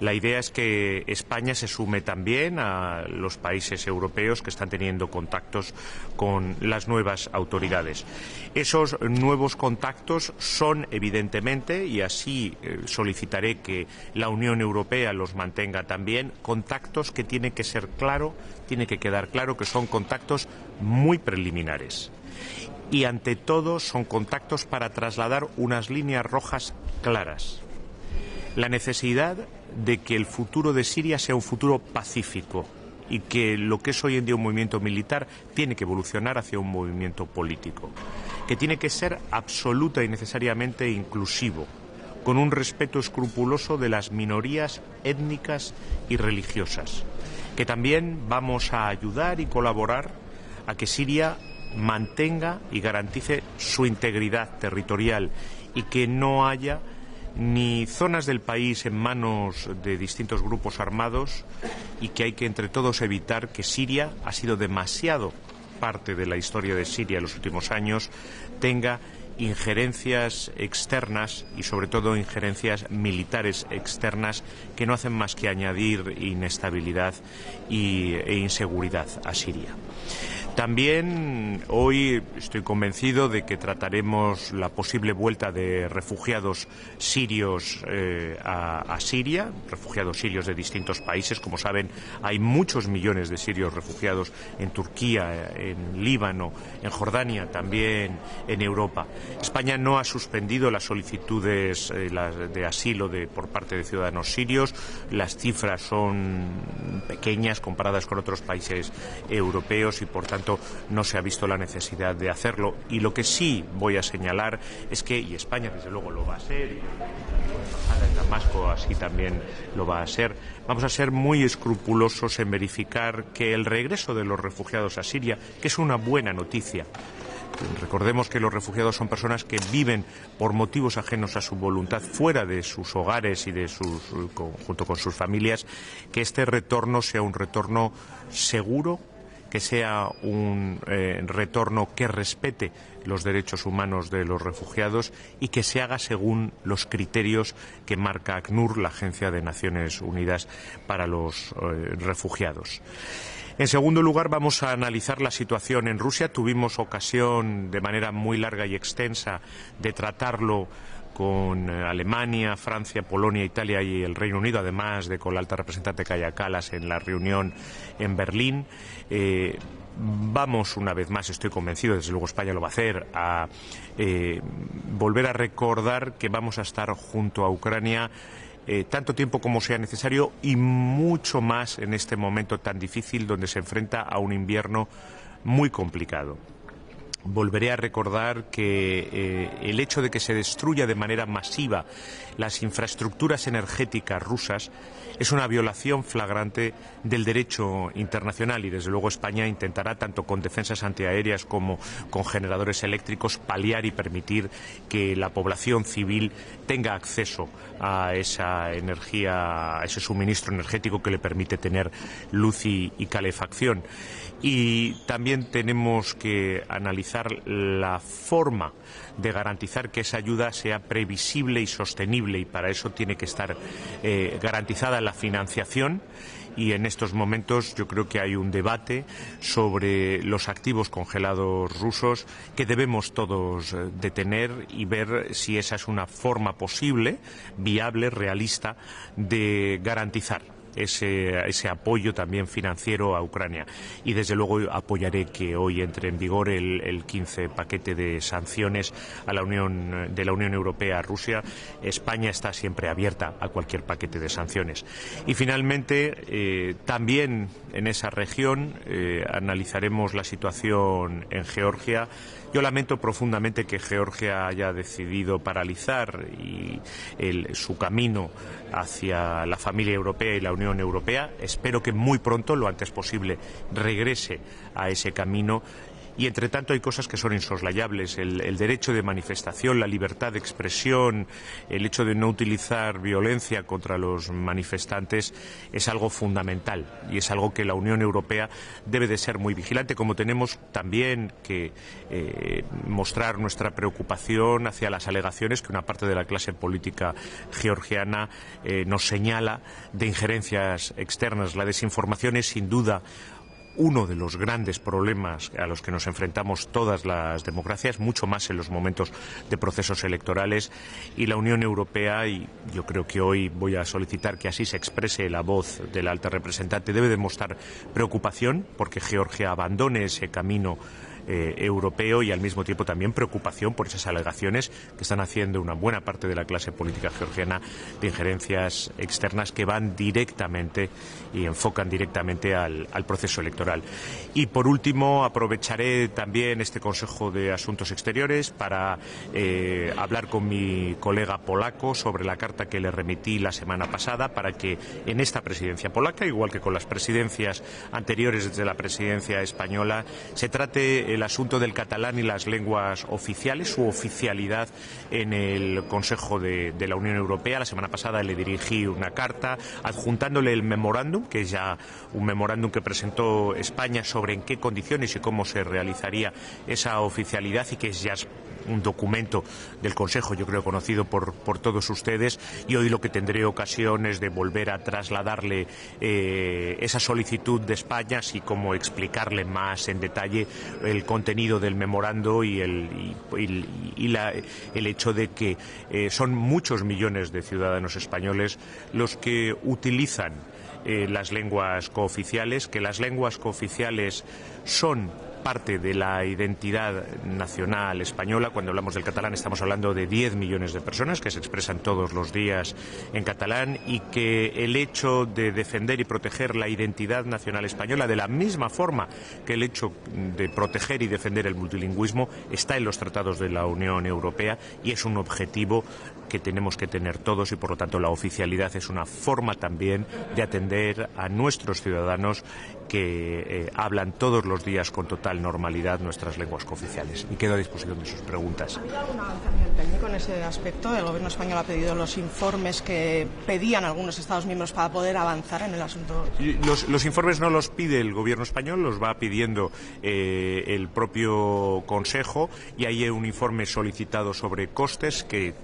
La idea es que España se sume también a los países europeos que están teniendo contactos con las nuevas autoridades. Esos nuevos contactos son, evidentemente, y así solicitaré que la Unión Europea los mantenga también, contactos que tiene que quedar claro que son contactos muy preliminares. Y ante todo son contactos para trasladar unas líneas rojas claras. La necesidad de que el futuro de Siria sea un futuro pacífico, y que lo que es hoy en día un movimiento militar tiene que evolucionar hacia un movimiento político, que tiene que ser absoluta y necesariamente inclusivo, con un respeto escrupuloso de las minorías étnicas y religiosas, que también vamos a ayudar y colaborar a que Siria mantenga y garantice su integridad territorial y que no haya ni zonas del país en manos de distintos grupos armados, y que hay que entre todos evitar que Siria, ha sido demasiado parte de la historia de Siria en los últimos años, tenga injerencias externas y sobre todo injerencias militares externas que no hacen más que añadir inestabilidad e inseguridad a Siria. También hoy estoy convencido de que trataremos la posible vuelta de refugiados sirios a Siria, refugiados sirios de distintos países. Como saben, hay muchos millones de sirios refugiados en Turquía, en Líbano, en Jordania, también en Europa. España no ha suspendido las solicitudes de asilo por parte de ciudadanos sirios. Las cifras son pequeñas comparadas con otros países europeos y, por tanto, no se ha visto la necesidad de hacerlo. Y lo que sí voy a señalar es que, y España desde luego lo va a hacer, y la embajada en Damasco así también lo va a hacer, vamos a ser muy escrupulosos en verificar que el regreso de los refugiados a Siria, que es una buena noticia, recordemos que los refugiados son personas que viven por motivos ajenos a su voluntad fuera de sus hogares y junto con sus familias, que este retorno sea un retorno seguro, que sea un retorno que respete los derechos humanos de los refugiados y que se haga según los criterios que marca ACNUR, la Agencia de Naciones Unidas para los Refugiados. En segundo lugar, vamos a analizar la situación en Rusia. Tuvimos ocasión de manera muy larga y extensa de tratarlo con Alemania, Francia, Polonia, Italia y el Reino Unido, además de con la alta representante Kaja Kallas en la reunión en Berlín. Vamos, una vez más, estoy convencido, desde luego España lo va a hacer, a volver a recordar que vamos a estar junto a Ucrania tanto tiempo como sea necesario y mucho más en este momento tan difícil donde se enfrenta a un invierno muy complicado. Volveré a recordar que el hecho de que se destruya de manera masiva las infraestructuras energéticas rusas es una violación flagrante del derecho internacional y, desde luego, España intentará, tanto con defensas antiaéreas como con generadores eléctricos, paliar y permitir que la población civil tenga acceso a esa energía, a ese suministro energético que le permite tener luz y calefacción. Y también tenemos que analizar la forma de garantizar que esa ayuda sea previsible y sostenible, y para eso tiene que estar garantizada la financiación. Y en estos momentos yo creo que hay un debate sobre los activos congelados rusos que debemos todos detener y ver si esa es una forma posible, viable, realista de garantizar ese apoyo también financiero a Ucrania. Y desde luego apoyaré que hoy entre en vigor el 15 paquete de sanciones de la Unión Europea a Rusia. España está siempre abierta a cualquier paquete de sanciones. Y finalmente, también en esa región analizaremos la situación en Georgia. Yo lamento profundamente que Georgia haya decidido paralizar su camino hacia la familia europea y la Unión Europea. Espero que muy pronto, lo antes posible, regrese a ese camino. Y, entre tanto, hay cosas que son insoslayables. El derecho de manifestación, la libertad de expresión, el hecho de no utilizar violencia contra los manifestantes es algo fundamental y es algo que la Unión Europea debe de ser muy vigilante, como tenemos también que mostrar nuestra preocupación hacia las alegaciones que una parte de la clase política georgiana nos señala de injerencias externas. La desinformación es, sin duda, uno de los grandes problemas a los que nos enfrentamos todas las democracias, mucho más en los momentos de procesos electorales, y la Unión Europea, y yo creo que hoy voy a solicitar que así se exprese la voz de la alta representante, debe demostrar preocupación porque Georgia abandone ese camino europeo y al mismo tiempo también preocupación por esas alegaciones que están haciendo una buena parte de la clase política georgiana de injerencias externas que van directamente y enfocan directamente al proceso electoral. Y por último, aprovecharé también este Consejo de Asuntos Exteriores para hablar con mi colega polaco sobre la carta que le remití la semana pasada para que en esta presidencia polaca, igual que con las presidencias anteriores desde la presidencia española, se trate el asunto del catalán y las lenguas oficiales, su oficialidad en el Consejo de la Unión Europea. La semana pasada le dirigí una carta adjuntándole el memorándum, que es ya un memorándum que presentó España sobre en qué condiciones y cómo se realizaría esa oficialidad y que es ya un documento del Consejo, yo creo conocido por todos ustedes, y hoy lo que tendré ocasión es de volver a trasladarle esa solicitud de España, así como explicarle más en detalle el contenido del memorando y el hecho de que son muchos millones de ciudadanos españoles los que utilizan las lenguas cooficiales, que las lenguas cooficiales son parte de la identidad nacional española. Cuando hablamos del catalán estamos hablando de 10 millones de personas que se expresan todos los días en catalán y que el hecho de defender y proteger la identidad nacional española de la misma forma que el hecho de proteger y defender el multilingüismo está en los tratados de la Unión Europea y es un objetivo que tenemos que tener todos y por lo tanto la oficialidad es una forma también de atender a nuestros ciudadanos que hablan todos los días con total normalidad nuestras lenguas cooficiales. Y quedo a disposición de sus preguntas. ¿Ha habido algún avance a nivel técnico en ese aspecto? El Gobierno español ha pedido los informes que pedían algunos Estados miembros para poder avanzar en el asunto. Los informes no los pide el Gobierno español, los va pidiendo el propio Consejo y hay un informe solicitado sobre costes que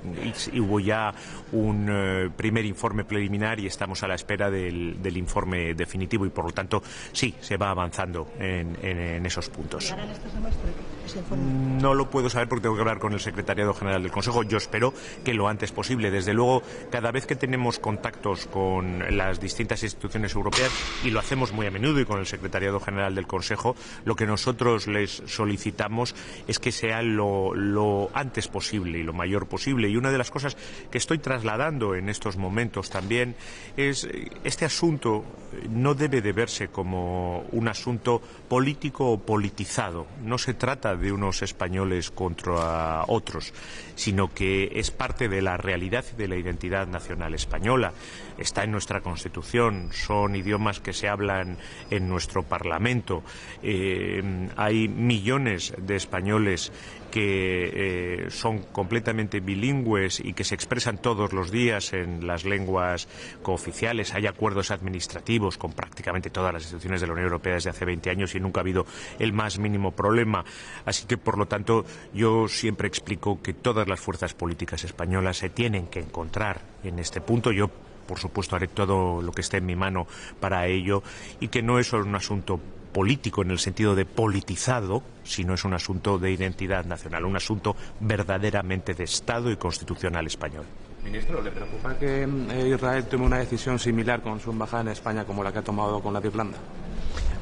hubo ya un primer informe preliminar y estamos a la espera del informe definitivo y por lo tanto sí, se va avanzando en esos puntos. ¿Harán este semestre ese informe? No lo puedo saber porque tengo que hablar con el Secretariado General del Consejo. Yo espero que lo antes posible. Desde luego, cada vez que tenemos contactos con las distintas instituciones europeas, y lo hacemos muy a menudo y con el Secretariado General del Consejo, lo que nosotros les solicitamos es que sea lo antes posible y lo mayor posible. Y una de las cosas que estoy trasladando en estos momentos también es este asunto no debe de verse como un asunto político o politizado. No se trata de unos españoles contra otros, sino que es parte de la realidad y de la identidad nacional española. Está en nuestra Constitución, son idiomas que se hablan en nuestro Parlamento. Hay millones de españoles que son completamente bilingües y que se expresan todos los días en las lenguas cooficiales. Hay acuerdos administrativos con prácticamente todas las instituciones de la Unión Europea desde hace 20 años y nunca ha habido el más mínimo problema. Así que, por lo tanto, yo siempre explico que todas las fuerzas políticas españolas se tienen que encontrar en este punto. Yo, por supuesto, haré todo lo que esté en mi mano para ello y que no es solo un asunto político en el sentido de politizado, sino es un asunto de identidad nacional, un asunto verdaderamente de Estado y constitucional español. Ministro, ¿le preocupa que Israel tome una decisión similar con su embajada en España como la que ha tomado con la de Irlanda?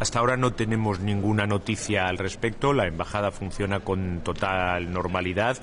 Hasta ahora no tenemos ninguna noticia al respecto. La embajada funciona con total normalidad.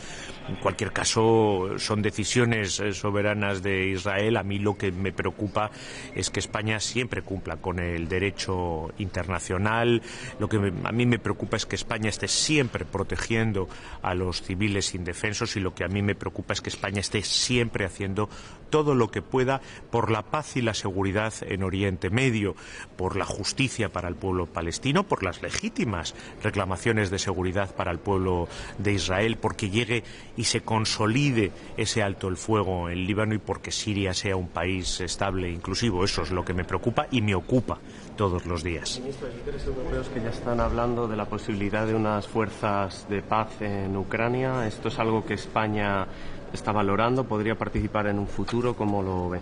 En cualquier caso, son decisiones soberanas de Israel. A mí lo que me preocupa es que España siempre cumpla con el derecho internacional. Lo que a mí me preocupa es que España esté siempre protegiendo a los civiles indefensos y lo que a mí me preocupa es que España esté siempre haciendo todo lo que pueda por la paz y la seguridad en Oriente Medio, por la justicia para el pueblo palestino, por las legítimas reclamaciones de seguridad para el pueblo de Israel, porque llegue y se consolide ese alto el fuego en Líbano y porque Siria sea un país estable e inclusivo. Eso es lo que me preocupa y me ocupa todos los días. Ministro, hay líderes europeos que ya están hablando de la posibilidad de unas fuerzas de paz en Ucrania. ¿Esto es algo que España está valorando? ¿Podría participar en un futuro? ¿Cómo lo ve?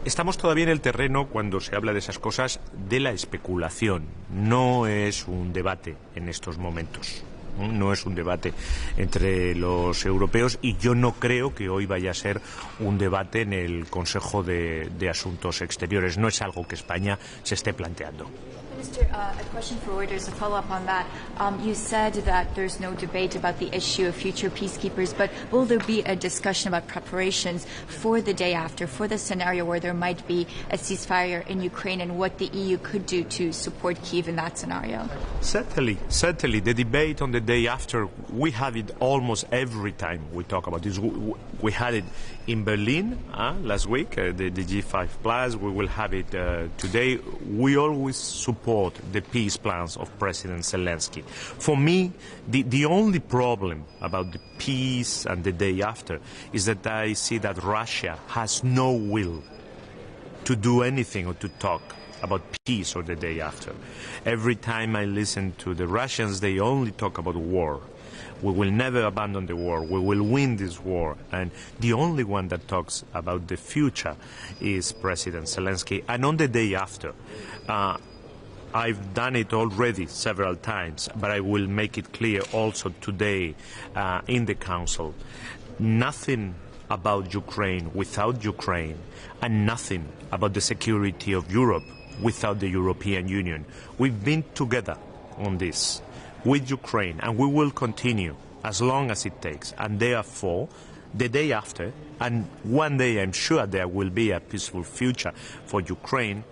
Estamos todavía en el terreno, cuando se habla de esas cosas, de la especulación. No es un debate en estos momentos. No es un debate entre los europeos y yo no creo que hoy vaya a ser un debate en el Consejo de Asuntos Exteriores. No es algo que España se esté planteando. Minister, a question for Reuters, a follow-up on that. You said that there's no debate about the issue of future peacekeepers, but will there be a discussion about preparations for the day after, for the scenario where there might be a ceasefire in Ukraine, and what the EU could do to support Kyiv in that scenario? Certainly. The debate on the day after, we have it almost every time we talk about this. We had it in Berlin last week, the G5+. We will have it today. We always support the peace plans of President Zelensky. For me, the only problem about the peace and the day after is that I see that Russia has no will to do anything or to talk about peace or the day after. Every time I listen to the Russians, they only talk about war. We will never abandon the war. We will win this war. And the only one that talks about the future is President Zelensky. And on the day after, I've done it already several times, but I will make it clear also today in the Council. Nothing about Ukraine without Ukraine, and nothing about the security of Europe without the European Union. We've been together on this with Ukraine, and we will continue as long as it takes. And therefore, the day after, and one day I'm sure there will be a peaceful future for Ukraine,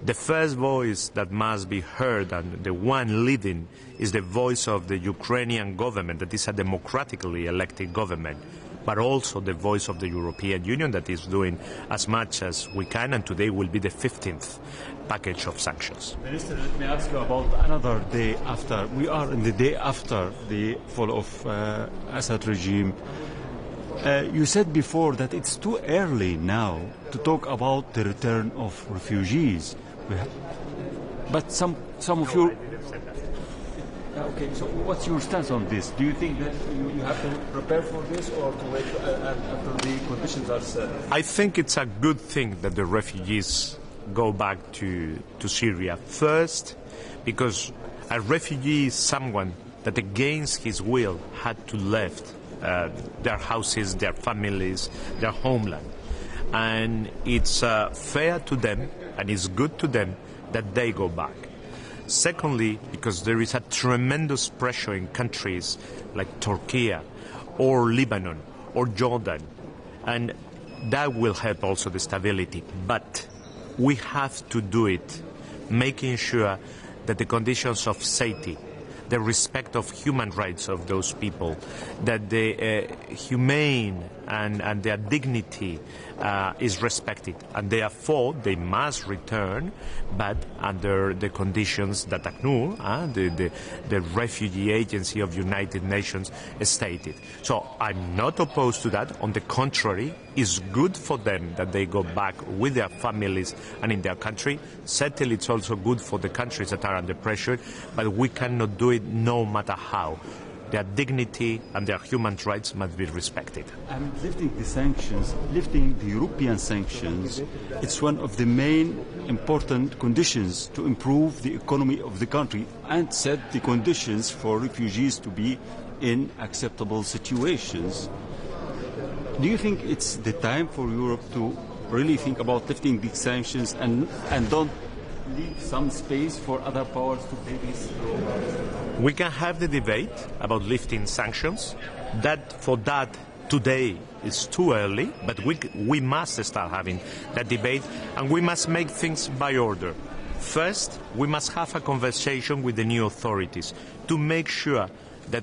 the first voice that must be heard, and the one leading, is the voice of the Ukrainian government, that is a democratically elected government, but also the voice of the European Union, that is doing as much as we can, and today will be the 15th package of sanctions. Minister, let me ask you about another day after. We are in the day after the fall of Assad regime. You said before that it's too early now to talk about the return of refugees. But some of you... Okay, so what's your stance on this? Do you think that you have to prepare for this, or to wait until the conditions are set? I think it's a good thing that the refugees go back to Syria. First, because a refugee is someone that against his will had to leave their houses, their families, their homeland. And it's fair to them, and it's good to them that they go back. Secondly, because there is a tremendous pressure in countries like Turkey or Lebanon or Jordan, and that will help also the stability. But we have to do it making sure that the conditions of safety, the respect of human rights of those people, that the humane and their dignity is respected, and therefore they must return, but under the conditions that ACNUR, the Refugee Agency of United Nations, stated. So I'm not opposed to that. On the contrary, it's good for them that they go back with their families and in their country. Certainly it's also good for the countries that are under pressure, but we cannot do it no matter how. Their dignity and their human rights must be respected. And lifting the sanctions, lifting the European sanctions, it's one of the main important conditions to improve the economy of the country and set the conditions for refugees to be in acceptable situations. Do you think it's the time for Europe to really think about lifting these sanctions and don't leave some space for other powers to play this role? We can have the debate about lifting sanctions. For that, today is too early, but we must start having that debate, and we must make things by order. First, we must have a conversation with the new authorities to make sure that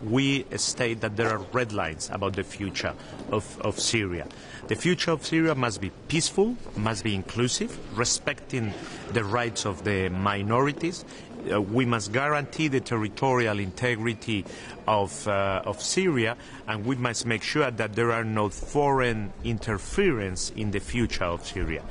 we state that there are red lines about the future of Syria. The future of Syria must be peaceful, must be inclusive, respecting the rights of the minorities. We must guarantee the territorial integrity of Syria, and we must make sure that there are no foreign interference in the future of Syria.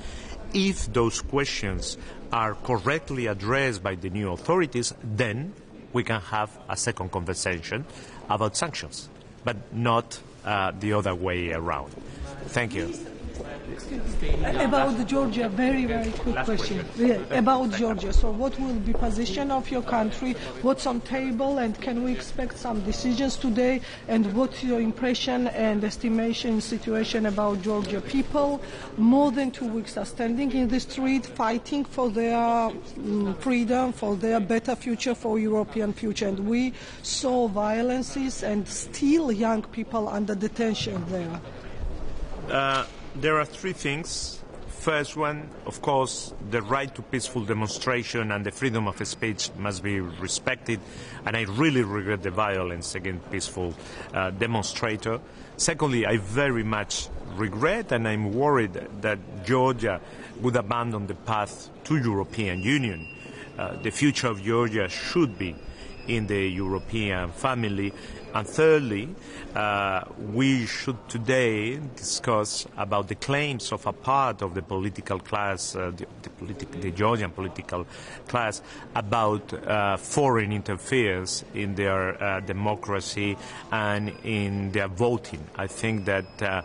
If those questions are correctly addressed by the new authorities, then we can have a second conversation about sanctions, but not the other way around. Thank you. About Georgia, very quick question. About Georgia, so what will be position of your country? What's on table, and can we expect some decisions today? And what's your impression and estimation situation about Georgia people? More than 2 weeks are standing in the street, fighting for their freedom, for their better future, for European future. And we saw violences and still young people under detention there. There are three things. First one, of course, the right to peaceful demonstration and the freedom of speech must be respected, and I really regret the violence against peaceful demonstrators. Secondly, I very much regret and I'm worried that Georgia would abandon the path to European Union. The future of Georgia should be in the European family. And thirdly, we should today discuss about the claims of a part of the political class, the Georgian political class, about foreign interference in their democracy and in their voting. I think that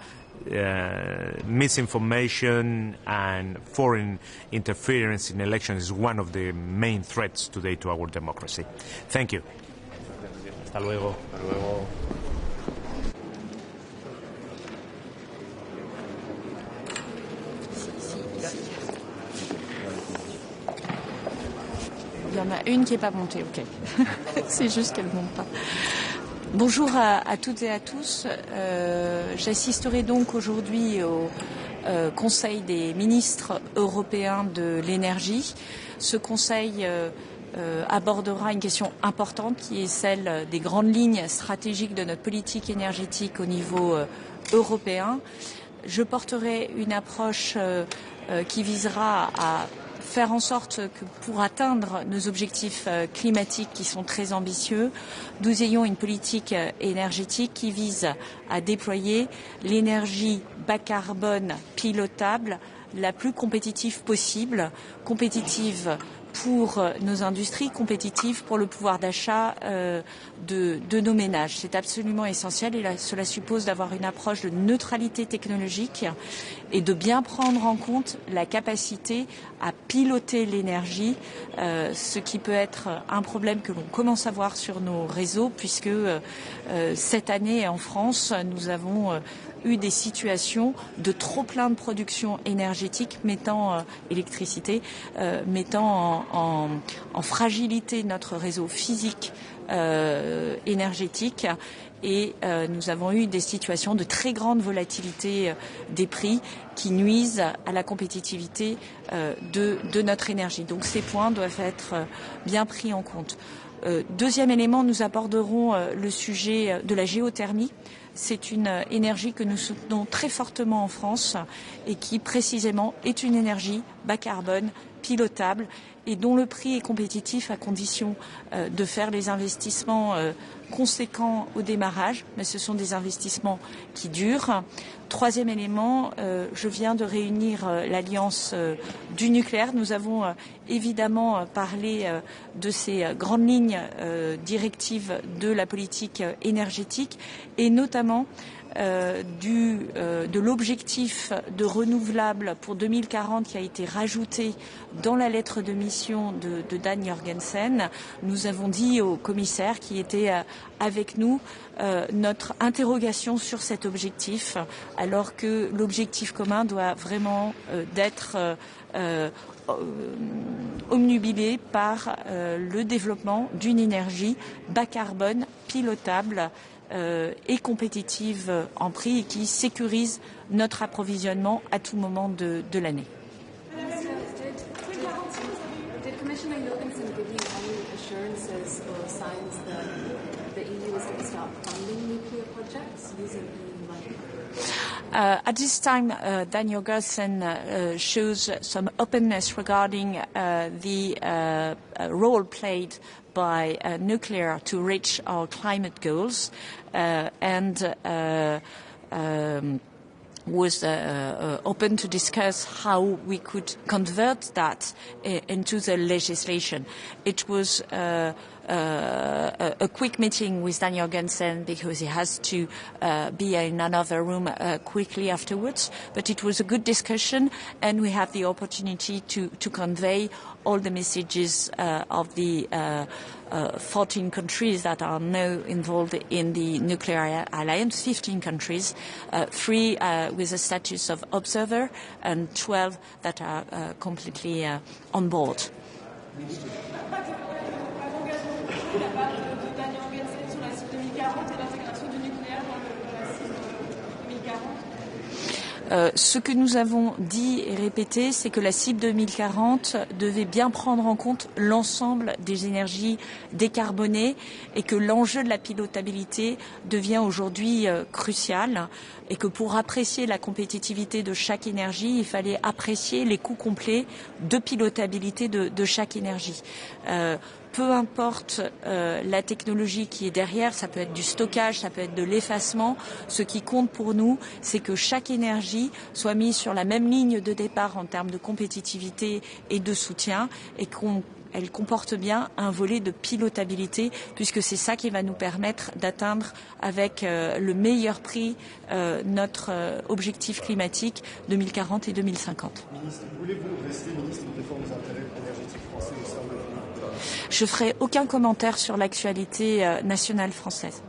misinformation and foreign interference in elections is one of the main threats today to our democracy. Thank you. Hasta luego. Hasta luego. Il y en a une qui n'est pas montée, ok. C'est juste qu'elle ne monte pas. Bonjour à toutes et à tous. J'assisterai donc aujourd'hui au Conseil des ministres européens de l'énergie. Ce Conseil abordera une question importante qui est celle des grandes lignes stratégiques de notre politique énergétique au niveau européen. Je porterai une approche qui visera à faire en sorte que pour atteindre nos objectifs climatiques qui sont très ambitieux, nous ayons une politique énergétique qui vise à déployer l'énergie bas carbone pilotable la plus compétitive possible, compétitive pour nos industries, compétitives pour le pouvoir d'achat de nos ménages. C'est absolument essentiel et cela suppose d'avoir une approche de neutralité technologique et de bien prendre en compte la capacité à piloter l'énergie, ce qui peut être un problème que l'on commence à voir sur nos réseaux puisque cette année en France, nous avons eu des situations de trop plein de production énergétique mettant mettant en fragilité notre réseau physique énergétique et nous avons eu des situations de très grande volatilité des prix qui nuisent à la compétitivité de notre énergie. Donc ces points doivent être bien pris en compte. Deuxième élément, nous aborderons le sujet de la géothermie. C'est une énergie que nous soutenons très fortement en France et qui précisément est une énergie bas carbone, pilotable et dont le prix est compétitif à condition de faire les investissements conséquents au démarrage, mais ce sont des investissements qui durent. Troisième élément, je viens de réunir l'Alliance du nucléaire. Nous avons évidemment parlé de ces grandes lignes directives de la politique énergétique et notamment de l'objectif de renouvelable pour 2040 qui a été rajouté dans la lettre de mission de Dan Jorgensen. Nous avons dit au commissaire qui était avec nous notre interrogation sur cet objectif, alors que l'objectif commun doit vraiment d'être omnubilé par le développement d'une énergie bas carbone, pilotable et compétitive en prix et qui sécurise notre approvisionnement à tout moment de l'année. At this time, Dan Jorgensen shows some openness regarding the role played by nuclear to reach our climate goals and was open to discuss how we could convert that into the legislation. It was a quick meeting with Dan Jorgensen because he has to be in another room quickly afterwards. But it was a good discussion, and we have the opportunity to convey all the messages of the 14 countries that are now involved in the nuclear alliance, 15 countries, 3 with a status of observer and 12 that are completely on board. Ce que nous avons dit et répété, c'est que la cible 2040 devait bien prendre en compte l'ensemble des énergies décarbonées et que l'enjeu de la pilotabilité devient aujourd'hui crucial et que pour apprécier la compétitivité de chaque énergie, il fallait apprécier les coûts complets de pilotabilité de chaque énergie. Peu importe la technologie qui est derrière, ça peut être du stockage, ça peut être de l'effacement. Ce qui compte pour nous, c'est que chaque énergie soit mise sur la même ligne de départ en termes de compétitivité et de soutien et qu'elle comporte bien un volet de pilotabilité puisque c'est ça qui va nous permettre d'atteindre avec le meilleur prix notre objectif climatique 2040 et 2050. Ministre, voulez-vous rester ministre des Fonds des intérêts énergétiques français au sein de l'Union? Je ferai aucun commentaire sur l'actualité nationale française.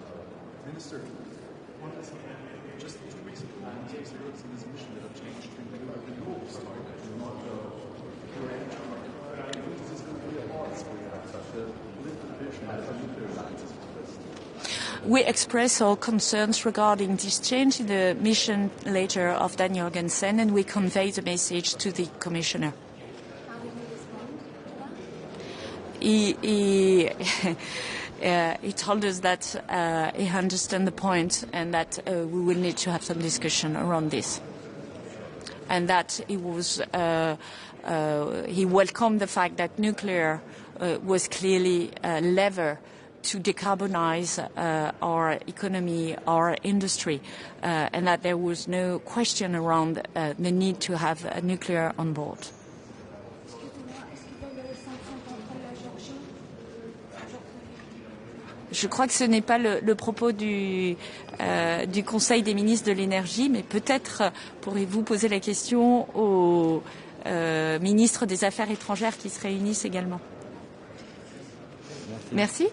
We express our concerns regarding this change in the mission letter of Dan Jorgensen, and we convey the message to the Commissioner. He told us that he understands the point and that we will need to have some discussion around this. And that he welcomed the fact that nuclear was clearly a lever to decarbonize our economy, our industry, and that there was no question around the need to have nuclear on board. Je crois que ce n'est pas le propos du Conseil des ministres de l'énergie, mais peut-être pourrez-vous poser la question aux ministres des Affaires étrangères qui se réunissent également. Merci.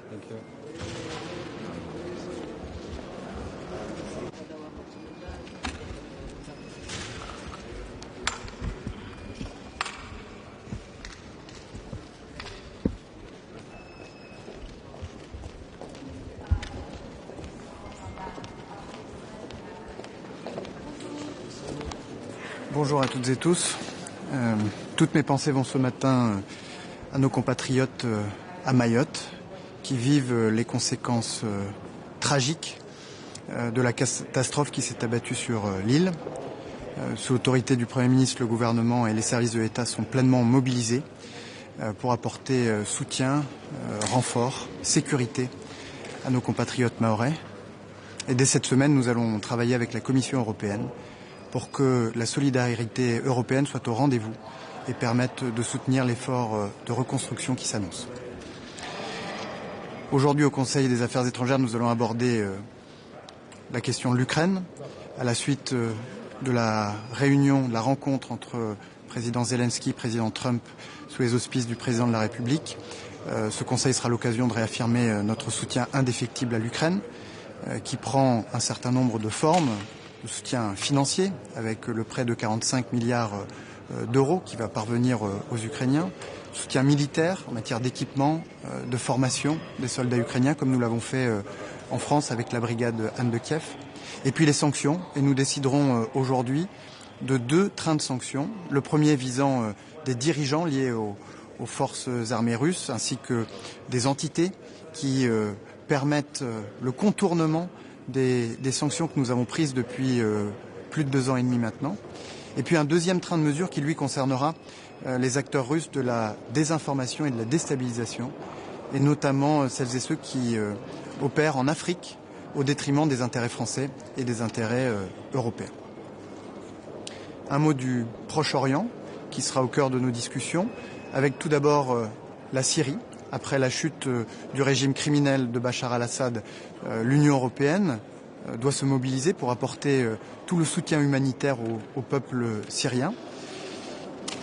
Bonjour à toutes et tous. Toutes mes pensées vont ce matin à nos compatriotes à Mayotte qui vivent les conséquences tragiques de la catastrophe qui s'est abattue sur l'île. Sous l'autorité du Premier ministre, le gouvernement et les services de l'État sont pleinement mobilisés pour apporter soutien, renfort, sécurité à nos compatriotes mahorais. Et dès cette semaine, nous allons travailler avec la Commission européenne pour que la solidarité européenne soit au rendez-vous et permette de soutenir l'effort de reconstruction qui s'annonce. Aujourd'hui, au Conseil des Affaires étrangères, nous allons aborder la question de l'Ukraine, à la suite de la réunion, de la rencontre entre président Zelensky et président Trump sous les auspices du président de la République. Ce Conseil sera l'occasion de réaffirmer notre soutien indéfectible à l'Ukraine, qui prend un certain nombre de formes, de soutien financier, avec le prêt de 45 milliards d'euros qui va parvenir aux Ukrainiens, soutien militaire en matière d'équipement, de formation des soldats ukrainiens, comme nous l'avons fait en France avec la brigade Anne de Kiev, et puis les sanctions, et nous déciderons aujourd'hui de 2 trains de sanctions, le premier visant des dirigeants liés aux forces armées russes, ainsi que des entités qui permettent le contournement des sanctions que nous avons prises depuis plus de 2 ans et demi maintenant. Et puis un deuxième train de mesures qui, lui, concernera les acteurs russes de la désinformation et de la déstabilisation, et notamment celles et ceux qui opèrent en Afrique au détriment des intérêts français et des intérêts européens. Un mot du Proche-Orient, qui sera au cœur de nos discussions, avec tout d'abord la Syrie, après la chute du régime criminel de Bachar al-Assad, l'Union européenne doit se mobiliser pour apporter tout le soutien humanitaire au peuple syrien.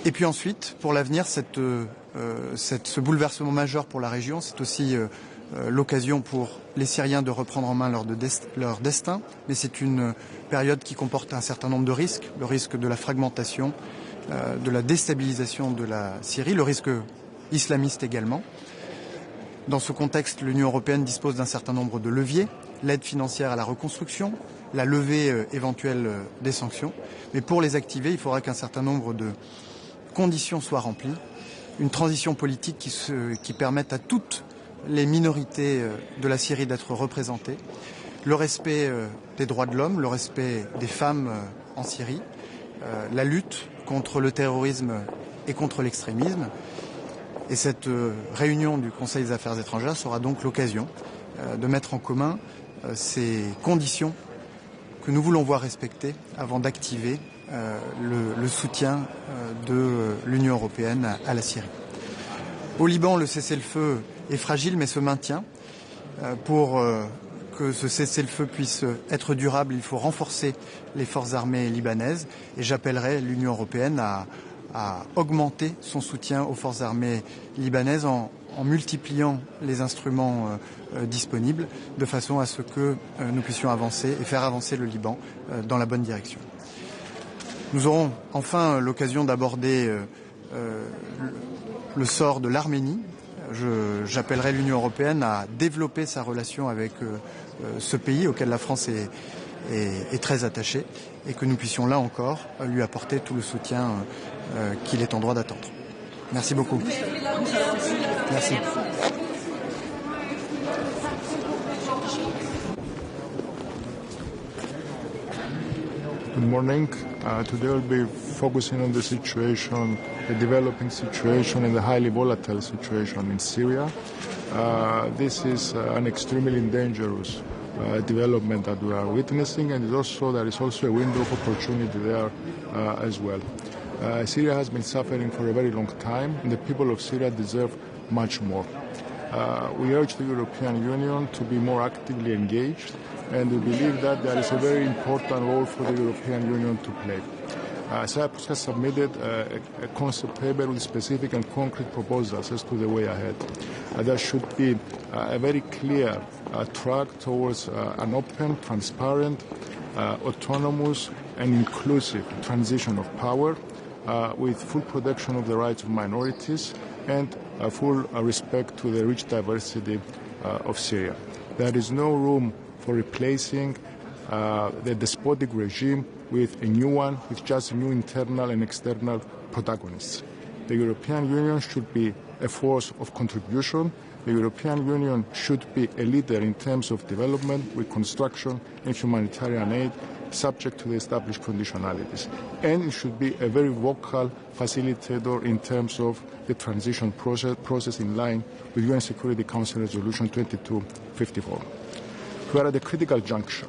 Et puis ensuite, pour l'avenir, ce bouleversement majeur pour la région, c'est aussi l'occasion pour les Syriens de reprendre en main leur destin. Mais c'est une période qui comporte un certain nombre de risques. Le risque de la fragmentation, de la déstabilisation de la Syrie, le risque islamiste également. Dans ce contexte, l'Union européenne dispose d'un certain nombre de leviers, l'aide financière à la reconstruction, la levée éventuelle des sanctions. Mais pour les activer, il faudra qu'un certain nombre de conditions soient remplies. Une transition politique qui permette à toutes les minorités de la Syrie d'être représentées, le respect des droits de l'homme, le respect des femmes en Syrie, la lutte contre le terrorisme et contre l'extrémisme. Et cette réunion du Conseil des affaires étrangères sera donc l'occasion de mettre en commun ces conditions que nous voulons voir respectées avant d'activer le soutien de l'Union européenne à la Syrie. Au Liban, le cessez-le-feu est fragile mais se maintient. Pour que ce cessez-le-feu puisse être durable, il faut renforcer les forces armées libanaises et j'appellerai l'Union européenne à augmenter son soutien aux forces armées libanaises en multipliant les instruments disponibles de façon à ce que nous puissions avancer et faire avancer le Liban dans la bonne direction. Nous aurons enfin l'occasion d'aborder le sort de l'Arménie. J'appellerai l'Union européenne à développer sa relation avec ce pays auquel la France est très attachée et que nous puissions là encore lui apporter tout le soutien qu'il est en droit d'attendre. Merci beaucoup. Merci. Good morning. Today we'll be focusing on the situation, the developing situation and the highly volatile situation in Syria. This is an extremely dangerous development that we are witnessing, and there is also a window of opportunity there as well. Syria has been suffering for a very long time, and the people of Syria deserve much more. We urge the European Union to be more actively engaged, and we believe that there is a very important role for the European Union to play. Cyprus has submitted a concept paper with specific and concrete proposals as to the way ahead. There should be a very clear track towards an open, transparent, autonomous and inclusive transition of power with full protection of the rights of minorities and full respect to the rich diversity of Syria. There is no room for replacing the despotic regime with a new one, with just new internal and external protagonists. The European Union should be a force of contribution. The European Union should be a leader in terms of development, reconstruction and humanitarian aid, subject to the established conditionalities. And it should be a very vocal facilitator in terms of the transition process in line with UN Security Council Resolution 2254. We are at a critical juncture,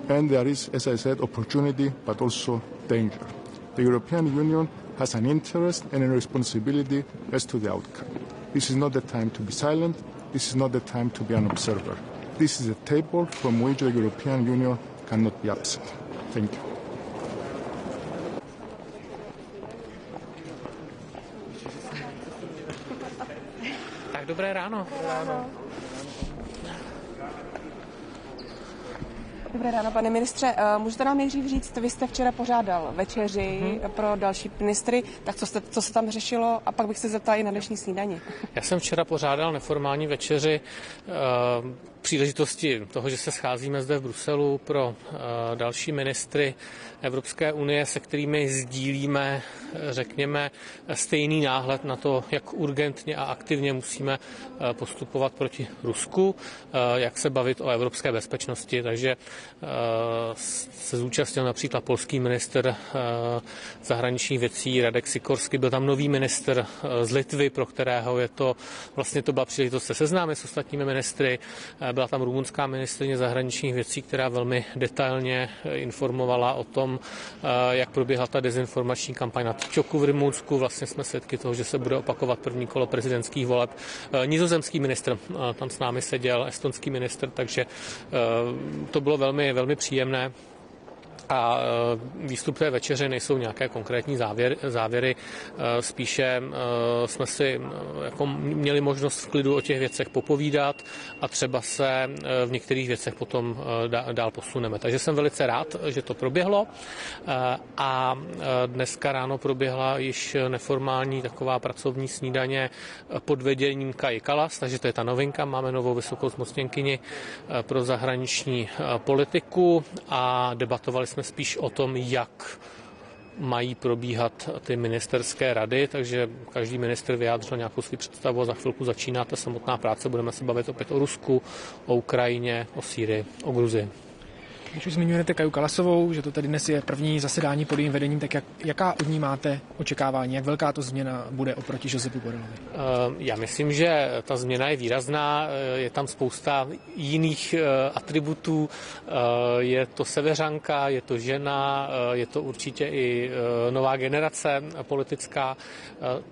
and there is, as I said, opportunity but also danger. The European Union has an interest and a responsibility as to the outcome. This is not the time to be silent. This is not the time to be an observer. This is a table from which the European Union cannot be absent. Thank you. Tak dobré ráno. Dobré ráno, pane ministře. Můžete nám nejdřív říct, vy jste včera pořádal večeři pro další ministry, tak co se tam řešilo a pak bych se zeptala i na dnešní snídani. Já jsem včera pořádal neformální večeři příležitosti toho, že se scházíme zde v Bruselu pro další ministry Evropské unie, se kterými sdílíme, řekněme, stejný náhled na to, jak urgentně a aktivně musíme postupovat proti Rusku, jak se bavit o evropské bezpečnosti. Takže se zúčastnil například polský ministr zahraničních věcí Radek Sikorský, byl tam nový ministr z Litvy, pro kterého to byla příležitost se seznámit s ostatními ministry. Byla tam rumunská ministryně zahraničních věcí, která velmi detailně informovala o tom, jak proběhla ta dezinformační kampaň na TikToku v Rumunsku. Vlastně jsme svědky toho, že se bude opakovat první kolo prezidentských voleb. Nizozemský ministr tam s námi seděl, estonský ministr, takže to bylo velmi, velmi příjemné. A výstup té večeře nejsou nějaké konkrétní závěry, spíše jsme si měli možnost v klidu o těch věcech popovídat a třeba se v některých věcech potom dál posuneme. Takže jsem velice rád, že to proběhlo a dneska ráno proběhla již neformální taková pracovní snídaně pod vedením Kaji Kallas, takže to je ta novinka, máme novou vysokou zmocněnkyni pro zahraniční politiku a debatovali jsme spíš o tom, jak mají probíhat ty ministerské rady, takže každý ministr vyjádřil nějakou svou představu a za chvilku začíná ta samotná práce. Budeme se bavit opět o Rusku, o Ukrajině, o Sýrii, o Gruzii. Když už zmiňujete Kaju Kallasovou, že to tady dnes je první zasedání pod jejím vedením, tak jaká od ní máte očekávání? Jak velká to změna bude oproti Josepu Borrelovi? Já myslím, že ta změna je výrazná. Je tam spousta jiných atributů. Je to seveřanka, je to žena, je to určitě i nová generace politická.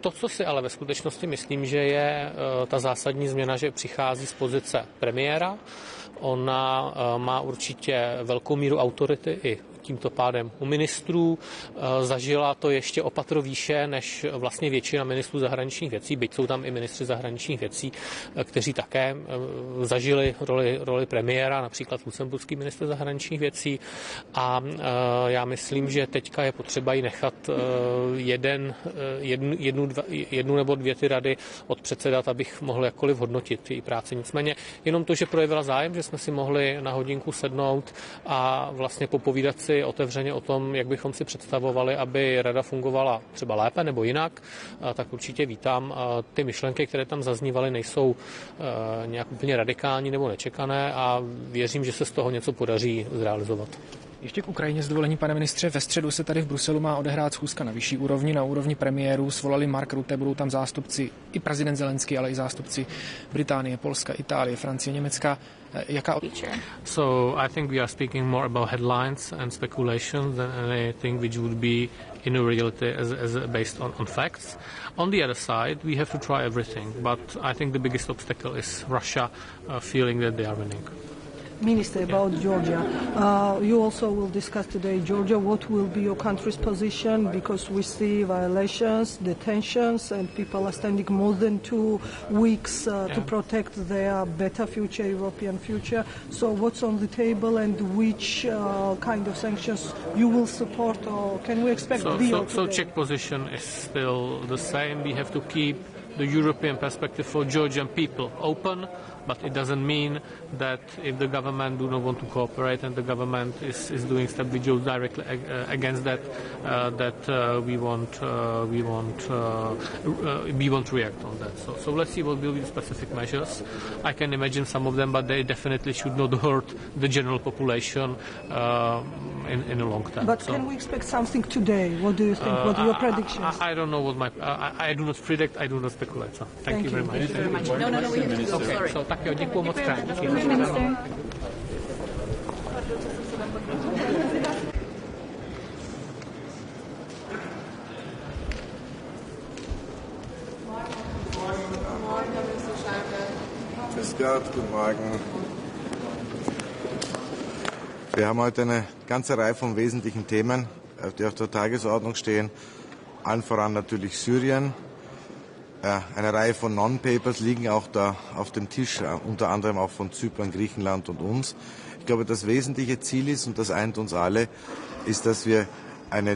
To, co si ale ve skutečnosti myslím, že je ta zásadní změna, že přichází z pozice premiéra. Ona má určitě velkou míru autority i tímto pádem u ministrů. Zažila to ještě o patro výše než vlastně většina ministrů zahraničních věcí, byť jsou tam i ministři zahraničních věcí, kteří také zažili roli premiéra, například lucemburský ministr zahraničních věcí. A já myslím, že teďka je potřeba jí nechat jednu nebo dvě ty rady odpředsedat, abych mohl jakkoliv hodnotit její práci. Nicméně jenom to, že projevila zájem, že jsme si mohli na hodinku sednout a vlastně popovídat si otevřeně o tom, jak bychom si představovali, aby rada fungovala třeba lépe nebo jinak, tak určitě vítám. Ty myšlenky, které tam zaznívaly, nejsou nějak úplně radikální nebo nečekané a věřím, že se z toho něco podaří zrealizovat. Ještě k Ukrajině s dovolením, pane ministře, ve středu se tady v Bruselu má odehrát schůzka na vyšší úrovni, na úrovni premiérů, svolali Mark Rutte, budou tam zástupci i prezident Zelenský, ale i zástupci Británie, Polska, Itálie, Francie, Německa. So I think we are speaking more about headlines and speculations than anything which would be in reality as based on facts. On the other side, we have to try everything, but I think the biggest obstacle is Russia feeling that they are winning. Minister, about Georgia. You also will discuss today Georgia. What will be your country's position? Because we see violations, detentions, and people are standing more than 2 weeks to protect their better future, European future. So what's on the table and which kind of sanctions you will support, or can we expect So Czech position is still the same. We have to keep the European perspective for Georgian people open, but it doesn't mean that if the government do not want to cooperate and the government is doing stuff which goes directly against that, we won't react on that. So let's see what will be the specific measures. I can imagine some of them, but they definitely should not hurt the general population in a long time. But can we expect something today? What do you think? What are your predictions? I don't know what I do not predict. I do not speculate. So thank you very much. Thank you very much. No, we have to go. Okay, Sorry. so tak jo, děkuju moc krát. Guten Morgen. Wir haben heute eine ganze Reihe von wesentlichen Themen, die auf der Tagesordnung stehen. Allen voran natürlich Syrien. Eine Reihe von Non-Papers liegen auch da auf dem Tisch, unter anderem auch von Zypern, Griechenland und uns. Ich glaube, das wesentliche Ziel ist, und das eint uns alle, ist, dass wir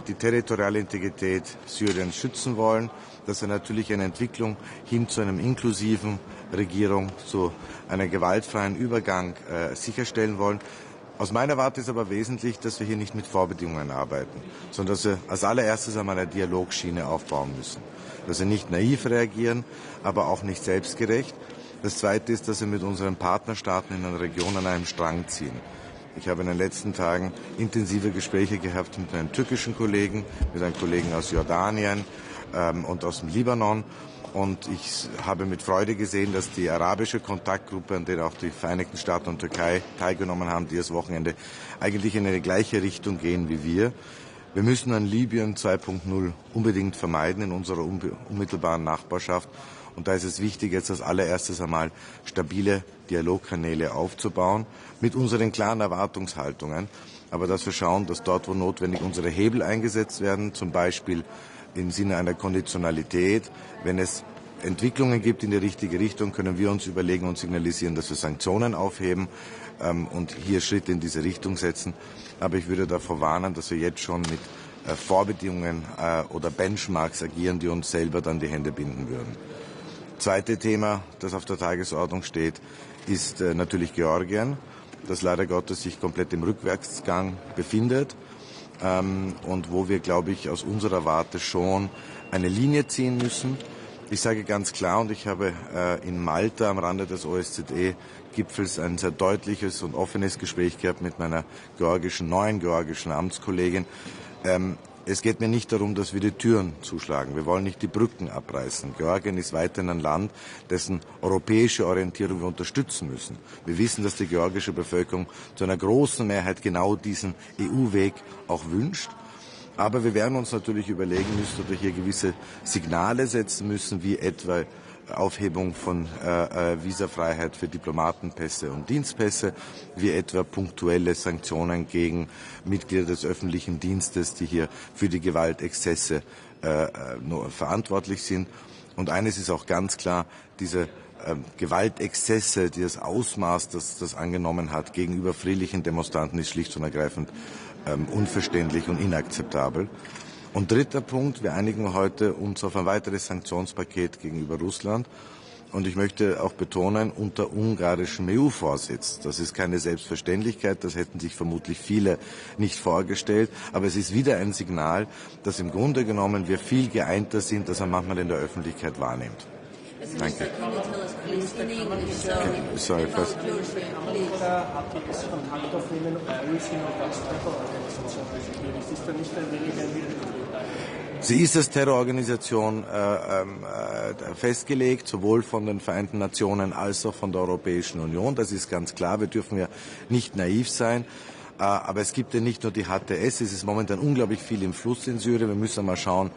die territoriale Integrität Syriens schützen wollen, dass wir natürlich eine Entwicklung hin zu einer inklusiven Regierung, zu einem gewaltfreien Übergang sicherstellen wollen. Aus meiner Warte ist aber wesentlich, dass wir hier nicht mit Vorbedingungen arbeiten, sondern dass wir als allererstes einmal eine Dialogschiene aufbauen müssen. Dass wir nicht naiv reagieren, aber auch nicht selbstgerecht. Das Zweite ist, dass wir mit unseren Partnerstaaten in der Region an einem Strang ziehen. Ich habe in den letzten Tagen intensive Gespräche gehabt mit meinen türkischen Kollegen, mit einem Kollegen aus Jordanien und aus dem Libanon. Und ich habe mit Freude gesehen, dass die arabische Kontaktgruppe, an der auch die Vereinigten Staaten und Türkei teilgenommen haben, die das Wochenende eigentlich in eine gleiche Richtung gehen wie wir. Wir müssen ein Libyen 2.0 unbedingt vermeiden in unserer unmittelbaren Nachbarschaft. Und da ist es wichtig, jetzt als allererstes einmal stabile Dialogkanäle aufzubauen, mit unseren klaren Erwartungshaltungen. Aber dass wir schauen, dass dort, wo notwendig, unsere Hebel eingesetzt werden, zum Beispiel im Sinne einer Konditionalität. Wenn es Entwicklungen gibt in die richtige Richtung, können wir uns überlegen und signalisieren, dass wir Sanktionen aufheben und hier Schritte in diese Richtung setzen. Aber ich würde davor warnen, dass wir jetzt schon mit Vorbedingungen oder Benchmarks agieren, die uns selber dann die Hände binden würden. Zweite Thema, das auf der Tagesordnung steht, ist natürlich Georgien, das leider Gottes sich komplett im Rückwärtsgang befindet. Und wo wir, glaube ich, aus unserer Warte schon eine Linie ziehen müssen. Ich sage ganz klar, und ich habe in Malta am Rande des OSZE-Gipfels ein sehr deutliches und offenes Gespräch gehabt mit meiner neuen georgischen Amtskollegin. Es geht mir nicht darum, dass wir die Türen zuschlagen. Wir wollen nicht die Brücken abreißen. Georgien ist weiterhin ein Land, dessen europäische Orientierung wir unterstützen müssen. Wir wissen, dass die georgische Bevölkerung zu einer großen Mehrheit genau diesen EU-Weg auch wünscht. Aber wir werden uns natürlich überlegen müssen, ob wir hier gewisse Signale setzen müssen, wie etwa Aufhebung von Visafreiheit für Diplomatenpässe und Dienstpässe, wie etwa punktuelle Sanktionen gegen Mitglieder des öffentlichen Dienstes, die hier für die Gewaltexzesse nur verantwortlich sind. Und eines ist auch ganz klar, diese Gewaltexzesse, die das Ausmaß, das angenommen hat gegenüber friedlichen Demonstranten, ist schlicht und ergreifend unverständlich und inakzeptabel. Und dritter Punkt, wir einigen heute uns auf ein weiteres Sanktionspaket gegenüber Russland. Und ich möchte auch betonen, unter ungarischem EU-Vorsitz. Das ist keine Selbstverständlichkeit, das hätten sich vermutlich viele nicht vorgestellt. Aber es ist wieder ein Signal, dass im Grunde genommen wir viel geeinter sind, als man manchmal in der Öffentlichkeit wahrnimmt. Danke. Sorry, first. Sie ist als Terrororganisation festgelegt, sowohl von den Vereinten Nationen als auch von der Europäischen Union. Das ist ganz klar. Wir dürfen ja nicht naiv sein. Aber es gibt ja nicht nur die HTS, es ist momentan unglaublich viel im Fluss in Syrien. Wir müssen mal schauen,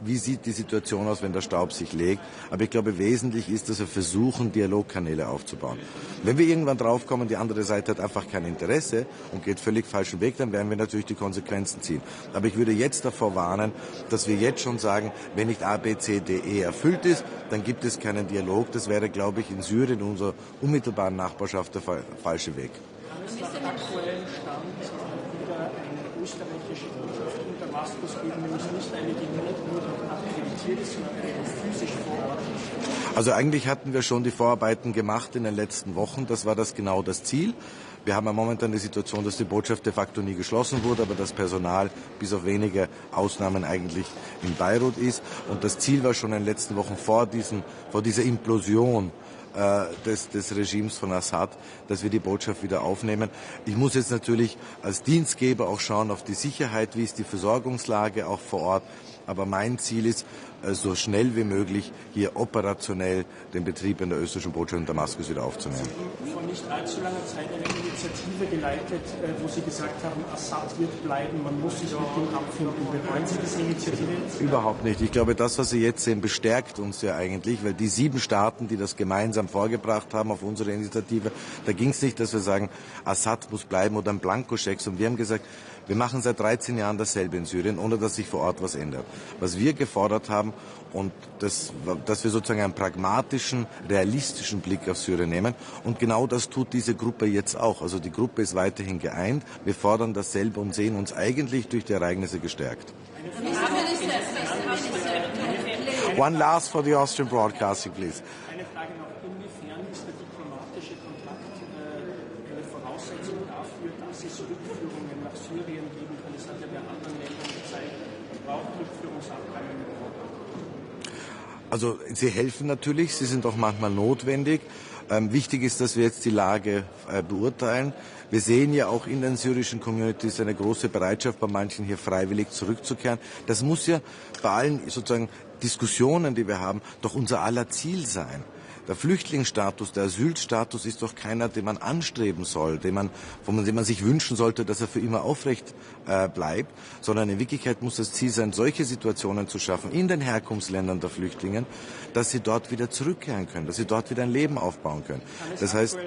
wie sieht die Situation aus, wenn der Staub sich legt. Aber ich glaube, wesentlich ist, dass wir versuchen, Dialogkanäle aufzubauen. Wenn wir irgendwann draufkommen, die andere Seite hat einfach kein Interesse und geht völlig falschen Weg, dann werden wir natürlich die Konsequenzen ziehen. Aber ich würde jetzt davor warnen, dass wir jetzt schon sagen, wenn nicht A, B, C, D, E erfüllt ist, dann gibt es keinen Dialog. Das wäre, glaube ich, in Syrien, in unserer unmittelbaren Nachbarschaft, der falsche Weg. Kann es nach aktuellen Stand wieder eine österreichische Botschaft in Damaskus geben, nämlich nicht eine, die nur akkreditiert ist, sondern eine physisch vor Ort? Also eigentlich hatten wir schon die Vorarbeiten gemacht in den letzten Wochen. Das war genau das Ziel. Wir haben ja momentan die Situation, dass die Botschaft de facto nie geschlossen wurde, aber das Personal bis auf wenige Ausnahmen eigentlich in Beirut ist. Und das Ziel war schon in den letzten Wochen vor dieser Implosion des Regimes von Assad, dass wir die Botschaft wieder aufnehmen. Ich muss jetzt natürlich als Dienstgeber auch schauen auf die Sicherheit, wie ist die Versorgungslage auch vor Ort. Aber mein Ziel ist, so schnell wie möglich hier operationell den Betrieb in der österreichischen Botschaft in Damaskus wieder aufzunehmen. Sie haben vor nicht allzu langer Zeit eine Initiative geleitet, wo Sie gesagt haben, Assad wird bleiben, man muss sich mit dem abfinden. Bereuen Sie diese Initiative jetzt? Überhaupt nicht. Ich glaube, das, was Sie jetzt sehen, bestärkt uns ja eigentlich, weil die 7 Staaten, die das gemeinsam vorgebracht haben auf unsere Initiative, da ging es nicht, dass wir sagen, Assad muss bleiben oder ein Blankoscheck, sondern wir haben gesagt, wir machen seit 13 Jahren dasselbe in Syrien, ohne dass sich vor Ort was ändert. Was wir gefordert haben, und dass wir sozusagen einen pragmatischen, realistischen Blick auf Syrien nehmen. Und genau das tut diese Gruppe jetzt auch. Also die Gruppe ist weiterhin geeint. Wir fordern dasselbe und sehen uns eigentlich durch die Ereignisse gestärkt. One last for the Austrian broadcasting, please. Eine Frage noch, inwiefern ist der diplomatische Kontakt eine Voraussetzung dafür, dass es Rückführungen nach Syrien geben kann? Es hat ja bei anderen Ländern gezeigt, man braucht Rückführungsabkommen. Also sie helfen natürlich, sie sind auch manchmal notwendig. Wichtig ist, dass wir jetzt die Lage beurteilen. Wir sehen ja auch in den syrischen Communities eine große Bereitschaft bei manchen hier freiwillig zurückzukehren. Das muss ja bei allen sozusagen Diskussionen, die wir haben, doch unser aller Ziel sein. Der Flüchtlingsstatus, der Asylstatus ist doch keiner, den man anstreben soll, den man sich wünschen sollte, dass er für immer aufrecht bleibt, sondern in Wirklichkeit muss das Ziel sein, solche Situationen zu schaffen in den Herkunftsländern der Flüchtlinge, dass sie dort wieder zurückkehren können, dass sie dort wieder ein Leben aufbauen können. Das heißt,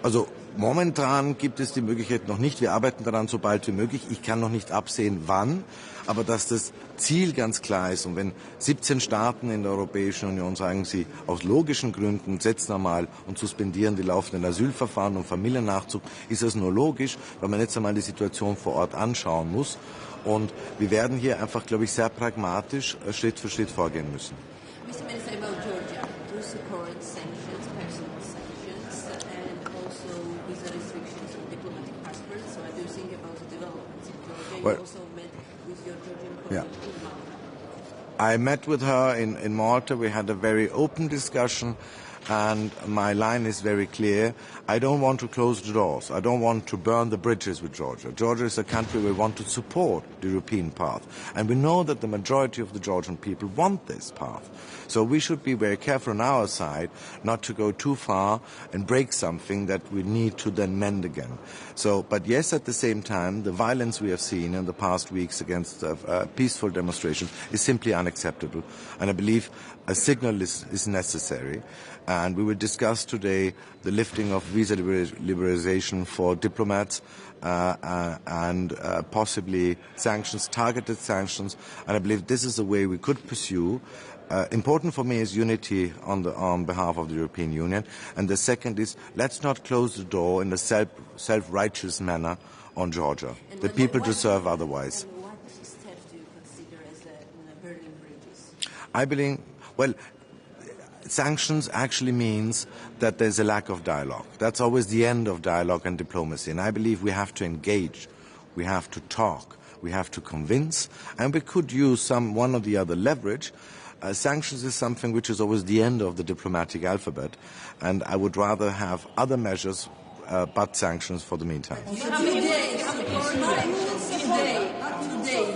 also momentan gibt es die Möglichkeit noch nicht. Wir arbeiten daran so bald wie möglich. Ich kann noch nicht absehen, wann. Aber dass das Ziel ganz klar ist und wenn 17 Staaten in der Europäischen Union sagen, sie aus logischen Gründen setzen einmal und suspendieren die laufenden Asylverfahren und Familiennachzug, ist das nur logisch, weil man jetzt einmal die Situation vor Ort anschauen muss. Und wir werden hier einfach, glaube ich, sehr pragmatisch Schritt für Schritt vorgehen müssen. Mr. Minister, about Georgia, do you support sanctions, personal sanctions, and also visa restrictions on diplomatic passports? So what do you think about the developments in Georgia? Well, you also met with your Georgian yeah. colleague in Malta. I met with her in Malta. We had a very open discussion, and my line is very clear. I don't want to close the doors. I don't want to burn the bridges with Georgia. Georgia is a country we want to support the European path, and we know that the majority of the Georgian people want this path. So we should be very careful on our side not to go too far and break something that we need to then mend again. So, but yes, at the same time, the violence we have seen in the past weeks against peaceful demonstrations is simply unacceptable, and I believe a signal is necessary. And we will discuss today the lifting of visa liberalization for diplomats and possibly sanctions, targeted sanctions. And I believe this is the way we could pursue. Important for me is unity on behalf of the European Union. And the second is, let's not close the door in a self-righteous manner on Georgia. The people deserve otherwise. And what steps do you consider as burning bridges? I believe, well, sanctions actually means that there's a lack of dialogue. That's always the end of dialogue and diplomacy. And I believe we have to engage, we have to talk, we have to convince, and we could use one or the other leverage. Sanctions is something which is always the end of the diplomatic alphabet, and I would rather have other measures but sanctions for the meantime. Today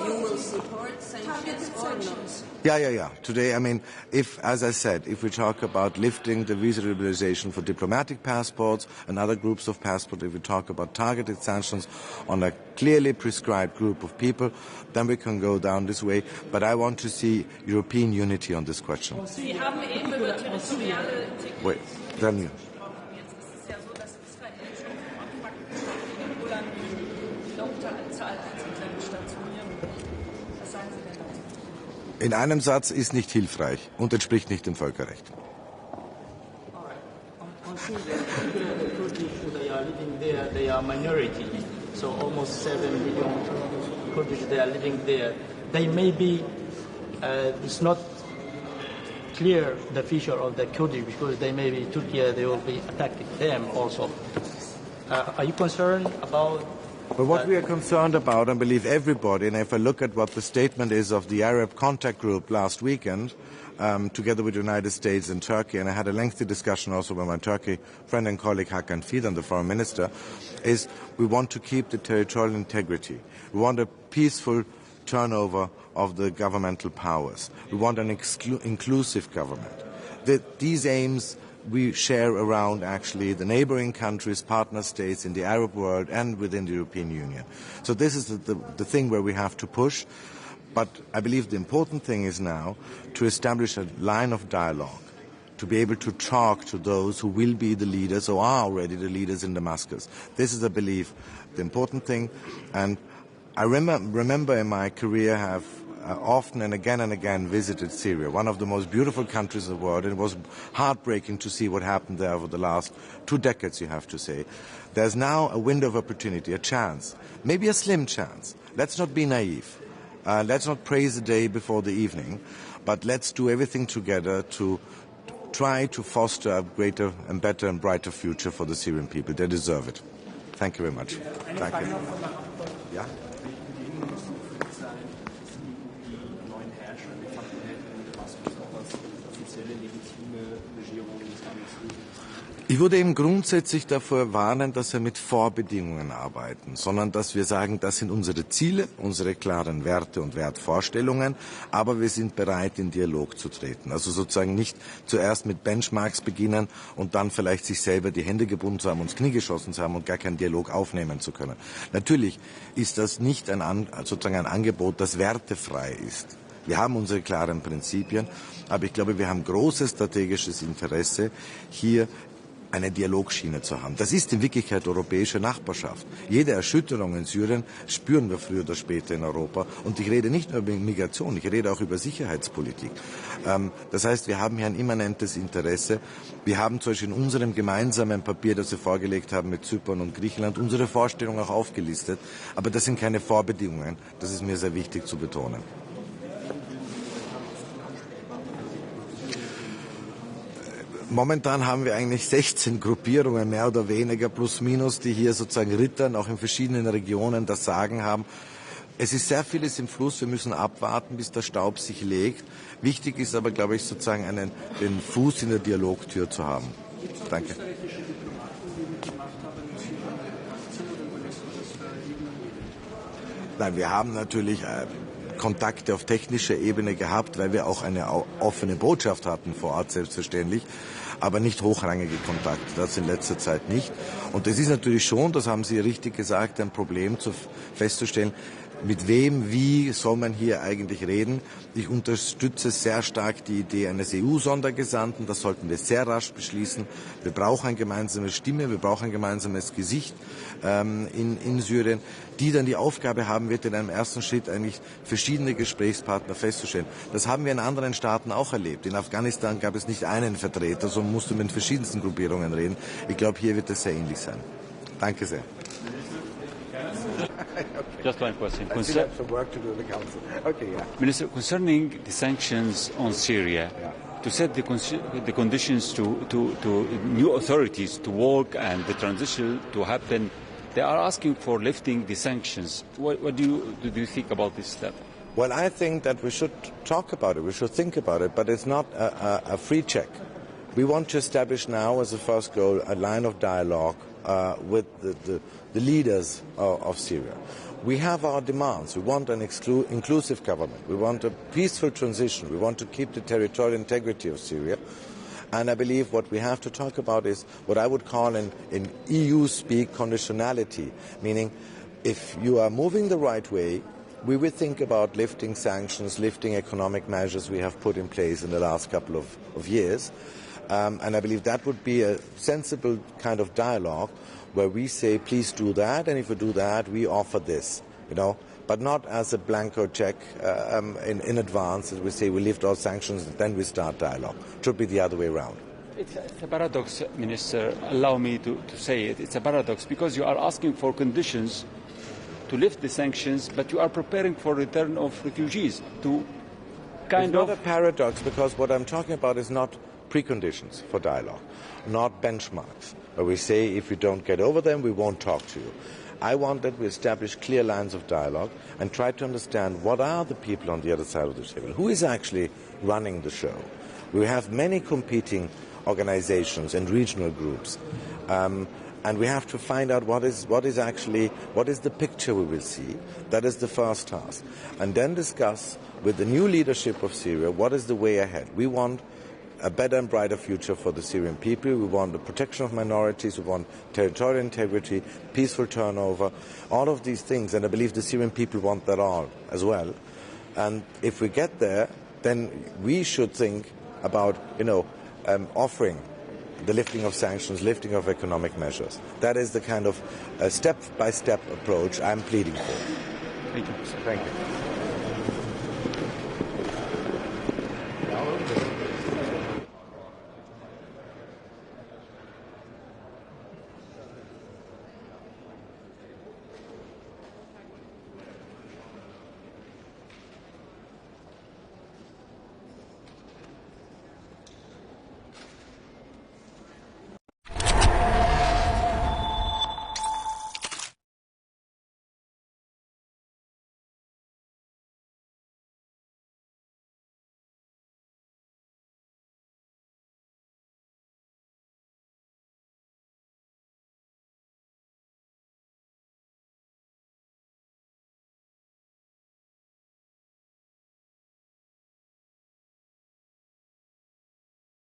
you will support sanctions or not? Yeah. Today, I mean, as I said, if we talk about lifting the visa liberalization for diplomatic passports and other groups of passports, if we talk about targeted sanctions on a clearly prescribed group of people, then we can go down this way. But I want to see European unity on this question. Wait, then you. In einem Satz ist nicht hilfreich und entspricht nicht dem Völkerrecht. On Syria, the Kurdish, they are living there, they are minority. So almost 7 million Kurdish, they are living there. They may be, it's not clear the future of the Kurdish because they may be Turkey, they will be attacking them also. Are you concerned about? But what we are concerned about, I believe everybody, and if I look at what the statement is of the Arab Contact Group last weekend, together with the United States and Turkey, and I had a lengthy discussion also with my Turkey friend and colleague Hakan Fidan, the foreign minister, is we want to keep the territorial integrity. We want a peaceful turnover of the governmental powers. We want an inclusive government. These aims we share around actually the neighboring countries, partner states in the Arab world and within the European Union. So this is the thing where we have to push. But I believe the important thing is now to establish a line of dialogue, to be able to talk to those who will be the leaders or are already the leaders in Damascus. This is, I believe, the important thing. And I remember in my career have often and again visited Syria, one of the most beautiful countries in the world, and it was heartbreaking to see what happened there over the last 2 decades, you have to say. There's now a window of opportunity, a chance, maybe a slim chance. Let's not be naive. Let's not praise the day before the evening, but let's do everything together to try to foster a greater and better and brighter future for the Syrian people. They deserve it. Thank you very much. Thank you. Yeah? Ich würde eben grundsätzlich davor warnen, dass wir mit Vorbedingungen arbeiten, sondern dass wir sagen, das sind unsere Ziele, unsere klaren Werte und Wertvorstellungen, aber wir sind bereit, in Dialog zu treten. Also sozusagen nicht zuerst mit Benchmarks beginnen und dann vielleicht sich selber die Hände gebunden zu haben, ins Knie geschossen zu haben und gar keinen Dialog aufnehmen zu können. Natürlich ist das nicht sozusagen ein Angebot, das wertefrei ist. Wir haben unsere klaren Prinzipien, aber ich glaube, wir haben großes strategisches Interesse, hier eine Dialogschiene zu haben. Das ist in Wirklichkeit europäische Nachbarschaft. Jede Erschütterung in Syrien spüren wir früher oder später in Europa. Und ich rede nicht nur über Migration, ich rede auch über Sicherheitspolitik. Das heißt, wir haben hier ein immanentes Interesse. Wir haben zum Beispiel in unserem gemeinsamen Papier, das wir vorgelegt haben mit Zypern und Griechenland, unsere Vorstellungen auch aufgelistet. Aber das sind keine Vorbedingungen. Das ist mir sehr wichtig zu betonen. Momentan haben wir eigentlich 16 Gruppierungen, mehr oder weniger, plus minus, die hier sozusagen rittern, auch in verschiedenen Regionen das Sagen haben. Es ist sehr vieles im Fluss, wir müssen abwarten, bis der Staub sich legt. Wichtig ist aber, glaube ich, sozusagen den Fuß in der Dialogtür zu haben. Danke. Nein, wir haben natürlich Kontakte auf technischer Ebene gehabt, weil wir auch eine offene Botschaft hatten vor Ort, selbstverständlich, aber nicht hochrangige Kontakte, das in letzter Zeit nicht. Und das ist natürlich schon, das haben Sie richtig gesagt, ein Problem festzustellen, mit wem, wie soll man hier eigentlich reden. Ich unterstütze sehr stark die Idee eines EU-Sondergesandten, das sollten wir sehr rasch beschließen. Wir brauchen eine gemeinsame Stimme, wir brauchen ein gemeinsames Gesicht in Syrien, die dann die Aufgabe haben wird, in einem ersten Schritt eigentlich verschiedene Gesprächspartner festzustellen. Das haben wir in anderen Staaten auch erlebt. In Afghanistan gab es nicht einen Vertreter, sondern musste mit verschiedensten Gruppierungen reden. Ich glaube, hier wird es sehr ähnlich sein. Danke sehr. Just one question. I still have some work to do in the Council. Okay, yeah. Minister, concerning the sanctions on Syria, to set the conditions to new authorities to work and the transition to happen, they are asking for lifting the sanctions. What do you think about this step? Well, I think that we should talk about it, we should think about it, but it's not a free check. We want to establish now, as a first goal, a line of dialogue with the leaders of Syria. We have our demands. We want an inclusive government. We want a peaceful transition. We want to keep the territorial integrity of Syria. And I believe what we have to talk about is what I would call in EU speak conditionality, meaning if you are moving the right way, we will think about lifting sanctions, lifting economic measures we have put in place in the last couple of years. And I believe that would be a sensible kind of dialogue where we say, please do that, and if you do that, we offer this, but not as a blanco check in advance, as we say we lift all sanctions and then we start dialogue. It should be the other way around. It's a paradox, Minister. Allow me to say it. It's a paradox because you are asking for conditions to lift the sanctions, but you are preparing for return of refugees to It's not a paradox because what I'm talking about is not preconditions for dialogue, not benchmarks, where we say if you don't get over them, we won't talk to you. I want that we establish clear lines of dialogue and try to understand what are the people on the other side of the table, who is actually running the show. We have many competing organizations and regional groups, and we have to find out what is the picture we will see. That is the first task. And then discuss with the new leadership of Syria what is the way ahead. We want a better and brighter future for the Syrian people. We want the protection of minorities. We want territorial integrity, peaceful turnover, all of these things. And I believe the Syrian people want that all as well. And if we get there, then we should think about, offering the lifting of sanctions, lifting of economic measures. That is the kind of step-by-step approach I'm pleading for. Thank you. Thank you.